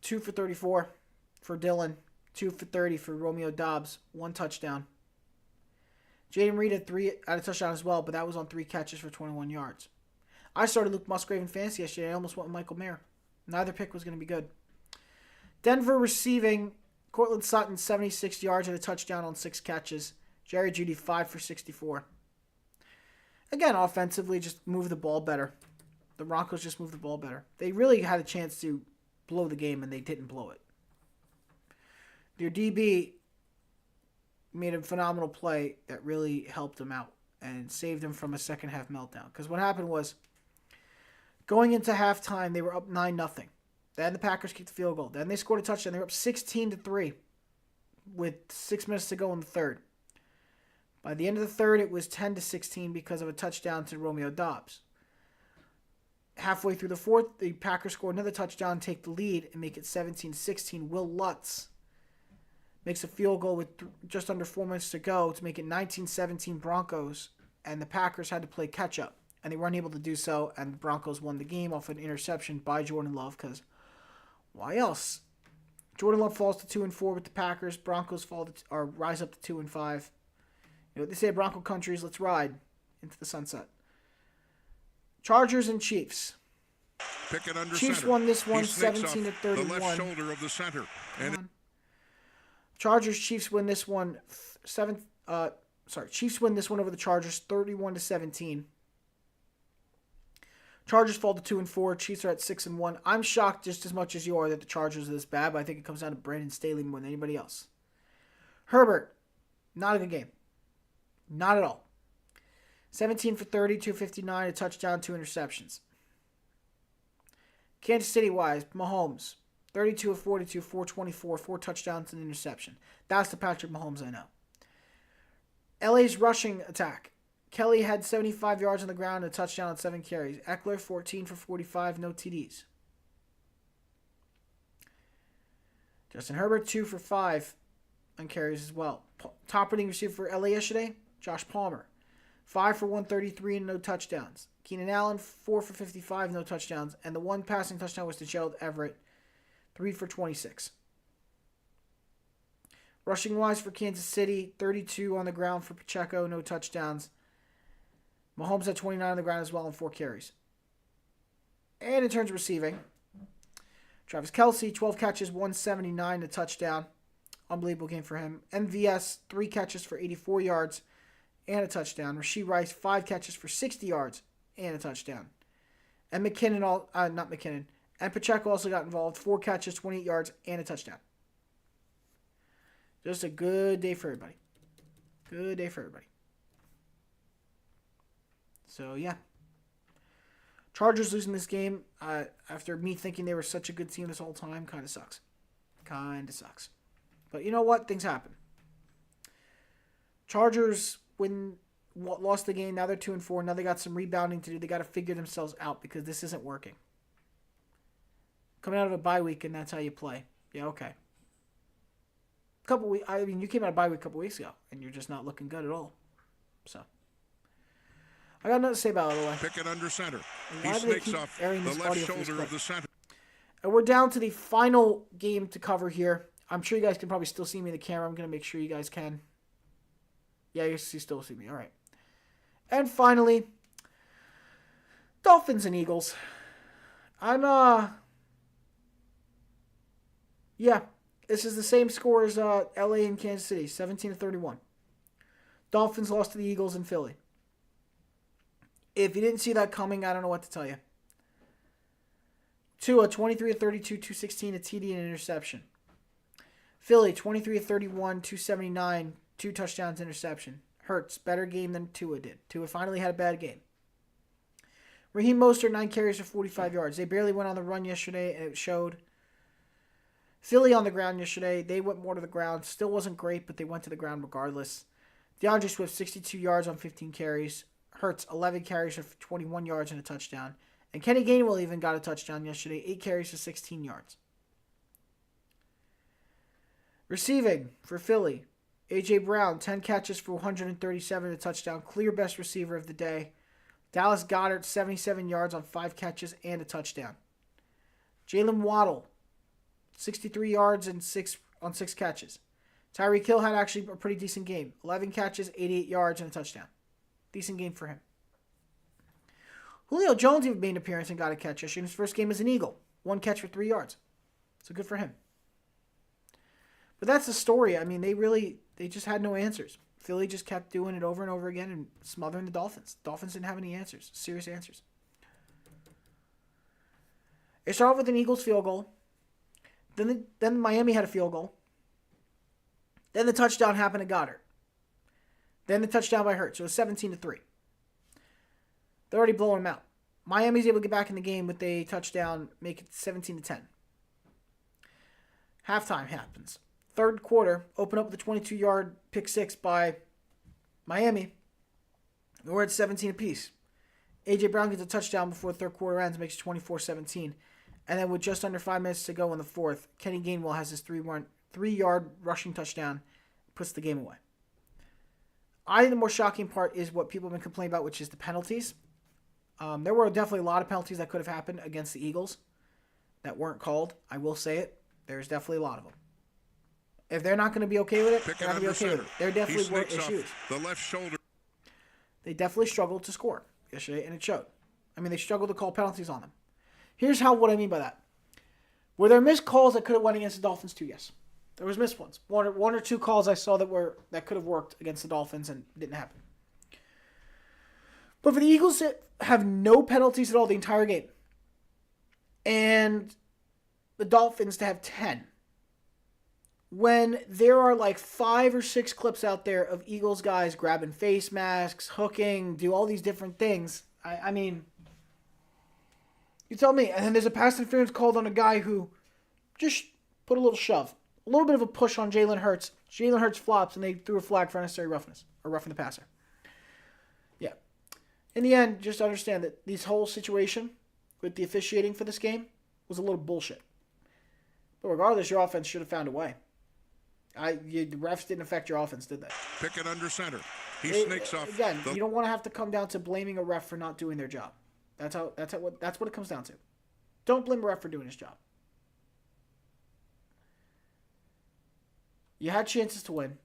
2 for 34 for Dillon, 2 for 30 for Romeo Doubs, 1 touchdown. Jaden Reed had a touchdown as well, but that was on 3 catches for 21 yards. I started Luke Musgrave in fantasy yesterday. I almost went with Michael Mayer. Neither pick was going to be good. Denver receiving, Cortland Sutton, 76 yards and a touchdown on 6 catches. Jerry Jeudy, 5 for 64. Again, offensively, just move the ball better. The Broncos just moved the ball better. They really had a chance to blow the game, and they didn't blow it. Their DB made a phenomenal play that really helped them out and saved them from a second-half meltdown. Because what happened was, going into halftime, they were up 9-0. Then the Packers kicked the field goal. Then they scored a touchdown. They were up 16-3 with 6 minutes to go in the third. By the end of the third, it was 10-16 because of a touchdown to Romeo Doubs. Halfway through the fourth, the Packers scored another touchdown, take the lead, and make it 17-16. Will Lutz makes a field goal with just under 4 minutes to go to make it 19-17 Broncos, and the Packers had to play catch-up. And they were unable to do so, and the Broncos won the game off an interception by Jordan Love, because why else? Jordan Love falls to 2-4 with the Packers. Broncos rise up to 2-5. You know what they say, Bronco countries, let's ride into the sunset. Chargers and Chiefs. Pick it under Chiefs center. won this one, He sneaks 17-31. the left shoulder of the center. Chiefs win this one Chiefs win this one over the Chargers 31-17. Chargers fall to 2-4. Chiefs are at 6-1. I'm shocked just as much as you are that the Chargers are this bad, but I think it comes down to Brandon Staley more than anybody else. Herbert, not a good game. Not at all. 17 for 30, 259, a touchdown, 2 interceptions. Kansas City-wise, Mahomes, 32 of 42, 424, 4 touchdowns and an interception. That's the Patrick Mahomes I know. LA's rushing attack. Kelly had 75 yards on the ground and a touchdown on 7 carries. Eckler, 14 for 45, no TDs. Justin Herbert, 2 for 5 on carries as well. Top rating receiver for LA yesterday, Josh Palmer. 5 for 133 and no touchdowns. Keenan Allen, 4 for 55, no touchdowns. And the one passing touchdown was to Gerald Everett, 3 for 26. Rushing-wise for Kansas City, 32 on the ground for Pacheco, no touchdowns. Mahomes had 29 on the ground as well and 4 carries. And in terms of receiving, Travis Kelce, 12 catches, 179, a touchdown. Unbelievable game for him. MVS, 3 catches for 84 yards and a touchdown. Rashee Rice, 5 catches for 60 yards and a touchdown. And and Pacheco also got involved, 4 catches, 28 yards, and a touchdown. Just a good day for everybody. Good day for everybody. So, yeah. Chargers losing this game after me thinking they were such a good team this whole time kind of sucks. But you know what? Things happen. Chargers lost the game. Now they're 2-4. Now they got some rebounding to do. They got to figure themselves out because this isn't working. Coming out of a bye week and that's how you play. Yeah, okay. You came out of bye week a couple weeks ago and you're just not looking good at all. So. I got nothing to say about it. Pickett under center. He snakes off the left shoulder of the center. And we're down to the final game to cover here. I'm sure you guys can probably still see me in the camera. I'm going to make sure you guys can. Yeah, you still see me. All right. And finally, Dolphins and Eagles. This is the same score as LA and Kansas City, 17-31. Dolphins lost to the Eagles in Philly. If you didn't see that coming, I don't know what to tell you. Tua, 23-32, 216, a TD and an interception. Philly, 23-31, 279, 2 touchdowns, interception. Hurts, better game than Tua did. Tua finally had a bad game. Raheem Mostert, 9 carries for 45 yards. They barely went on the run yesterday, and it showed. Philly on the ground yesterday. They went more to the ground. Still wasn't great, but they went to the ground regardless. DeAndre Swift, 62 yards on 15 carries. Hurts, 11 carries for 21 yards and a touchdown. And Kenny Gainwell even got a touchdown yesterday, 8 carries for 16 yards. Receiving for Philly, A.J. Brown, 10 catches for 137, a touchdown. Clear best receiver of the day. Dallas Goedert, 77 yards on 5 catches and a touchdown. Jalen Waddle, 63 yards and 6 catches. Tyreek Hill had actually a pretty decent game. 11 catches, 88 yards, and a touchdown. Decent game for him. Julio Jones even made an appearance and got a catch yesterday in his first game as an Eagle. 1 catch for 3 yards. So good for him. But that's the story. I mean, they just had no answers. Philly just kept doing it over and over again and smothering the Dolphins. Dolphins didn't have any answers, serious answers. It started off with an Eagles field goal. Then Miami had a field goal. Then the touchdown happened to Goddard. Then the touchdown by Hurts. So it was 17-3. They're already blowing them out. Miami's able to get back in the game with a touchdown, make it 17-10. Halftime happens. Third quarter, open up with a 22-yard pick six by Miami. We're at 17 apiece. A.J. Brown gets a touchdown before the third quarter ends, makes it 24-17. And then with just under 5 minutes to go in the fourth, Kenny Gainwell has his 3-yard rushing touchdown, puts the game away. I think the more shocking part is what people have been complaining about, which is the penalties. There were definitely a lot of penalties that could have happened against the Eagles that weren't called. I will say it. There's definitely a lot of them. If they're not going to be okay with it, they're not going to be okay with it. There definitely were issues. The left shoulder. They definitely struggled to score yesterday, and it showed. I mean, they struggled to call penalties on them. Here's what I mean by that. Were there missed calls that could have went against the Dolphins too? Yes. There was missed ones. One or two calls I saw that could have worked against the Dolphins and didn't happen. But for the Eagles to have no penalties at all the entire game, and the Dolphins to have 10, when there are like 5 or 6 clips out there of Eagles guys grabbing face masks, hooking, do all these different things, I mean, you tell me. And then there's a pass interference called on a guy who just put a little shove. A little bit of a push on Jalen Hurts. Jalen Hurts flops, and they threw a flag for unnecessary roughness, or roughing the passer. Yeah. In the end, just understand that this whole situation with the officiating for this game was a little bullshit. But regardless, your offense should have found a way. The refs didn't affect your offense, did they? Pickett under center. He sneaks off. Again, you don't want to have to come down to blaming a ref for not doing their job. That's what it comes down to. Don't blame a ref for doing his job. You had chances to win.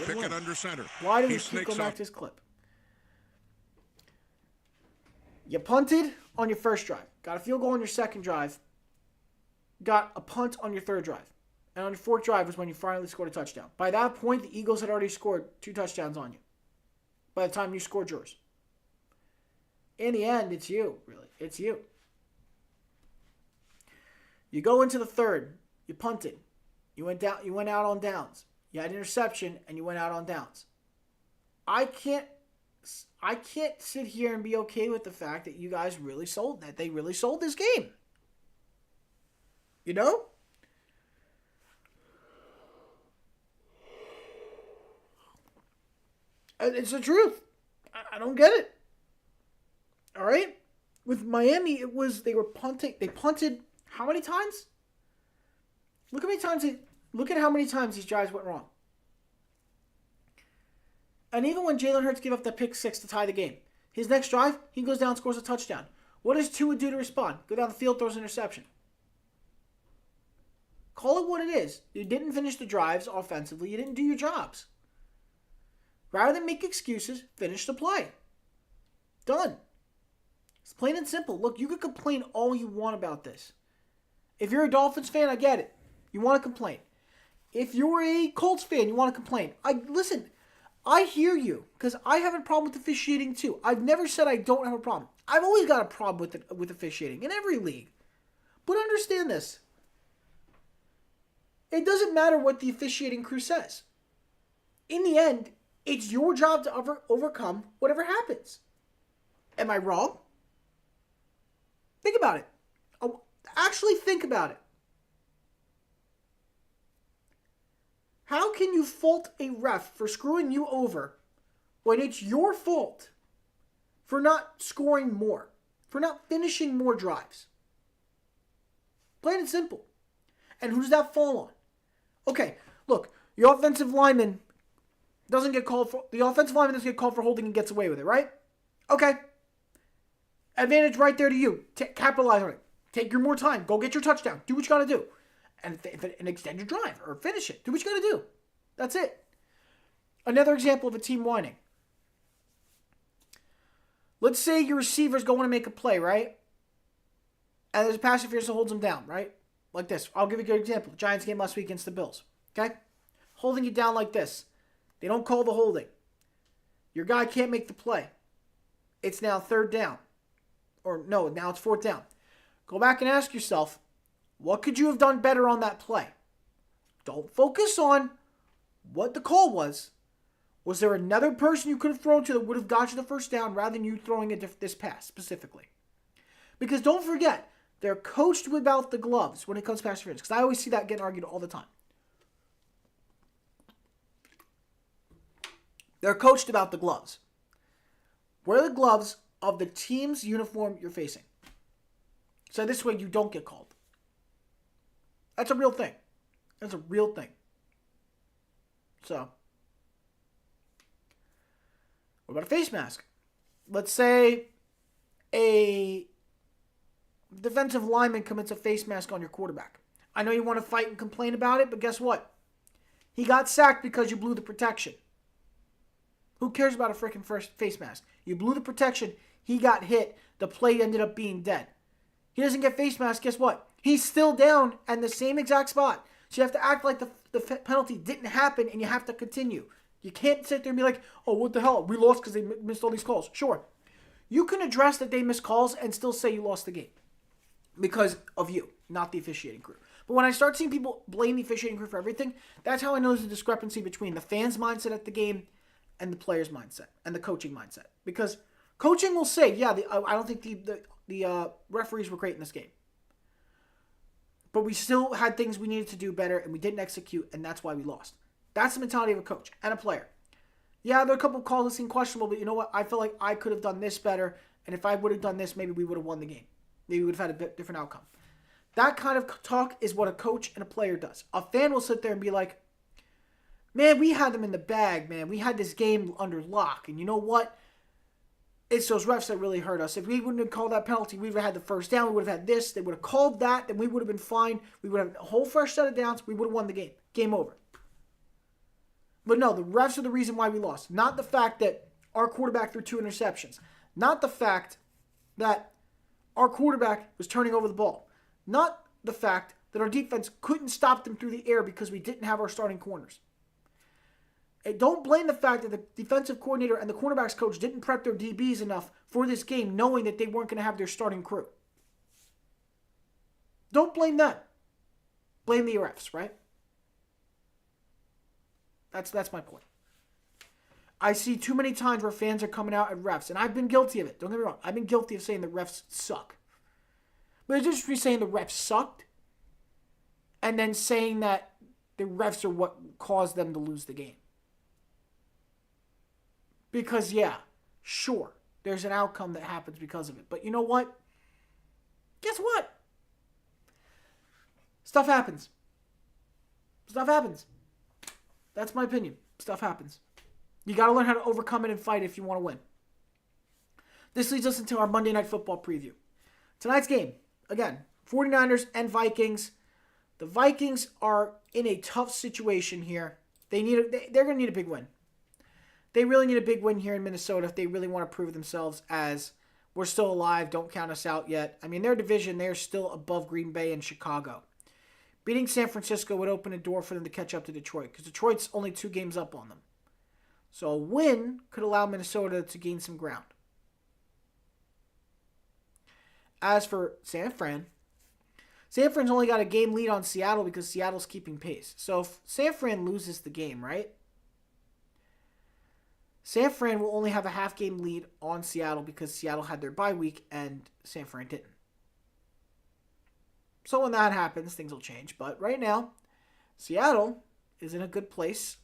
Pickett under center. Why do we keep going back to this clip? You punted on your first drive. Got a field goal on your second drive. Got a punt on your third drive. And on your fourth drive was when you finally scored a touchdown. By that point, the Eagles had already scored 2 touchdowns on you. By the time you scored yours. In the end, it's you, really. It's you. You go into the third. You punted. You went out on downs. You had an interception, and you went out on downs. I can't sit here and be okay with the fact that you guys really sold that. They really sold this game. You know? It's the truth. I don't get it. All right? With Miami, they were punting. They punted how many times? Look at how many times these drives went wrong. And even when Jalen Hurts gave up that pick 6 to tie the game, his next drive, he goes down, scores a touchdown. What does Tua do to respond? Go down the field, throws an interception. Call it what it is. You didn't finish the drives offensively. You didn't do your jobs. Rather than make excuses, finish the play. Done. It's plain and simple. Look, you can complain all you want about this. If you're a Dolphins fan, I get it. You want to complain. If you're a Colts fan, you want to complain. Listen, I hear you because I have a problem with officiating too. I've never said I don't have a problem. I've always got a problem with officiating in every league. But understand this. It doesn't matter what the officiating crew says. In the end, it's your job to overcome whatever happens. Am I wrong? Think about it. Actually think about it. How can you fault a ref for screwing you over when it's your fault for not scoring more, for not finishing more drives? Plain and simple. And who does that fall on? Okay, look, the offensive lineman doesn't get called for holding and gets away with it, right? Okay. Advantage right there to you. Capitalize on it. Take your more time. Go get your touchdown. Do what you got to do. And extend your drive or finish it. Do what you got to do. That's it. Another example of a team whining. Let's say your receiver's going to make a play, right? And there's a pass interference that holds them down, right? Like this. I'll give you a good example. The Giants game last week against the Bills. Okay? Holding you down like this. They don't call the holding. Your guy can't make the play. It's now third down. Or no, now it's fourth down. Go back and ask yourself, what could you have done better on that play? Don't focus on what the call was. Was there another person you could have thrown to that would have got you the first down rather than you throwing this pass specifically? Because don't forget, they're coached without the gloves when it comes to pass interference. Because I always see that getting argued all the time. They're coached about the gloves. Wear the gloves of the team's uniform you're facing. So this way you don't get called. That's a real thing. That's a real thing. So, what about a face mask? Let's say a defensive lineman commits a face mask on your quarterback. I know you want to fight and complain about it, but guess what? He got sacked because you blew the protection. Who cares about a freaking first face mask? You blew the protection. He got hit. The play ended up being dead. He doesn't get face mask. Guess what? He's still down in the same exact spot. So you have to act like the penalty didn't happen and you have to continue. You can't sit there and be like, oh, what the hell? We lost because they missed all these calls. Sure. You can address that they missed calls and still say you lost the game. Because of you, not the officiating crew. But when I start seeing people blame the officiating crew for everything, that's how I know there's a discrepancy between the fans' mindset at the game and the players' mindset and the coaching mindset. Because coaching will say, yeah, I don't think the referees were great in this game. But we still had things we needed to do better, and we didn't execute, and that's why we lost. That's the mentality of a coach and a player. Yeah, there are a couple of calls that seem questionable, but you know what? I feel like I could have done this better, and if I would have done this, maybe we would have won the game. Maybe we would have had a bit different outcome. That kind of talk is what a coach and a player does. A fan will sit there and be like, Man, we had them in the bag, man. We had this game under lock. And you know what? It's those refs that really hurt us. If we wouldn't have called that penalty, we would have had the first down. We would have had this. They would have called that. Then we would have been fine. We would have a whole fresh set of downs. We would have won the game. Game over. But no, the refs are the reason why we lost. Not the fact that our quarterback threw 2 interceptions. Not the fact that our quarterback was turning over the ball. Not the fact that our defense couldn't stop them through the air because we didn't have our starting corners. And don't blame the fact that the defensive coordinator and the cornerbacks coach didn't prep their DBs enough for this game, knowing that they weren't going to have their starting crew. Don't blame them. Blame the refs, right? That's my point. I see too many times where fans are coming out at refs, and I've been guilty of it. Don't get me wrong. I've been guilty of saying the refs suck. But it's just saying the refs sucked and then saying that the refs are what caused them to lose the game. Because, yeah, sure, there's an outcome that happens because of it. But you know what? Guess what? Stuff happens. Stuff happens. That's my opinion. Stuff happens. You got to learn how to overcome it and fight if you want to win. This leads us into our Monday Night Football preview. Tonight's game, again, 49ers and Vikings. The Vikings are in a tough situation here. They're going to need a big win. They really need a big win here in Minnesota if they really want to prove themselves as we're still alive, don't count us out yet. I mean, their division, they're still above Green Bay and Chicago. Beating San Francisco would open a door for them to catch up to Detroit because Detroit's only 2 games up on them. So a win could allow Minnesota to gain some ground. As for San Fran's only got a game lead on Seattle because Seattle's keeping pace. So if San Fran loses the game, right? San Fran will only have a half-game lead on Seattle because Seattle had their bye week and San Fran didn't. So when that happens, things will change. But right now, Seattle is in a good place.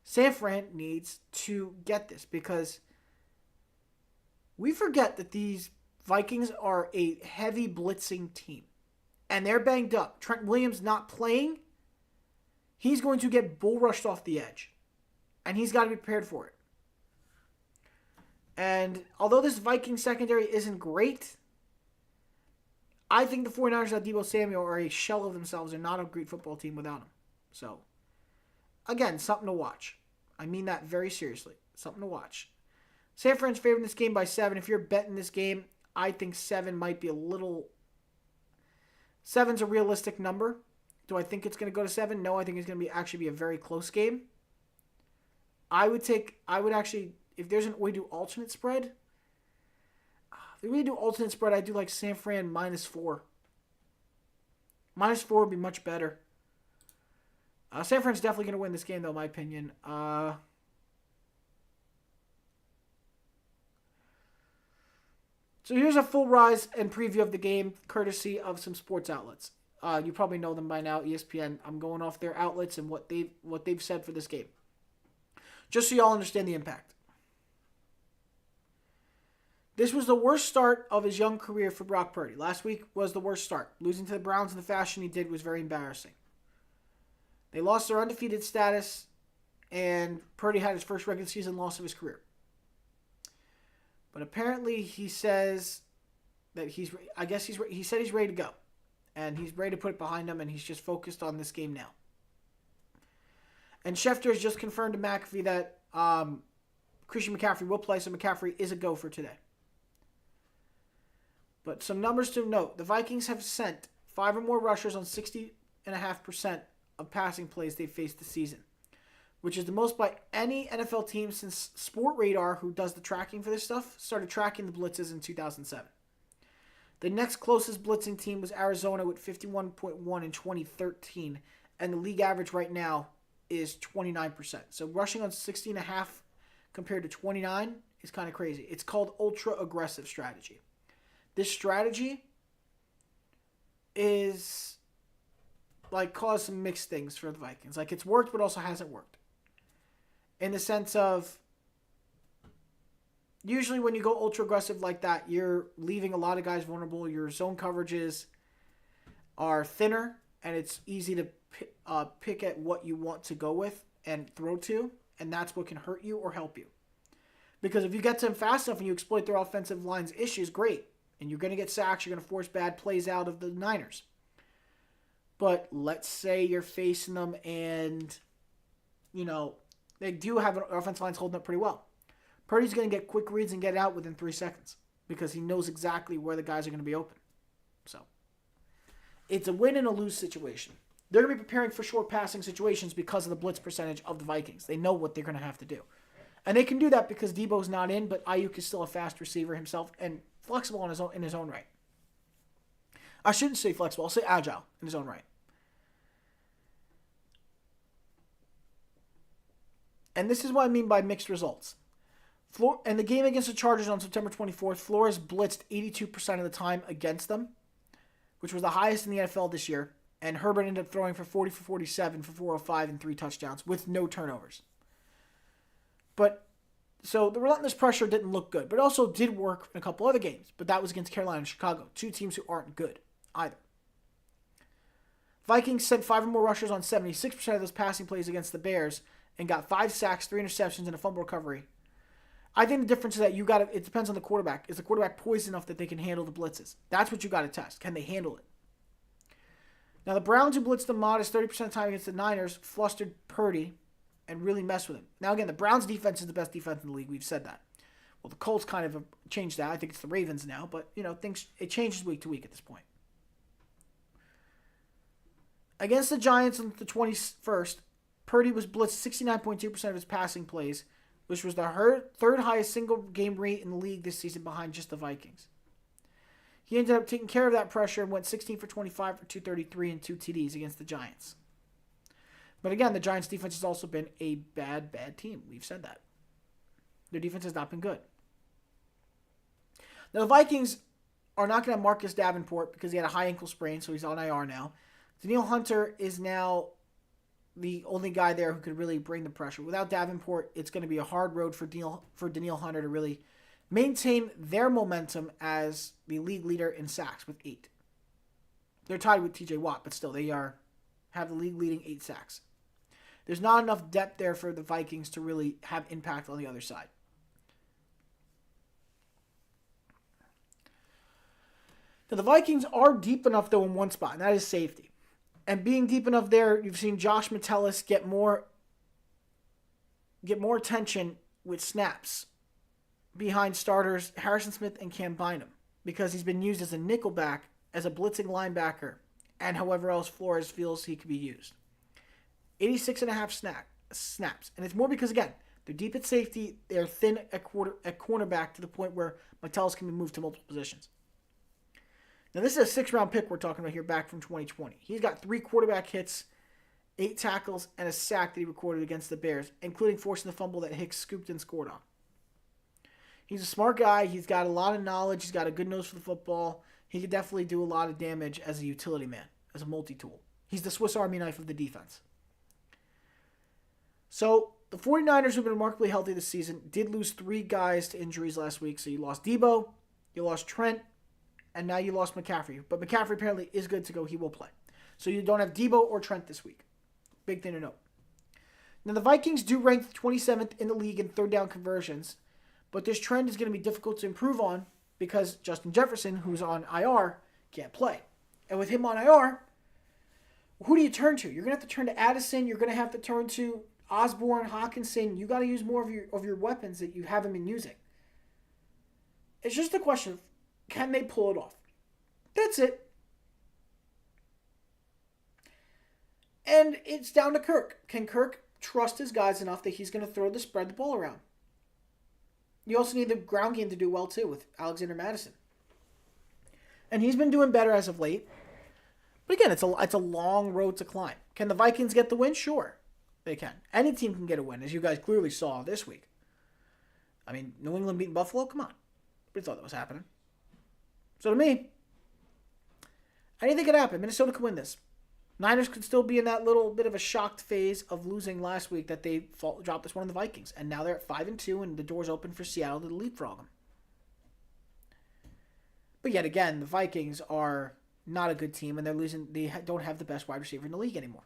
San Fran needs to get this because we forget that these Vikings are a heavy blitzing team. And they're banged up. Trent Williams not playing. He's going to get bull rushed off the edge. And he's got to be prepared for it. And although this Viking secondary isn't great, I think the 49ers without Deebo Samuel are a shell of themselves. They're not a great football team without him. So, again, something to watch. I mean that very seriously. Something to watch. San Fran's favoring this game by 7. If you're betting this game, I think 7 might be a little... 7's a realistic number. Do I think it's going to go to 7? No, I think it's going to actually be a very close game. I would actually, if there's an we do alternate spread, if we do alternate spread, I do like San Fran -4. -4 would be much better. San Fran's definitely going to win this game, though, in my opinion. So here's a full rise and preview of the game, courtesy of some sports outlets. You probably know them by now, ESPN. I'm going off their outlets and what they've said for this game. Just so y'all understand the impact. This was the worst start of his young career for Brock Purdy. Last week was the worst start. Losing to the Browns in the fashion he did was very embarrassing. They lost their undefeated status, and Purdy had his first regular season loss of his career. But apparently he says that he said he's ready to go. And he's ready to put it behind him, and he's just focused on this game now. And Schefter has just confirmed to McAfee that Christian McCaffrey will play, so McCaffrey is a go for today. But some numbers to note. The Vikings have sent 5 or more rushers on 60.5% of passing plays they've faced this season, which is the most by any NFL team since Sport Radar, who does the tracking for this stuff, started tracking the blitzes in 2007. The next closest blitzing team was Arizona with 51.1 in 2013, and the league average right now is 29%. So rushing on 60.5 compared to 29 is kind of crazy. It's called ultra-aggressive strategy. This strategy is like caused some mixed things for the Vikings. Like it's worked, but also hasn't worked. In the sense of, usually when you go ultra-aggressive like that, you're leaving a lot of guys vulnerable. Your zone coverages are thinner, and it's easy to pick at what you want to go with. and throw to, and that's what can hurt you or help you. Because if you get to them fast enough and you exploit their offensive line's issues, great. And you're going to get sacks, you're going to force bad plays out of the Niners. But let's say you're facing them and, they do have an offensive line holding up pretty well. Purdy's going to get quick reads and get out within 3 seconds because he knows exactly where the guys are going to be open. So, it's a win and a lose situation. They're going to be preparing for short passing situations because of the blitz percentage of the Vikings. They know what they're going to have to do. And they can do that because Debo's not in, but Ayuk is still a fast receiver himself and flexible in his own right. I shouldn't say flexible. I'll say agile in his own right. And this is what I mean by mixed results. In the game against the Chargers on September 24th, Flores blitzed 82% of the time against them, which was the highest in the NFL this year. And Herbert ended up throwing for 40 for 47 for 405 and 3 touchdowns with no turnovers. So the relentless pressure didn't look good, but it also did work in a couple other games. But that was against Carolina and Chicago, 2 teams who aren't good either. Vikings sent 5 or more rushers on 76% of those passing plays against the Bears and got 5 sacks, 3 interceptions, and a fumble recovery. I think the difference is that it depends on the quarterback. Is the quarterback poised enough that they can handle the blitzes? That's what you got to test. Can they handle it? Now, the Browns, who blitzed a modest 30% of the time against the Niners, flustered Purdy and really messed with him. Now, again, the Browns' defense is the best defense in the league. We've said that. Well, the Colts kind of changed that. I think it's the Ravens now, but, it changes week to week at this point. Against the Giants on the 21st, Purdy was blitzed 69.2% of his passing plays, which was the third highest single game rate in the league this season behind just the Vikings. He ended up taking care of that pressure and went 16 for 25 for 233 and 2 TDs against the Giants. But again, the Giants' defense has also been a bad team. We've said that. Their defense has not been good. Now, the Vikings are not going to have Marcus Davenport because he had a high ankle sprain, so he's on IR now. Danielle Hunter is now the only guy there who could really bring the pressure. Without Davenport, it's going to be a hard road for Danielle Hunter to really maintain their momentum as the league leader in sacks with 8. They're tied with TJ Watt, but still, they have the league leading 8 sacks. There's not enough depth there for the Vikings to really have impact on the other side. Now, the Vikings are deep enough, though, in one spot, and that is safety. And being deep enough there, you've seen Josh Metellus get more attention with snaps behind starters Harrison Smith and Cam Bynum because he's been used as a nickelback, as a blitzing linebacker, and however else Flores feels he could be used. 86.5 snaps. And it's more because, again, they're deep at safety, they're thin at cornerback to the point where Metellus can be moved to multiple positions. Now, this is a 6th-round pick we're talking about here back from 2020. He's got 3 quarterback hits, 8 tackles, and a sack that he recorded against the Bears, including forcing the fumble that Hicks scooped and scored on. He's a smart guy. He's got a lot of knowledge. He's got a good nose for the football. He could definitely do a lot of damage as a utility man, as a multi-tool. He's the Swiss Army knife of the defense. So, the 49ers, who've been remarkably healthy this season, did lose 3 guys to injuries last week. So, you lost Debo, you lost Trent, and now you lost McCaffrey. But McCaffrey apparently is good to go. He will play. So, you don't have Debo or Trent this week. Big thing to note. Now, the Vikings do rank 27th in the league in third down conversions, but this trend is going to be difficult to improve on because Justin Jefferson, who's on IR, can't play. And with him on IR, who do you turn to? You're going to have to turn to Addison. You're going to have to turn to Osborne, Hawkinson. You got to use more of your weapons that you haven't been using. It's just a question of, can they pull it off? That's it. And it's down to Kirk. Can Kirk trust his guys enough that he's going to spread the ball around? You also need the ground game to do well, too, with Alexander Madison. And he's been doing better as of late. But again, it's a long road to climb. Can the Vikings get the win? Sure, they can. Any team can get a win, as you guys clearly saw this week. I mean, New England beating Buffalo? Come on. We thought that was happening. So to me, anything could happen. Minnesota could win this. Niners could still be in that little bit of a shocked phase of losing last week that they dropped this one on the Vikings. And now they're at 5-2 and the door's open for Seattle to leapfrog them. But yet again, the Vikings are not a good team and they're losing. They don't have the best wide receiver in the league anymore.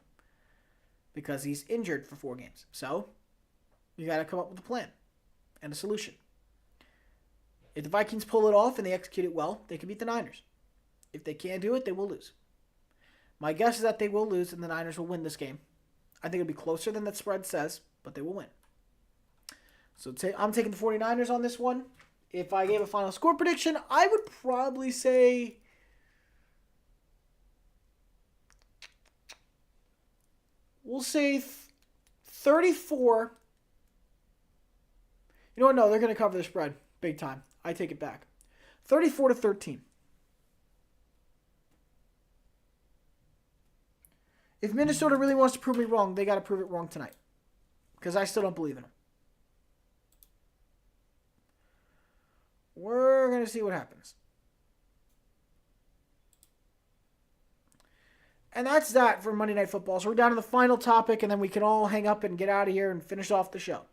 because he's injured for 4 games. So you got to come up with a plan and a solution. If the Vikings pull it off and they execute it well, they can beat the Niners. If they can't do it, they will lose. My guess is that they will lose and the Niners will win this game. I think it'll be closer than that spread says, but they will win. So I'm taking the 49ers on this one. If I gave a final score prediction, I would probably say we'll say 34. You know what? No, they're going to cover the spread big time. I take it back. 34-13. If Minnesota really wants to prove me wrong, they got to prove it wrong tonight. Because I still don't believe in them. We're going to see what happens. And that's that for Monday Night Football. So we're down to the final topic, and then we can all hang up and get out of here and finish off the show.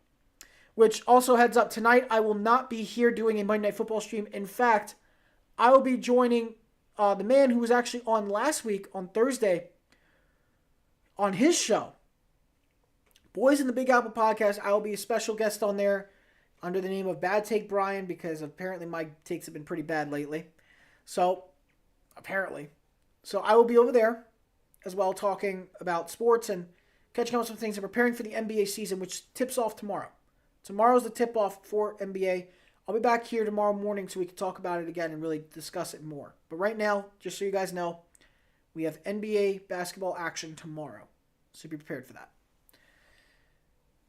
Which also heads up, tonight I will not be here doing a Monday Night Football stream. In fact, I will be joining the man who was actually on last week on Thursday on his show. Boys in the Big Apple podcast. I will be a special guest on there under the name of Bad Take Brian, because apparently my takes have been pretty bad lately. So, apparently. So I will be over there as well, talking about sports and catching up on some things and preparing for the NBA season, which tips off tomorrow. Tomorrow's the tip-off for NBA. I'll be back here tomorrow morning so we can talk about it again and really discuss it more. But right now, just so you guys know, we have NBA basketball action tomorrow. So be prepared for that.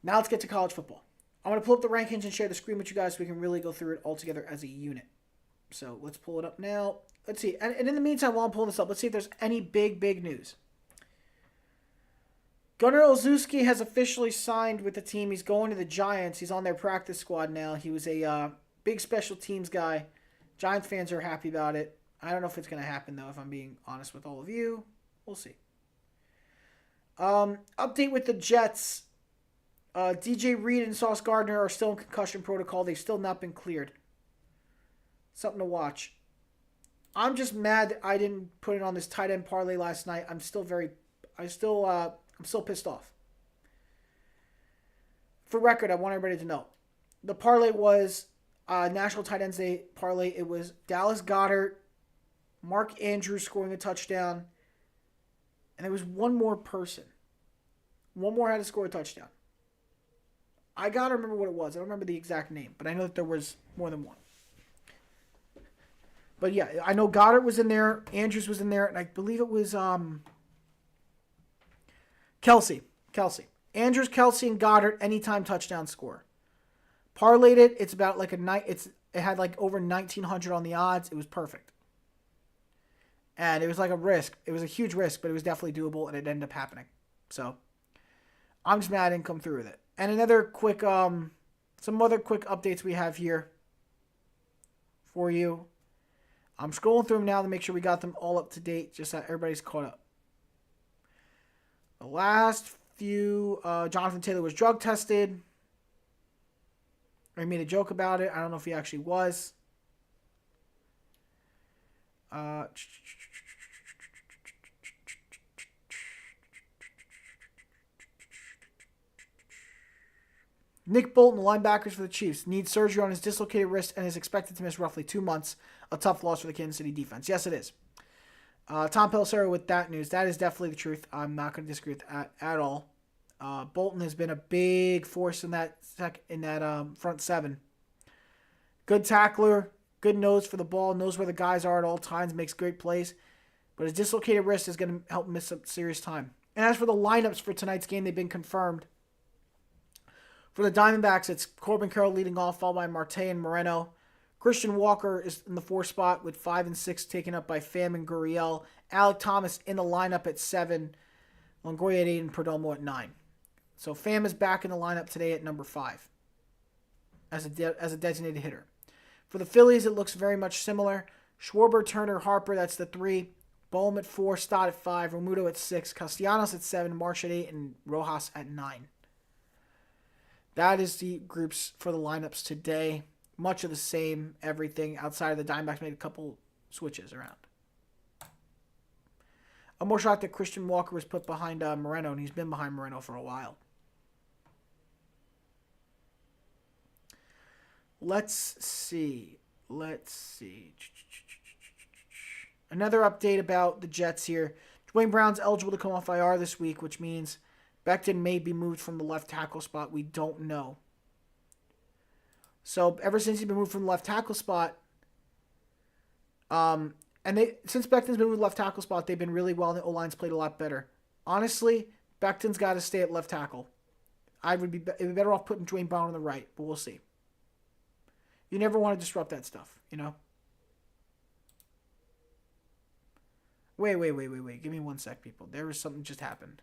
Now let's get to college football. I'm going to pull up the rankings and share the screen with you guys so we can really go through it all together as a unit. So let's pull it up now. Let's see. And in the meantime, while I'm pulling this up, let's see if there's any big news. Gunnar Olszewski has officially signed with the team. He's going to the Giants. He's on their practice squad now. He was a big special teams guy. Giants fans are happy about it. I don't know if it's going to happen, though, if I'm being honest with all of you. We'll see. Update with the Jets. DJ Reed and Sauce Gardner are still in concussion protocol. They've still not been cleared. Something to watch. I'm just mad that I didn't put it on this tight end parlay last night. I'm still pissed off. For record, I want everybody to know. The parlay was National Tight Ends Day parlay. It was Dallas Goedert, Mark Andrews scoring a touchdown, and there was one more person. One more had to score a touchdown. I got to remember what it was. I don't remember the exact name, but I know that there was more than one. But yeah, I know Goddard was in there, Andrews was in there, and I believe it was Kelsey. Andrews, Kelsey, and Goddard anytime touchdown score. Parlayed it. It's about like it had like over 1,900 on the odds. It was perfect. And it was like a risk. It was a huge risk, but it was definitely doable, and it ended up happening. So I'm just mad I didn't come through with it. And another quick, some other quick updates we have here for you. I'm scrolling through them now to make sure we got them all up to date, just so everybody's caught up. The last few, Jonathan Taylor was drug tested. I made a joke about it. I don't know if he actually was. Nick Bolton, the linebackers for the Chiefs, needs surgery on his dislocated wrist and is expected to miss roughly 2 months. A tough loss for the Kansas City defense. Yes, it is. Tom Pelissero with that news. That is definitely the truth. I'm not going to disagree with that at all. Bolton has been a big force in that front seven. Good tackler, good nose for the ball, knows where the guys are at all times, makes great plays. But his dislocated wrist is going to help him miss some serious time. And as for the lineups for tonight's game, they've been confirmed. For the Diamondbacks, it's Corbin Carroll leading off, followed by Marte and Moreno. Christian Walker is in the 4 spot with 5 and 6 taken up by Pham and Gurriel. Alec Thomas in the lineup at 7. Longoria at 8 and Perdomo at 9. So Pham is back in the lineup today at number 5 as a designated hitter. For the Phillies, it looks very much similar. Schwarber, Turner, Harper, that's the 3. Bohm at 4, Stott at 5, Romuto at 6, Castellanos at 7, Marsh at 8, and Rojas at 9. That is the groups for the lineups today. Much of the same, everything outside of the Diamondbacks made a couple switches around. I'm more shocked that Christian Walker was put behind Moreno, and he's been behind Moreno for a while. Let's see. Another update about the Jets here. Dwayne Brown's eligible to come off IR this week, which means Becton may be moved from the left tackle spot. We don't know. So ever since he's been moved from the left tackle spot, since Becton's been moved to the left tackle spot, they've been really well. The O-line's played a lot better. Honestly, Becton's got to stay at left tackle. It'd be better off putting Dwayne Brown on the right, but we'll see. You never want to disrupt that stuff, you know? Wait. Give me 1 sec, people. There was something just happened.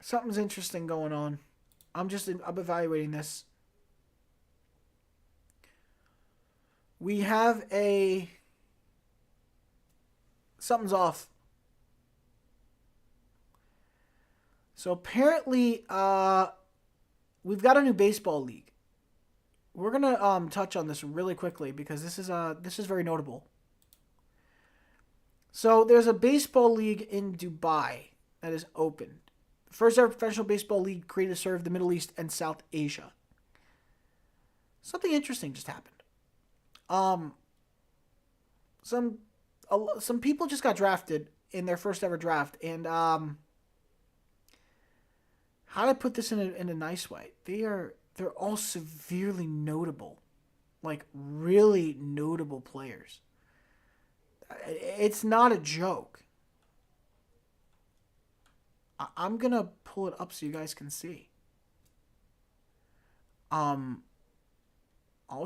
Something's interesting going on. I'm evaluating this. We have something's off. So apparently, we've got a new baseball league. We're gonna touch on this really quickly because this is very notable. So there's a baseball league in Dubai that is open. The first ever professional baseball league created to serve the Middle East and South Asia. Something interesting just happened. Some people just got drafted in their first ever draft, and how do I put this in a nice way? They're all severely notable, like really notable players. It's not a joke. I'm gonna pull it up so you guys can see. I'll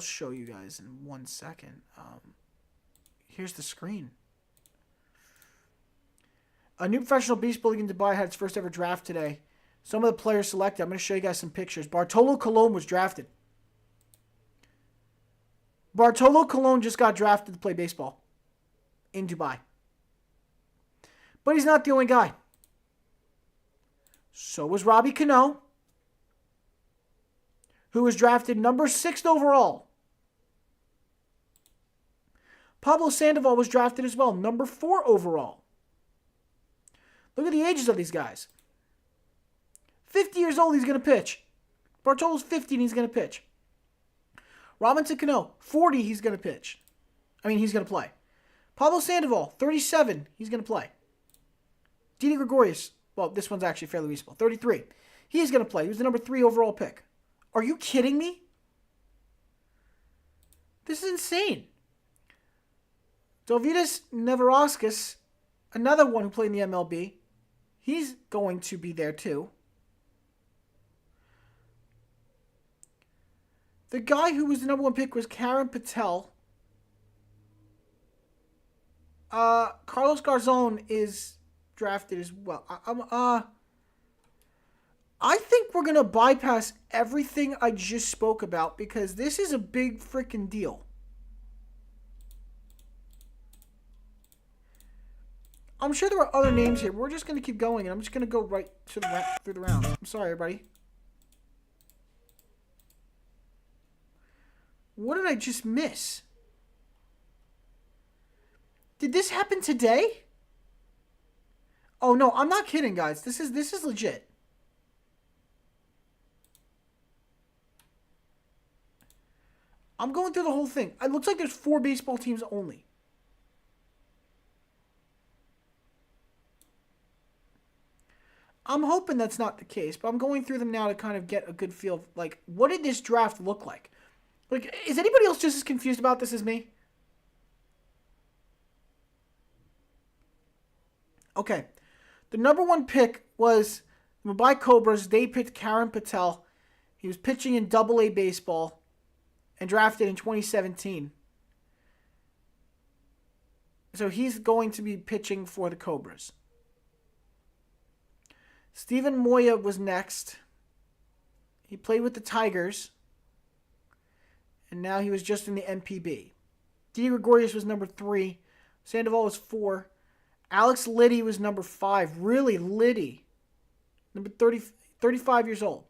show you guys in 1 second. Here's the screen. A new professional baseball league in Dubai had its first ever draft today. Some of the players selected. I'm going to show you guys some pictures. Bartolo Colon was drafted. Bartolo Colon just got drafted to play baseball in Dubai. But he's not the only guy. So was Robbie Cano, who was drafted number 6 overall. Pablo Sandoval was drafted as well, number 4 overall. Look at the ages of these guys. 50 years old, he's going to pitch. Bartolo's 50 and he's going to pitch. Robinson Cano, 40, he's going to pitch. He's going to play. Pablo Sandoval, 37, he's going to play. Didi Gregorius, well, this one's actually fairly reasonable, 33. He's going to play. He was the number 3 overall pick. Are you kidding me? This is insane. Dovydas Neverauskas, another one who played in the MLB, he's going to be there too. The guy who was the number 1 pick was Karen Patel. Carlos Garzon is drafted as well. I think we're going to bypass everything I just spoke about because this is a big freaking deal. I'm sure there are other names here. We're just going to keep going, and I'm just going to go right to through the rounds. I'm sorry, everybody. What did I just miss? Did this happen today? Oh no, I'm not kidding, guys. This is legit. I'm going through the whole thing. It looks like there's 4 baseball teams only. I'm hoping that's not the case, but I'm going through them now to kind of get a good feel of, like, what did this draft look like? Like, is anybody else just as confused about this as me? Okay. The number 1 pick was the Mumbai Cobras. They picked Karen Patel. He was pitching in Double-A baseball and drafted in 2017. So he's going to be pitching for the Cobras. Steven Moya was next. He played with the Tigers. And now he was just in the MPB. Didi Gregorius was number 3. Sandoval was 4. Alex Liddy was number 5. Really, Liddy. Number 35 years old.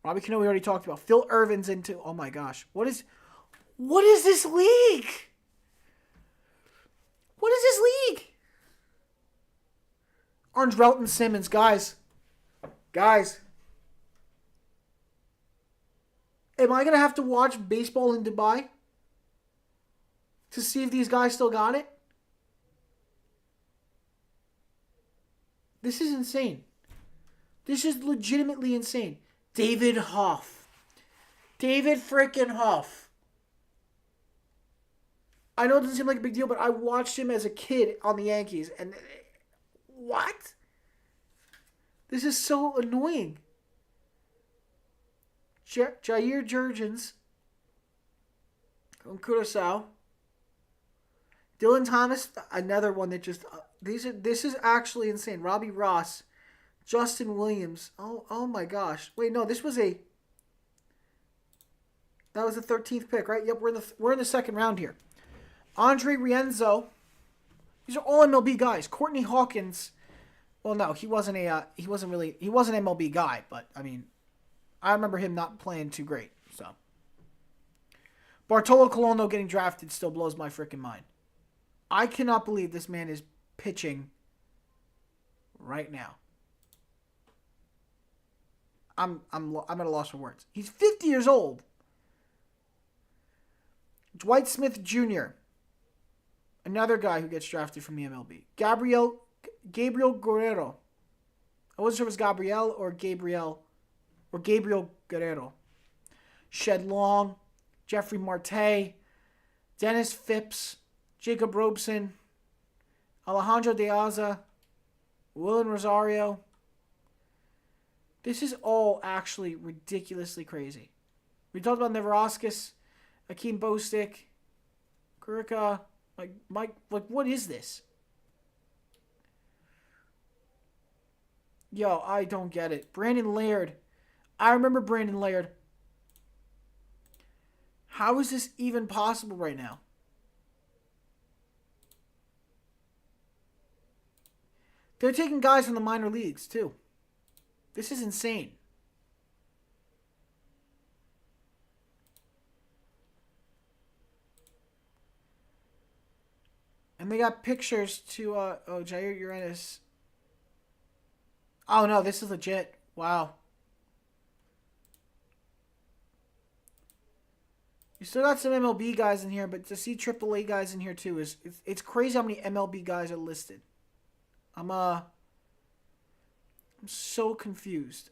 Robbie Cano we already talked about. Phil Irvin's into. Oh my gosh, what is this league? What is this league? Orange Relton Simmons, guys. Am I gonna have to watch baseball in Dubai to see if these guys still got it? This is insane. This is legitimately insane. David Huff. David freaking Huff. I know it doesn't seem like a big deal, but I watched him as a kid on the Yankees. And what? This is so annoying. Jair Jurgens from Curaçao. Dylan Thomas, another one that just... This is actually insane. Robbie Ross. Justin Williams. Oh my gosh. Wait, no, this was a... That was the 13th pick, right? Yep, we're in the second round here. Andre Rienzo. These are all MLB guys. Courtney Hawkins. Well, no, he wasn't an MLB guy, but I mean, I remember him not playing too great. So Bartolo Colon getting drafted still blows my freaking mind. I cannot believe this man is pitching right now. I'm at a loss for words. He's 50 years old. Dwight Smith Jr. Another guy who gets drafted from the MLB. Gabriel Guerrero. I wasn't sure if it was Gabriel or Gabriel Guerrero. Shed Long, Jeffrey Marte, Dennis Phipps, Jacob Robeson, Alejandro De Aza, Willen Rosario. This is all actually ridiculously crazy. We talked about Neverauskas, Akeem Bostick, Kurika, Mike, what is this? Yo, I don't get it. Brandon Laird. I remember Brandon Laird. How is this even possible right now? They're taking guys from the minor leagues, too. This is insane. And they got pictures to, Jair Uranus. Oh, no, this is legit. Wow. You still got some MLB guys in here, but to see AAA guys in here, too, it's crazy how many MLB guys are listed. I'm so confused.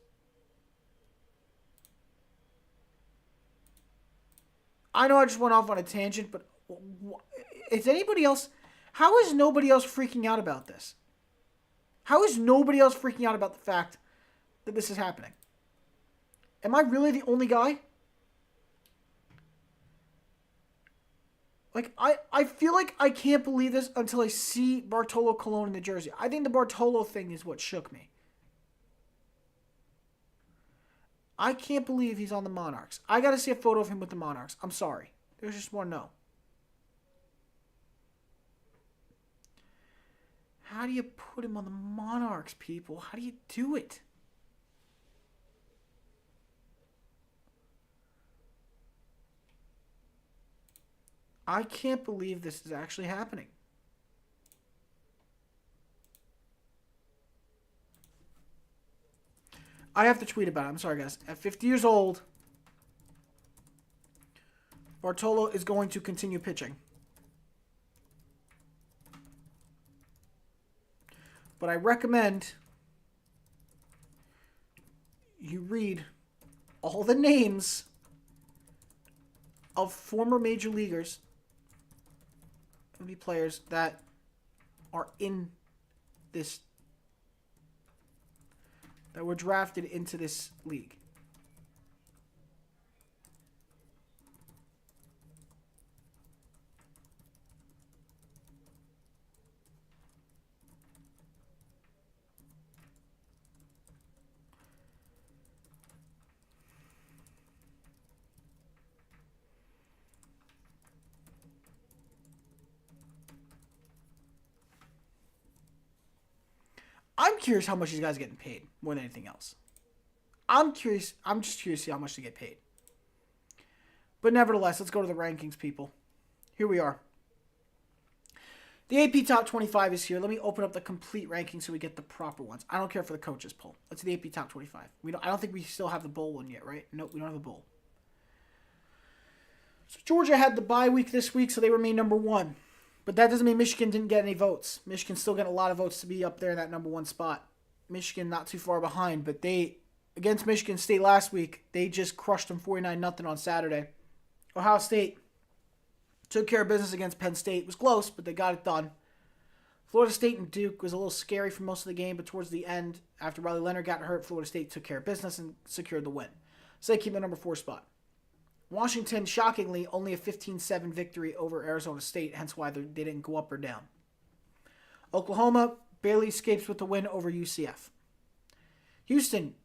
I know I just went off on a tangent, but is anybody else... How is nobody else freaking out about this? How is nobody else freaking out about the fact that this is happening? Am I really the only guy? Like, I feel like I can't believe this until I see Bartolo Colon in the jersey. I think the Bartolo thing is what shook me. I can't believe he's on the Monarchs. I got to see a photo of him with the Monarchs. I'm sorry. There's just one no. How do you put him on the Monarchs, people? How do you do it? I can't believe this is actually happening. I have to tweet about it. I'm sorry, guys. At 50 years old, Bartolo is going to continue pitching. But I recommend you read all the names of former major leaguers, MLB players that are in this, that were drafted into this league. I'm curious how much these guys are getting paid more than anything else. I'm curious. I'm just curious to see how much they get paid. But nevertheless, let's go to the rankings, people. Here we are. The AP Top 25 is here. Let me open up the complete ranking so we get the proper ones. I don't care for the coaches poll. Let's do the AP Top 25. I don't think we still have the bowl one yet, right? Nope, we don't have a bowl. So Georgia had the bye week this week, so they remain number 1. But that doesn't mean Michigan didn't get any votes. Michigan still got a lot of votes to be up there in that number 1 spot. Michigan not too far behind, but they, against Michigan State last week, they just crushed them 49-0 on Saturday. Ohio State took care of business against Penn State. It was close, but they got it done. Florida State and Duke was a little scary for most of the game, but towards the end, after Riley Leonard got hurt, Florida State took care of business and secured the win. So they keep the number 4 spot. Washington, shockingly, only a 15-7 victory over Arizona State, hence why they didn't go up or down. Oklahoma barely escapes with the win over UCF. Houston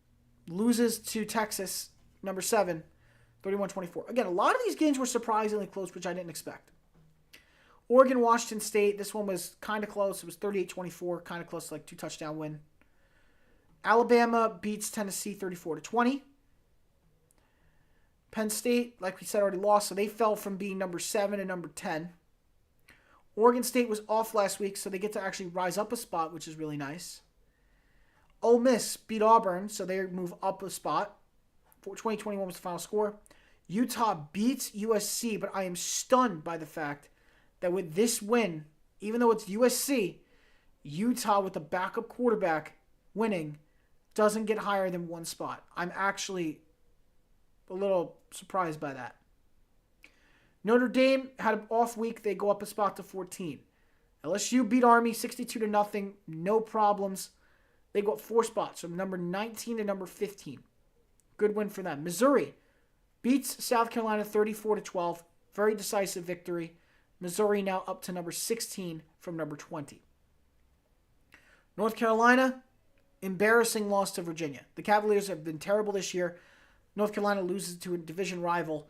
loses to Texas, number 7, 31-24. Again, a lot of these games were surprisingly close, which I didn't expect. Oregon, Washington State, this one was kind of close. It was 38-24, kind of close, like 2-touchdown win. Alabama beats Tennessee 34-20. Penn State, like we said, already lost, so they fell from being number 7 to number 10. Oregon State was off last week, so they get to actually rise up a spot, which is really nice. Ole Miss beat Auburn, so they move up a spot. 20-21 was the final score. Utah beats USC, but I am stunned by the fact that with this win, even though it's USC, Utah with the backup quarterback winning doesn't get higher than 1 spot. I'm actually a little surprised by that. Notre Dame had an off week. They go up a spot to 14. LSU beat Army 62-0. No problems. They go up 4 spots from number 19 to number 15. Good win for them. Missouri beats South Carolina 34-12. Very decisive victory. Missouri now up to number 16 from number 20. North Carolina, embarrassing loss to Virginia. The Cavaliers have been terrible this year. North Carolina loses to a division rival,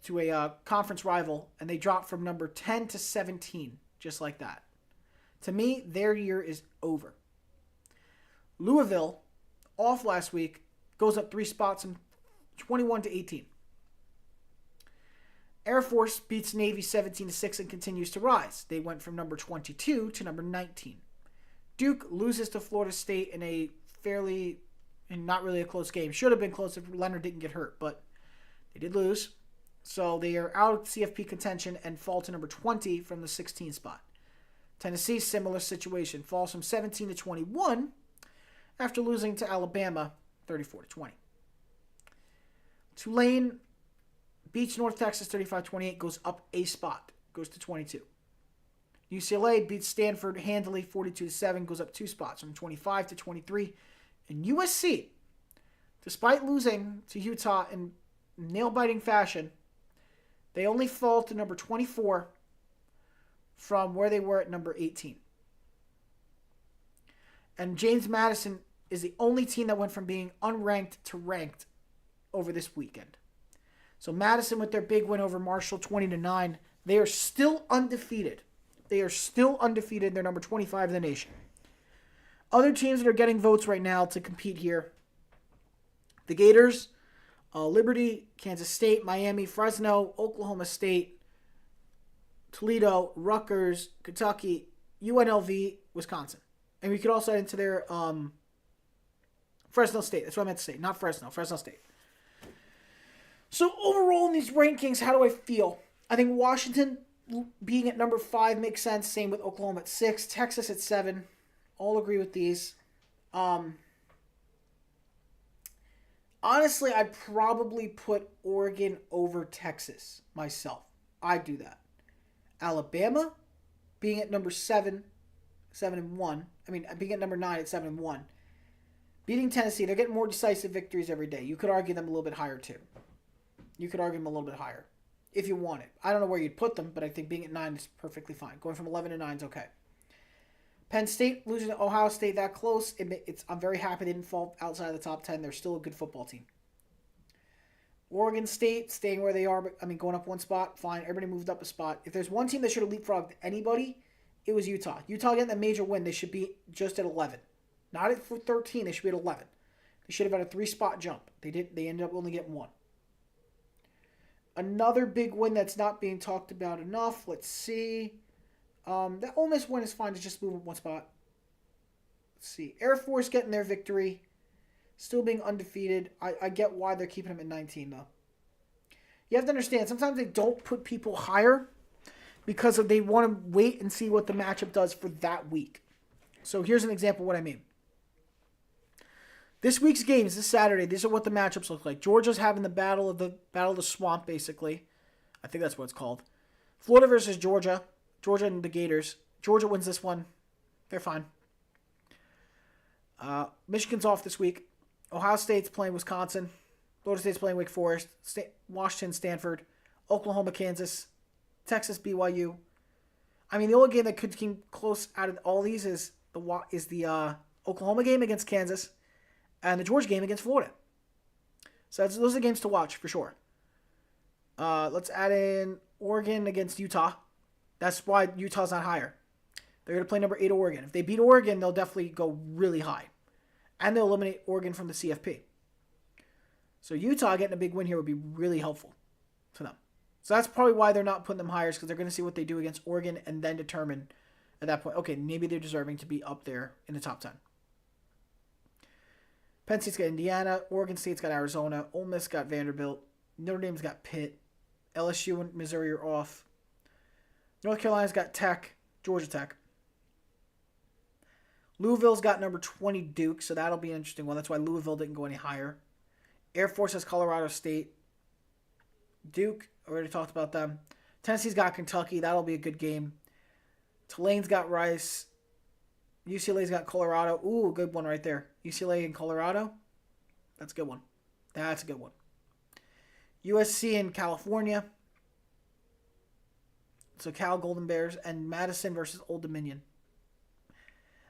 to a conference rival, and they drop from number 10 to 17, just like that. To me, their year is over. Louisville, off last week, goes up 3 spots from 21-18. Air Force beats Navy 17-6 and continues to rise. They went from number 22 to number 19. Duke loses to Florida State in a not really a close game. Should have been close if Leonard didn't get hurt, but they did lose. So they are out of CFP contention and fall to number 20 from the 16 spot. Tennessee, similar situation, falls from 17 to 21 after losing to Alabama 34-20. Tulane beats North Texas 35-28, goes up a spot, goes to 22. UCLA beats Stanford handily 42-7, goes up 2 spots from 25 to 23. And USC, despite losing to Utah in nail-biting fashion, they only fall to number 24 from where they were at number 18. And James Madison is the only team that went from being unranked to ranked over this weekend. So Madison with their big win over Marshall 20-9, they are still undefeated. They're number 25 in the nation. Other teams that are getting votes right now to compete here: the Gators, Liberty, Kansas State, Miami, Fresno, Oklahoma State, Toledo, Rutgers, Kentucky, UNLV, Wisconsin. And we could also add into their Fresno State. That's what I meant to say. Not Fresno. Fresno State. So overall in these rankings, how do I feel? I think Washington being at number 5 makes sense. Same with Oklahoma at 6. Texas at 7. All agree with these. Honestly, I'd probably put Oregon over Texas myself. I'd do that. Alabama being at number 7, 7-1. Being at number 9 at 7-1. Beating Tennessee, they're getting more decisive victories every day. You could argue them a little bit higher too. You could argue them a little bit higher if you want it. I don't know where you'd put them, but I think being at 9 is perfectly fine. Going from 11 to 9 is okay. Penn State losing to Ohio State that close. I'm very happy they didn't fall outside of the top 10. They're still a good football team. Oregon State staying where they are, but going up 1 spot, fine. Everybody moved up a spot. If there's one team that should have leapfrogged anybody, it was Utah. Utah getting that major win, they should be just at 11. Not at 13, they should be at 11. They should have had a 3-spot jump. They didn't. They ended up only getting 1. Another big win that's not being talked about enough. Let's see. That Ole Miss win is fine to just move up 1 spot. Let's see. Air Force getting their victory. Still being undefeated. I get why they're keeping them at 19, though. You have to understand, sometimes they don't put people higher because they want to wait and see what the matchup does for that week. So here's an example of what I mean. This week's games, this Saturday, these are what the matchups look like. Georgia's having the battle of the swamp, basically. I think that's what it's called. Florida versus Georgia. Georgia and the Gators. Georgia wins this one. They're fine. Michigan's off this week. Ohio State's playing Wisconsin. Florida State's playing Wake Forest. Washington, Stanford. Oklahoma, Kansas. Texas, BYU. I mean, the only game that could come close out of all these is the Oklahoma game against Kansas and the Georgia game against Florida. So those are the games to watch for sure. Let's add in Oregon against Utah. That's why Utah's not higher. They're going to play number 8 Oregon. If they beat Oregon, they'll definitely go really high. And they'll eliminate Oregon from the CFP. So Utah getting a big win here would be really helpful for them. So that's probably why they're not putting them higher, because they're going to see what they do against Oregon and then determine at that point, okay, maybe they're deserving to be up there in the top 10. Penn State's got Indiana. Oregon State's got Arizona. Ole Miss got Vanderbilt. Notre Dame's got Pitt. LSU and Missouri are off. North Carolina's got Tech. Georgia Tech. Louisville's got number 20 Duke, so that'll be an interesting one. That's why Louisville didn't go any higher. Air Force has Colorado State. Duke, I already talked about them. Tennessee's got Kentucky. That'll be a good game. Tulane's got Rice. UCLA's got Colorado. Ooh, good one right there. UCLA and Colorado. That's a good one. That's a good one. USC and California. So Cal Golden Bears and Madison versus Old Dominion.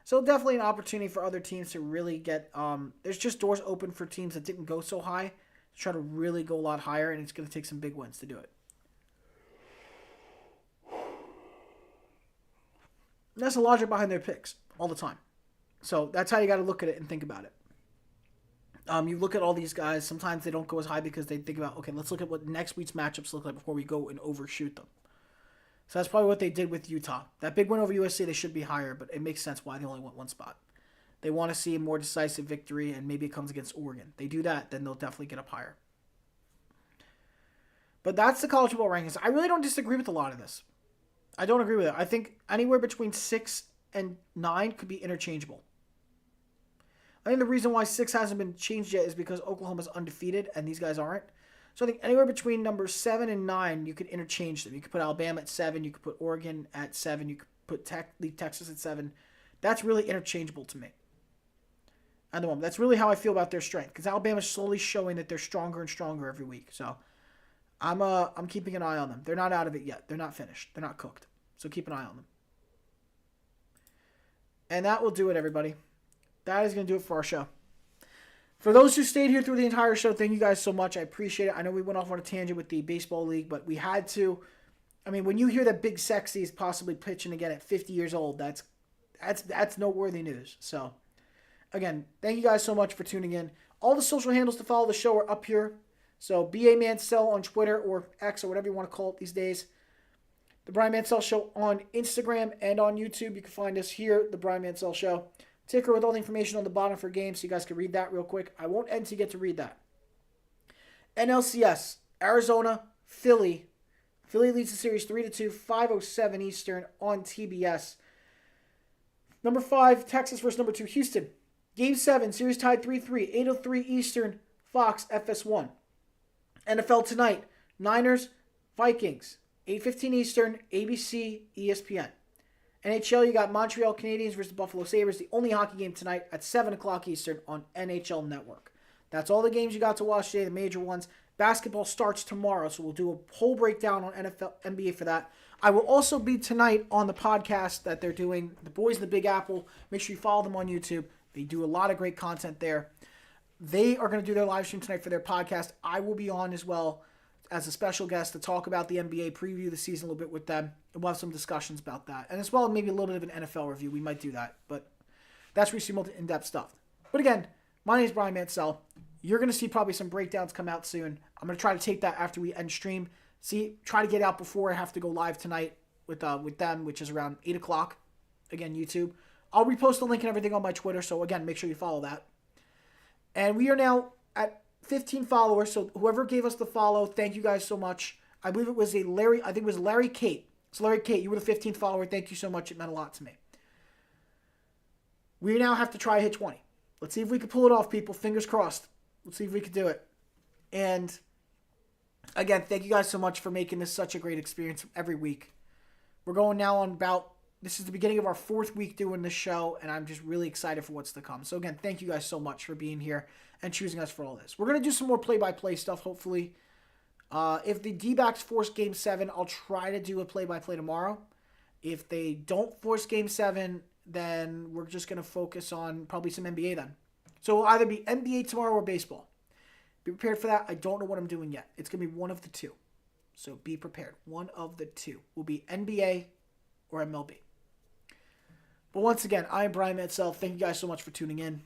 So definitely an opportunity for other teams to really get... there's just doors open for teams that didn't go so high to try to really go a lot higher, and it's going to take some big wins to do it. And that's the logic behind their picks all the time. So that's how you got to look at it and think about it. You look at all these guys. Sometimes they don't go as high because they think about, okay, let's look at what next week's matchups look like before we go and overshoot them. So that's probably what they did with Utah. That big win over USC, they should be higher, but it makes sense why they only went 1 spot. They want to see a more decisive victory, and maybe it comes against Oregon. They do that, then they'll definitely get up higher. But that's the college football rankings. I really don't disagree with a lot of this. I don't agree with it. I think anywhere between 6 and 9 could be interchangeable. I think the reason why 6 hasn't been changed yet is because Oklahoma's undefeated, and these guys aren't. So I think anywhere between numbers 7 and 9, you could interchange them. You could put Alabama at 7. You could put Oregon at 7. You could put leave Texas at 7. That's really interchangeable to me. At the moment, that's really how I feel about their strength, because Alabama's slowly showing that they're stronger and stronger every week. So I'm keeping an eye on them. They're not out of it yet. They're not finished. They're not cooked. So keep an eye on them. And that will do it, everybody. That is going to do it for our show. For those who stayed here through the entire show, thank you guys so much. I appreciate it. I know we went off on a tangent with the baseball league, but we had to. I mean, when you hear that Big Sexy is possibly pitching again at 50 years old, that's noteworthy news. So, again, thank you guys so much for tuning in. All the social handles to follow the show are up here. So, B.A. Mansell on Twitter or X or whatever you want to call it these days. The Brian Mansell Show on Instagram and on YouTube. You can find us here, The Brian Mansell Show. Ticker with all the information on the bottom for games, so you guys can read that real quick. I won't end to get to read that. NLCS, Arizona, Philly. Philly leads the series 3-2, 5:07 Eastern on TBS. Number 5, Texas versus number 2, Houston. Game 7, series tied 3-3, 8:03 Eastern, Fox, FS1. NFL tonight, Niners, Vikings, 8:15 Eastern, ABC, ESPN. NHL, you got Montreal Canadiens versus Buffalo Sabres, the only hockey game tonight at 7 o'clock Eastern on NHL Network. That's all the games you got to watch today, the major ones. Basketball starts tomorrow, so we'll do a whole breakdown on NFL, NBA for that. I will also be tonight on the podcast that they're doing, The Boys in the Big Apple. Make sure you follow them on YouTube. They do a lot of great content there. They are going to do their live stream tonight for their podcast. I will be on as well as a special guest to talk about the NBA, preview the season a little bit with them, and we'll have some discussions about that. And as well, maybe a little bit of an NFL review. We might do that, but that's where you see more in-depth stuff. But again, My name is Brian Mansell. You're going to see probably some breakdowns come out soon. I'm going to try to take that after we end stream. Try to get out before I have to go live tonight with them, which is around 8 o'clock. Again, YouTube. I'll repost the link and everything on my Twitter, so again, make sure you follow that. And we are now at 15 followers, so whoever gave us the follow, thank you guys so much. I believe it was Larry Kate. So Larry Kate, you were the 15th follower. Thank you so much. It meant a lot to me. We now have to try to hit 20. Let's see if we can pull it off, people. Fingers crossed. Let's see if we can do it. And again, thank you guys so much for making this such a great experience every week. We're going now on this is the beginning of our 4th week doing this show, and I'm just really excited for what's to come. So again, thank you guys so much for being here and choosing us for all this. We're going to do some more play-by-play stuff, hopefully. If the D-backs force Game 7, I'll try to do a play-by-play tomorrow. If they don't force Game 7, then we're just going to focus on probably some NBA then. So it'll either be NBA tomorrow or baseball. Be prepared for that. I don't know what I'm doing yet. It's going to be one of the two. So be prepared. One of the two will be NBA or MLB. But once again, I'm Brian Mansell. Thank you guys so much for tuning in.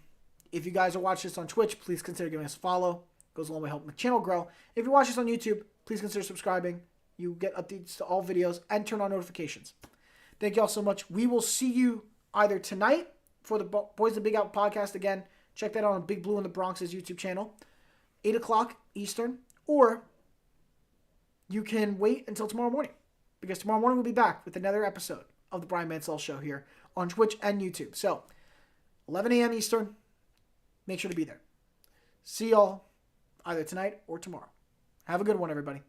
If you guys are watching this on Twitch, please consider giving us a follow. It goes a long way helping the channel grow. If you watch this on YouTube, please consider subscribing. You get updates to all videos and turn on notifications. Thank you all so much. We will see you either tonight for the Boys of Big Out podcast again. Check that out on Big Blue in the Bronx's YouTube channel. 8 o'clock Eastern. Or you can wait until tomorrow morning. Because tomorrow morning we'll be back with another episode of the Brian Mansell Show here on Twitch and YouTube. So, 11 a.m. Eastern. Make sure to be there. See y'all either tonight or tomorrow. Have a good one, everybody.